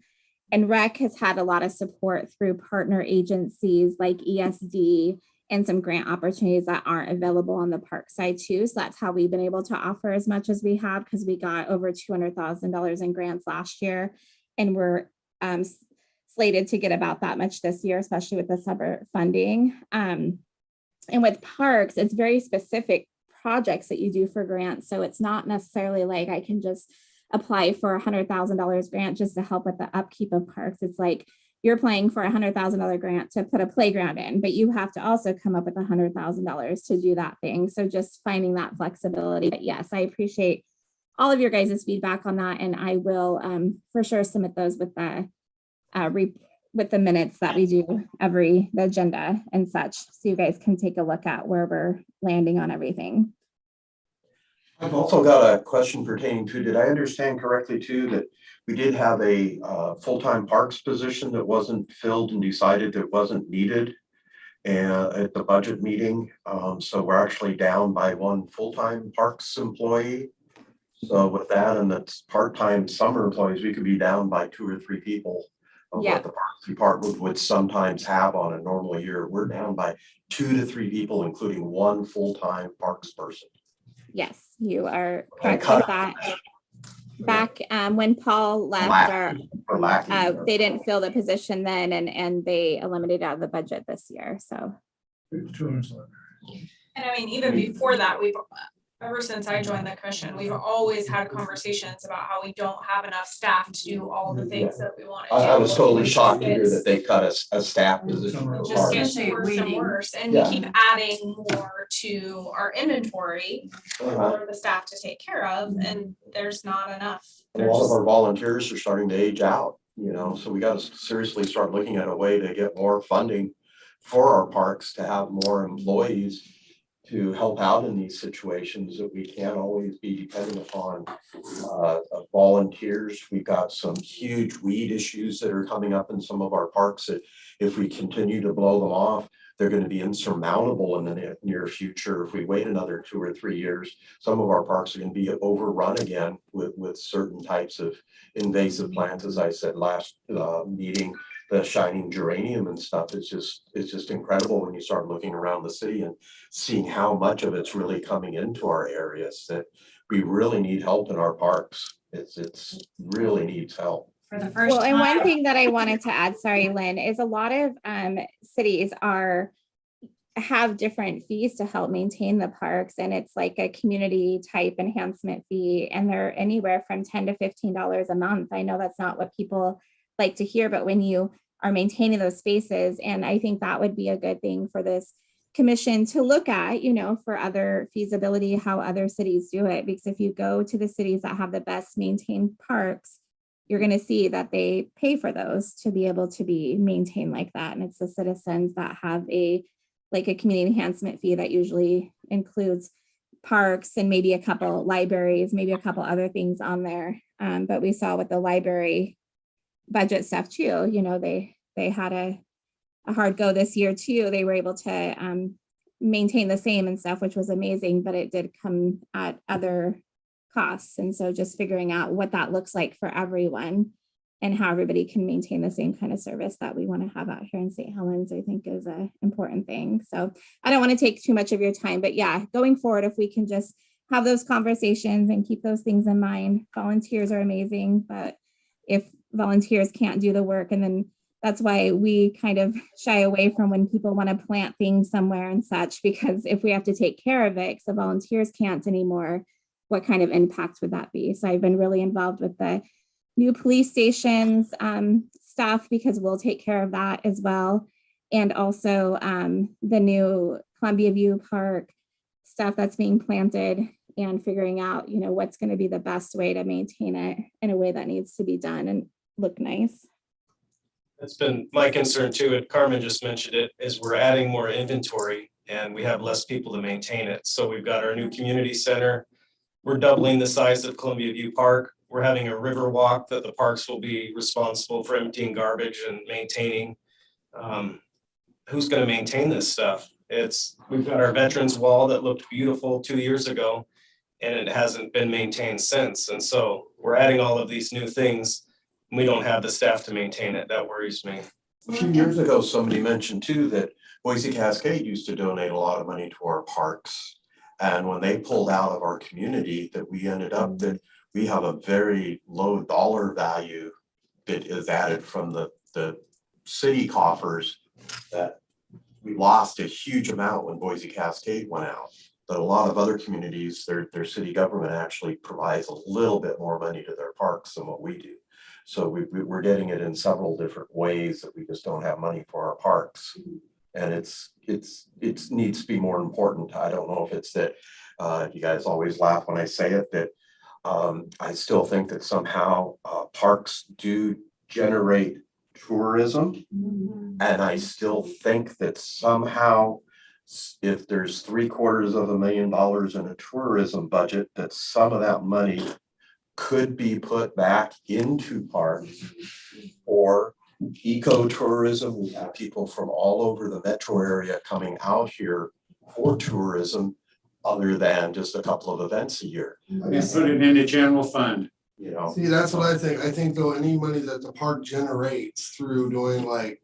And Rec has had a lot of support through partner agencies like ESD and some grant opportunities that aren't available on the park side too. So that's how we've been able to offer as much as we have, because we got over $200,000 in grants last year. And we're slated to get about that much this year, especially with the summer funding. And with parks, it's very specific projects that you do for grants. So it's not necessarily like I can just apply for a $100,000 grant just to help with the upkeep of parks. It's like you're applying for a $100,000 grant to put a playground in, but you have to also come up with $100,000 to do that thing. So just finding that flexibility. But yes, I appreciate all of your guys' feedback on that, and I will for sure submit those with the minutes that we do the agenda and such, so you guys can take a look at where we're landing on everything. I've also got a question pertaining to, did I understand correctly too, that we did have a full-time parks position that wasn't filled and decided that wasn't needed at the budget meeting? So we're actually down by one full-time parks employee. So with that, and that's part-time summer employees, we could be down by 2 or 3 people of what the parks department would sometimes have on a normal year. We're down by 2 to 3 people, including 1 full-time parks person. Yes, you are correct with that. back when Paul left, they didn't fill the position then, and they eliminated out of the budget this year, so. And I mean, even before that, ever since I joined the commission, we've always had conversations about how we don't have enough staff to do all the things that we want to do. I was totally It's shocked to hear just- that they cut a staff position. It for just parks. gets worse and worse, and we keep adding more to our inventory for the staff to take care of, and there's not enough. A lot of our volunteers are starting to age out, you know, so we gotta seriously start looking at a way to get more funding for our parks, to have more employees to help out in these situations, that we can't always be dependent upon volunteers. We've got some huge weed issues that are coming up in some of our parks that if we continue to blow them off, they're going to be insurmountable in the near future. If we wait another 2 or 3 years, some of our parks are going to be overrun again with certain types of invasive plants. As I said last meeting, the shining geranium and stuff is just incredible when you start looking around the city and seeing how much of it's really coming into our areas, that we really need help in our parks. It's really needs help. For the first Well, and one time. thing that I wanted to add, sorry, Lynn, is a lot of cities have different fees to help maintain the parks, and it's like a community type enhancement fee, and they're anywhere from $10 to $15 a month. I know that's not what people like to hear, but when you are maintaining those spaces, and I think that would be a good thing for this commission to look at, you know, for other feasibility, how other cities do it, because if you go to the cities that have the best maintained parks, you're going to see that they pay for those to be able to be maintained like that. And it's the citizens that have a community enhancement fee that usually includes parks and maybe a couple libraries, maybe a couple other things on there. But we saw with the library budget stuff too, you know, they had a hard go this year too. They were able to maintain the same and stuff, which was amazing, but it did come at other costs. And so just figuring out what that looks like for everyone and how everybody can maintain the same kind of service that we want to have out here in St. Helens, I think is an important thing. So I don't want to take too much of your time, but yeah, going forward, if we can just have those conversations and keep those things in mind. Volunteers are amazing, but if volunteers can't do the work, and then that's why we kind of shy away from when people want to plant things somewhere and such, because if we have to take care of it, because the volunteers can't anymore, what kind of impact would that be? So I've been really involved with the new police stations stuff, because we'll take care of that as well. And also the new Columbia View Park stuff that's being planted, and figuring out, you know, what's going to be the best way to maintain it in a way that needs to be done and look nice. That's been my concern too, and Carmen just mentioned it, is we're adding more inventory and we have less people to maintain it. So we've got our new community center. We're doubling the size of Columbia View Park. We're having a Riverwalk that the parks will be responsible for emptying garbage and maintaining. Who's going to maintain this stuff? We've got our veterans wall that looked beautiful 2 years ago, and it hasn't been maintained since. And so we're adding all of these new things. We don't have the staff to maintain it. That worries me. A few years ago, somebody mentioned too that Boise Cascade used to donate a lot of money to our parks. And when they pulled out of our community, that we ended up that we have a very low dollar value that is added from the city coffers, that we lost a huge amount when Boise Cascade went out. But a lot of other communities, their city government actually provides a little bit more money to their parks than what we do. So we're getting it in several different ways, that we just don't have money for our parks. And it needs to be more important. I don't know if it's that you guys always laugh when I say it, that I still think that somehow parks do generate tourism. And I still think that somehow, if there's $750,000 in a tourism budget, that some of that money could be put back into parks or ecotourism. We have people from all over the metro area coming out here for tourism, other than just a couple of events a year. Just put it in the general fund. You know, See, that's what I think. I think though, any money that the park generates through doing like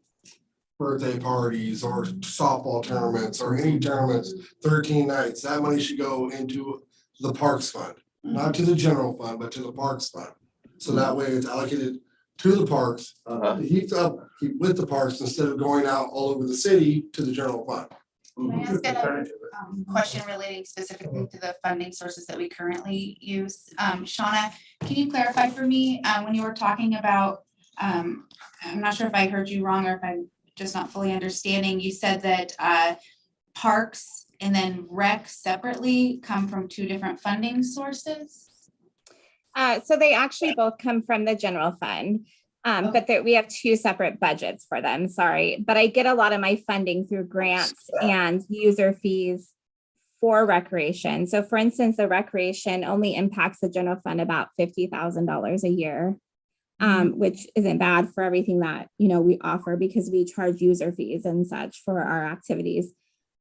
birthday parties or softball tournaments or any tournaments, 13 nights, that money should go into the parks fund. not to the general fund, but to the parks fund. So that way it's allocated to the parks, to keep with the parks instead of going out all over the city to the general fund. Can I ask a question relating specifically to the funding sources that we currently use? Shauna, can you clarify for me, when you were talking about, I'm not sure if I heard you wrong or if I'm just not fully understanding, you said that parks and then rec separately come from two different funding sources? So they actually both come from the general fund. But we have two separate budgets for them, sorry. But I get a lot of my funding through grants and user fees for recreation. So for instance, the recreation only impacts the general fund about $50,000 a year, which isn't bad for everything that, we offer because we charge user fees and such for our activities.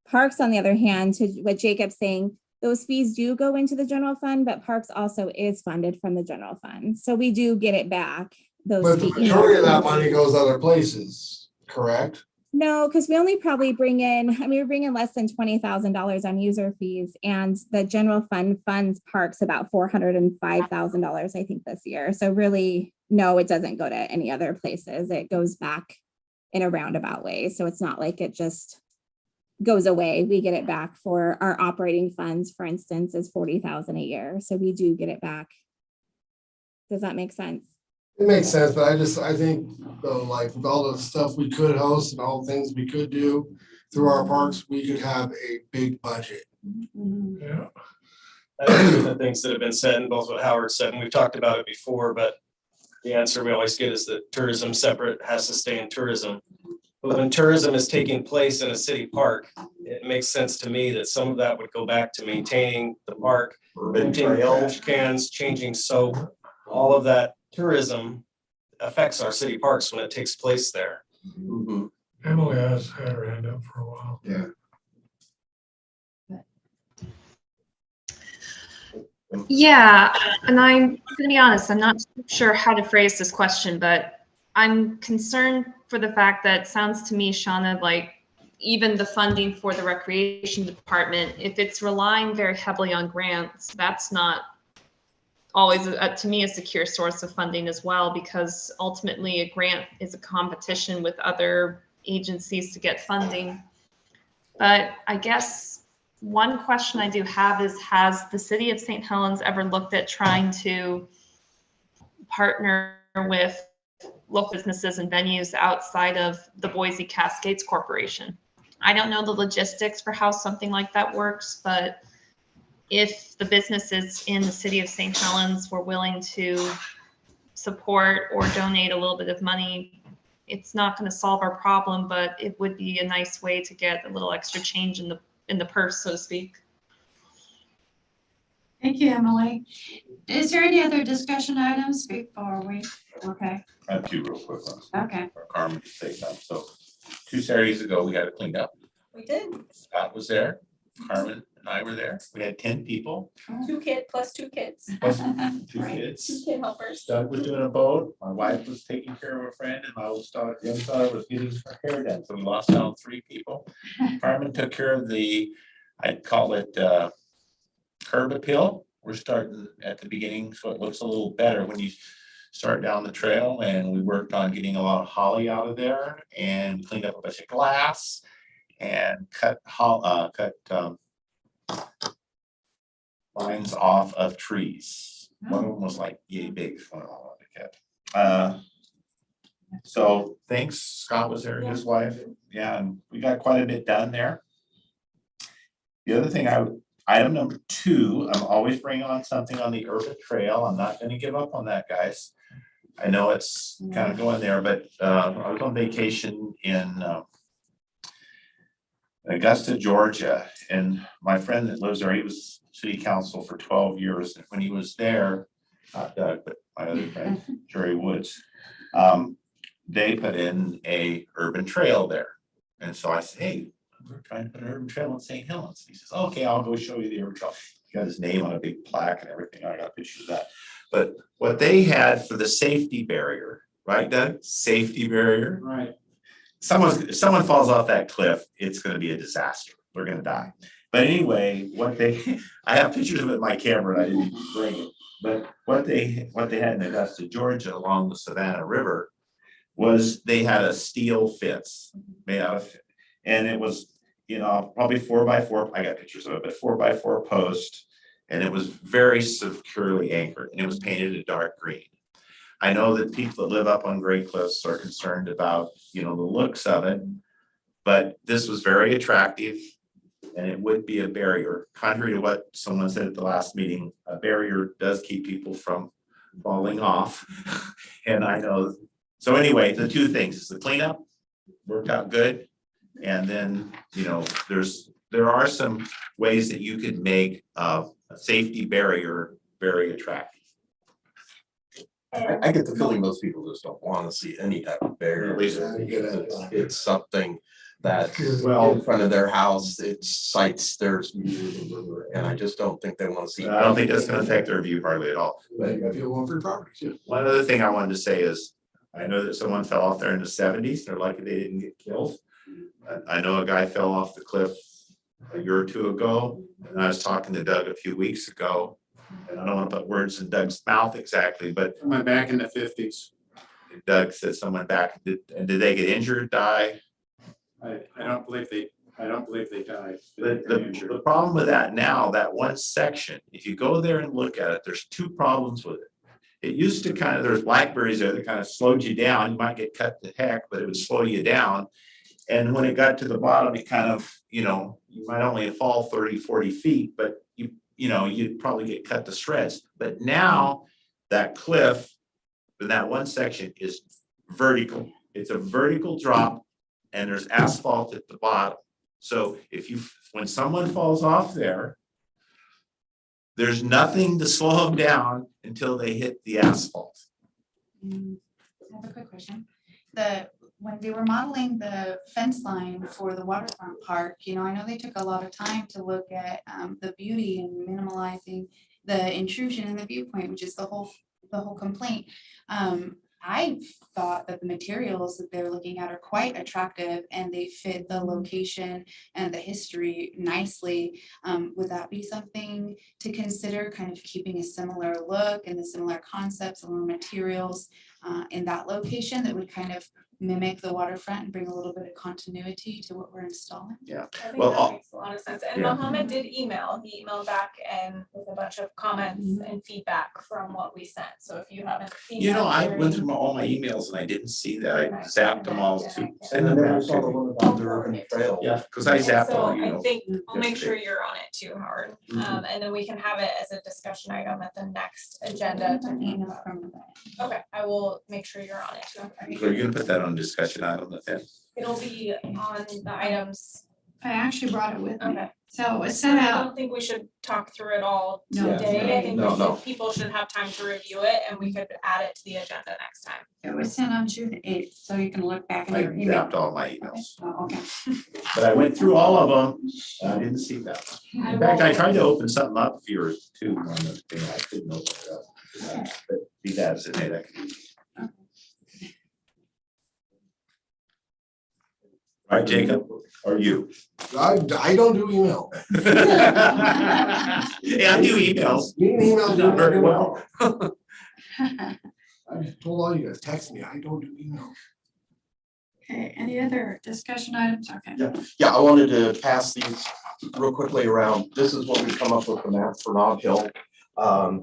Parks, on the other hand, to what Jacob's saying, those fees do go into the general fund, but parks also is funded from the general fund. So we do get it back. But the majority of that money goes other places, correct? No, because we only probably bring in, we bring in less than $20,000 on user fees, and the general fund funds parks about $405,000, I think, this year. So really, no, it doesn't go to any other places. It goes back in a roundabout way. So it's not like it just goes away. We get it back for our operating funds, for instance, is $40,000 a year. So we do get it back. Does that make sense? It makes sense, but I think though, like with all the stuff we could host and all the things we could do through our parks, we could have a big budget. Yeah. I think the things that have been said and both what Howard said, and we've talked about it before, but the answer we always get is that tourism separate has to stay in tourism. But when tourism is taking place in a city park, it makes sense to me that some of that would go back to maintaining the park, maintaining trash cans, changing soap, all of that. Tourism affects our city parks when it takes place there. Emily has had her hand up for a while. Yeah. Yeah, and I'm gonna be honest, I'm not sure how to phrase this question, but I'm concerned for the fact that it sounds to me, Shauna, like even the funding for the recreation department, if it's relying very heavily on grants, that's not always, to me, a secure source of funding as well, because ultimately a grant is a competition with other agencies to get funding. But I guess one question I do have is, has the city of St. Helens ever looked at trying to partner with local businesses and venues outside of the Boise Cascades Corporation? I don't know the logistics for how something like that works, but if the businesses in the city of St. Helens were willing to support or donate a little bit of money, it's not going to solve our problem, but it would be a nice way to get a little extra change in the purse, so to speak. Thank you, Emily. Is there any other discussion items before we, okay, I have two real quick ones. okay. For Carmen to say something. So 2 Saturdays ago, we had it cleaned up. We did. Scott was there. Carmen and I were there. We had 10 people. 2 kids plus 2 kids. Plus 2 Right. kids. 2 kid helpers. Doug was doing a boat. My wife was taking care of a friend, and my oldest daughter, the young daughter, was getting her hair done. So we lost out on 3 people. Carmen took care of the, I'd call it curb appeal. We're starting at the beginning, so it looks a little better when you start down the trail. And we worked on getting a lot of holly out of there and cleaned up a bunch of glass and cut lines off of trees. One of them was like yay big. One of them I wanted to cut. So thanks, Scott was there, his wife. Yeah, and we got quite a bit done there. The other thing item number 2, I'm always bringing on something on the urban trail. I'm not gonna give up on that, guys. I know it's kind of going there, but I was on vacation in Augusta, Georgia, and my friend that lives there, he was city council for 12 years. And when he was there, not Doug, but my other friend, Jerry Woods, they put in a urban trail there. And so I said, hey, we're trying to put an urban trail in St. Helens. He says, okay, I'll go show you the urban trail. He got his name on a big plaque and everything. I got pictures of that. But what they had for the safety barrier, right, Doug? Safety barrier. Right. If someone falls off that cliff, it's going to be a disaster. they're gonna die. But anyway, I have pictures of it in my camera, and I didn't bring it. But what they had in Augusta, Georgia, along the Savannah River, was they had a steel fence made out of, and it was, probably 4x4, I got pictures of it, but 4x4 post, and it was very securely anchored, and it was painted a dark green. I know that people that live up on Great Cliffs are concerned about, the looks of it, but this was very attractive, and it would be a barrier. Contrary to what someone said at the last meeting, a barrier does keep people from falling off. And I know, so anyway, the two things is the cleanup worked out good. And then, there are some ways that you could make a safety barrier very attractive. I get the feeling most people just don't want to see any type of barrier. It's something that, in front of their house, it sights theirs, and I just don't think they want to see. I don't think that's gonna affect their view hardly at all. But you gotta feel one for your property too. One other thing I wanted to say is, I know that someone fell off there in the 70s. They're lucky they didn't get killed. I know a guy fell off the cliff a year or two ago, and I was talking to Doug a few weeks ago. And I don't want to put words in Doug's mouth exactly, but Went back in the 50s. Doug said someone back, did they get injured, die? I don't believe they died. The problem with that now, that one section, if you go there and look at it, there's two problems with it. It used to there's blackberries there that kind of slowed you down. You might get cut to heck, but it would slow you down. And when it got to the bottom, it kind of, you might only fall 30, 40 feet, but you'd probably get cut to shreds. But now that cliff in that one section is vertical. It's a vertical drop, and there's asphalt at the bottom. So when someone falls off there, there's nothing to slow them down until they hit the asphalt. I have a quick question. When they were modeling the fence line for the waterfront park, I know they took a lot of time to look at the beauty and minimalizing the intrusion in the viewpoint, which is the whole complaint. I thought that the materials that they're looking at are quite attractive and they fit the location and the history nicely. Would that be something to consider, kind of keeping a similar look and the similar concepts, similar materials in that location that would kind of mimic the waterfront and bring a little bit of continuity to what we're installing? Yeah. I think that makes a lot of sense. And Mohammed did email. He emailed back and with a bunch of comments and feedback from what we sent. So if you haven't seen that, I Gary- went through all my emails and I didn't see that. I zapped them all too. And I never saw the one about the urban trail. Yeah, because I zapped So all, I think I'll make yesterday. sure you're on it too, Howard. And then we can have it as a discussion item at the next agenda. Okay, I will make sure you're on it too. So you're gonna put that on discussion item, the fence? It'll be on the items. I actually brought it with me. Okay. So it was sent I out. don't think we should talk through it all No. today. I think No. people should have time to review it and we could add it to the agenda next time. It was sent on June 8th, so you can look back in I your email. zapped all my emails, Oh, okay. but I went through all of them. And I didn't see that. In fact, I tried to open something up for yours too on the thing. I couldn't open it up. But be that as it may, that could be. All right, Jacob, or you? I don't do email. Yeah, I do emails. You can email Not very well. I just told all you guys, text me. I don't do email. Okay, any other discussion items? Okay. Yeah, I wanted to pass these real quickly around. This is what we've come up with the map for Nob Hill.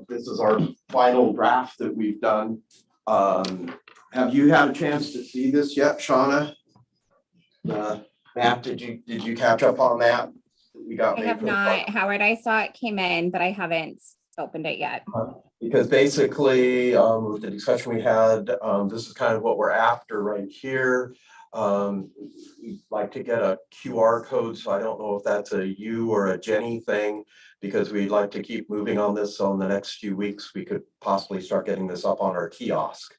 This is our final draft that we've done. Have you had a chance to see this yet, Shauna? The map, did you catch up on that? We got. I have not, Howard. I saw it came in, but I haven't opened it yet. Because basically, the discussion we had, this is kind of what we're after right here. We'd like to get a QR code, so I don't know if that's a you or a Jenny thing, because we'd like to keep moving on this. So in the next few weeks, we could possibly start getting this up on our kiosk.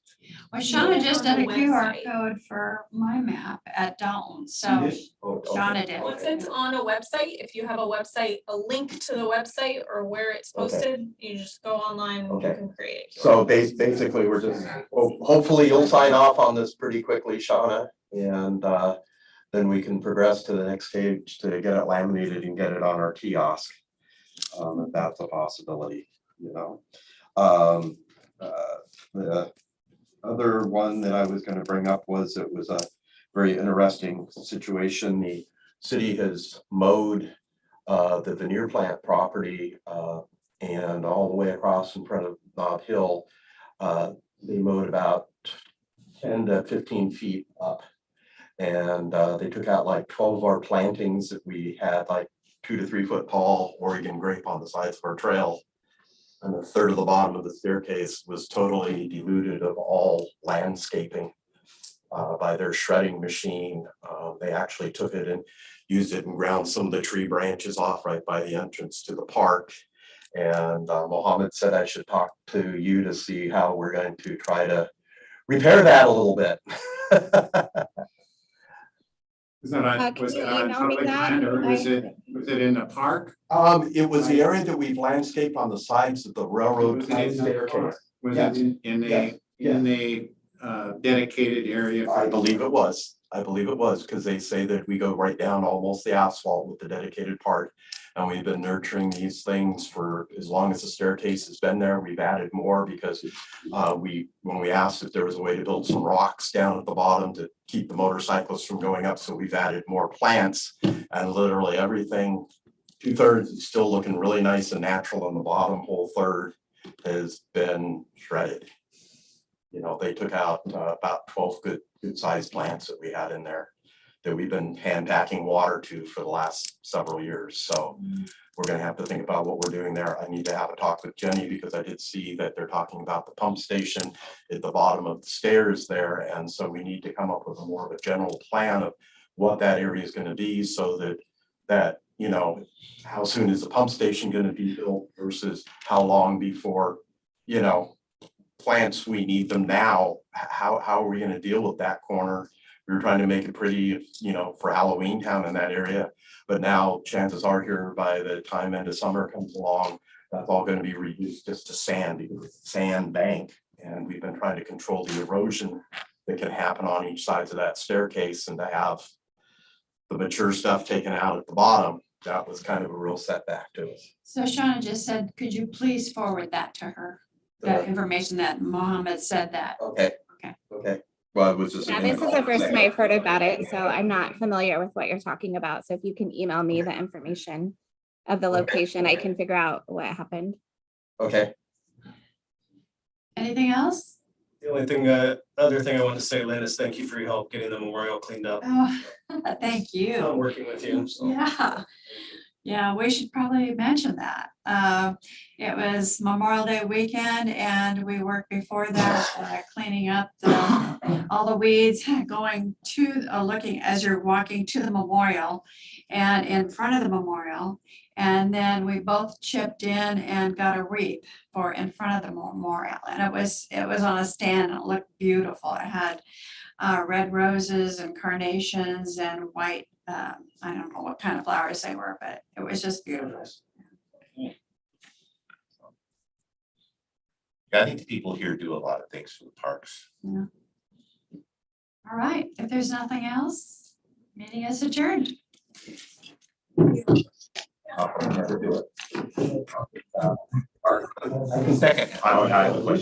Well, Shauna just did a On the QR website. code for my map at Dalton, so Oh, okay. Shauna did. Once it's on a website, if you have a website, a link to the website or where it's Okay. posted, you just go online and you Okay. can create it. So basically, we're just, hopefully you'll sign off on this pretty quickly, Shauna. And then we can progress to the next stage to get it laminated and get it on our kiosk. If that's a possibility, you know. The other one that I was going to bring up was it was a very interesting situation. The city has mowed the veneer plant property and all the way across in front of Nob Hill. They mowed about 10 to 15 feet up, and they took out like 12 of our plantings that we had, like 2 to 3 foot tall Oregon grape on the sides of our trail. And a third of the bottom of the staircase was totally denuded of all landscaping by their shredding machine. They actually took it and used it and ground some of the tree branches off right by the entrance to the park. And Mohammed said I should talk to you to see how we're going to try to repair that a little bit. Was it on Can you email me public that? land or was it in the park? It was the area that we've landscaped on the sides of the railroad Was it in the staircase. park? Was Yes. it in the dedicated area? I believe it was. I believe it was, because they say that we go right down almost the asphalt with the dedicated part. And we've been nurturing these things for as long as the staircase has been there. We've added more because when we asked if there was a way to build some rocks down at the bottom to keep the motorcyclists from going up, so we've added more plants, and literally everything, 2/3 is still looking really nice and natural, and the bottom whole third has been shredded. You know, they took out about 12 good sized plants that we had in there that we've been hand packing water to for the last several years. So we're gonna have to think about what we're doing there. I need to have a talk with Jenny because I did see that they're talking about the pump station at the bottom of the stairs there. And so we need to come up with a more of a general plan of what that area is gonna be, so that, you know, how soon is the pump station gonna be built versus how long before, you know, plants we need them now. How are we gonna deal with that corner? We were trying to make it pretty, you know, for Halloween town in that area, but now chances are here by the time end of summer comes along, that's all gonna be reduced just to sand, because it's a sand bank. And we've been trying to control the erosion that can happen on each side of that staircase, and to have the mature stuff taken out at the bottom, that was kind of a real setback to us. So Shauna just said, could you please forward that to her? That information that Mohammed said that. Okay. Okay. Okay. Well, it was just. Yeah, this is the first time I've heard about it, so I'm not familiar with what you're talking about. So if you can email me the information of the location, I can figure out what happened. Okay. Anything else? The only thing, other thing I wanted to say, Lynn, is thank you for your help getting the memorial cleaned up. Oh, thank I'm you. working with you, so. Yeah. Yeah, we should probably mention that. It was Memorial Day weekend and we worked before that, cleaning up all the weeds, going to, looking as you're walking to the memorial and in front of the memorial. And then we both chipped in and got a wreath for in front of the memorial. And it was on a stand and it looked beautiful. It had red roses and carnations and white, I don't know what kind of flowers they were, but it was just beautiful. Yeah, I think the people here do a lot of things for the parks. Yeah. All right, if there's nothing else, meeting is adjourned. Second, I have a question.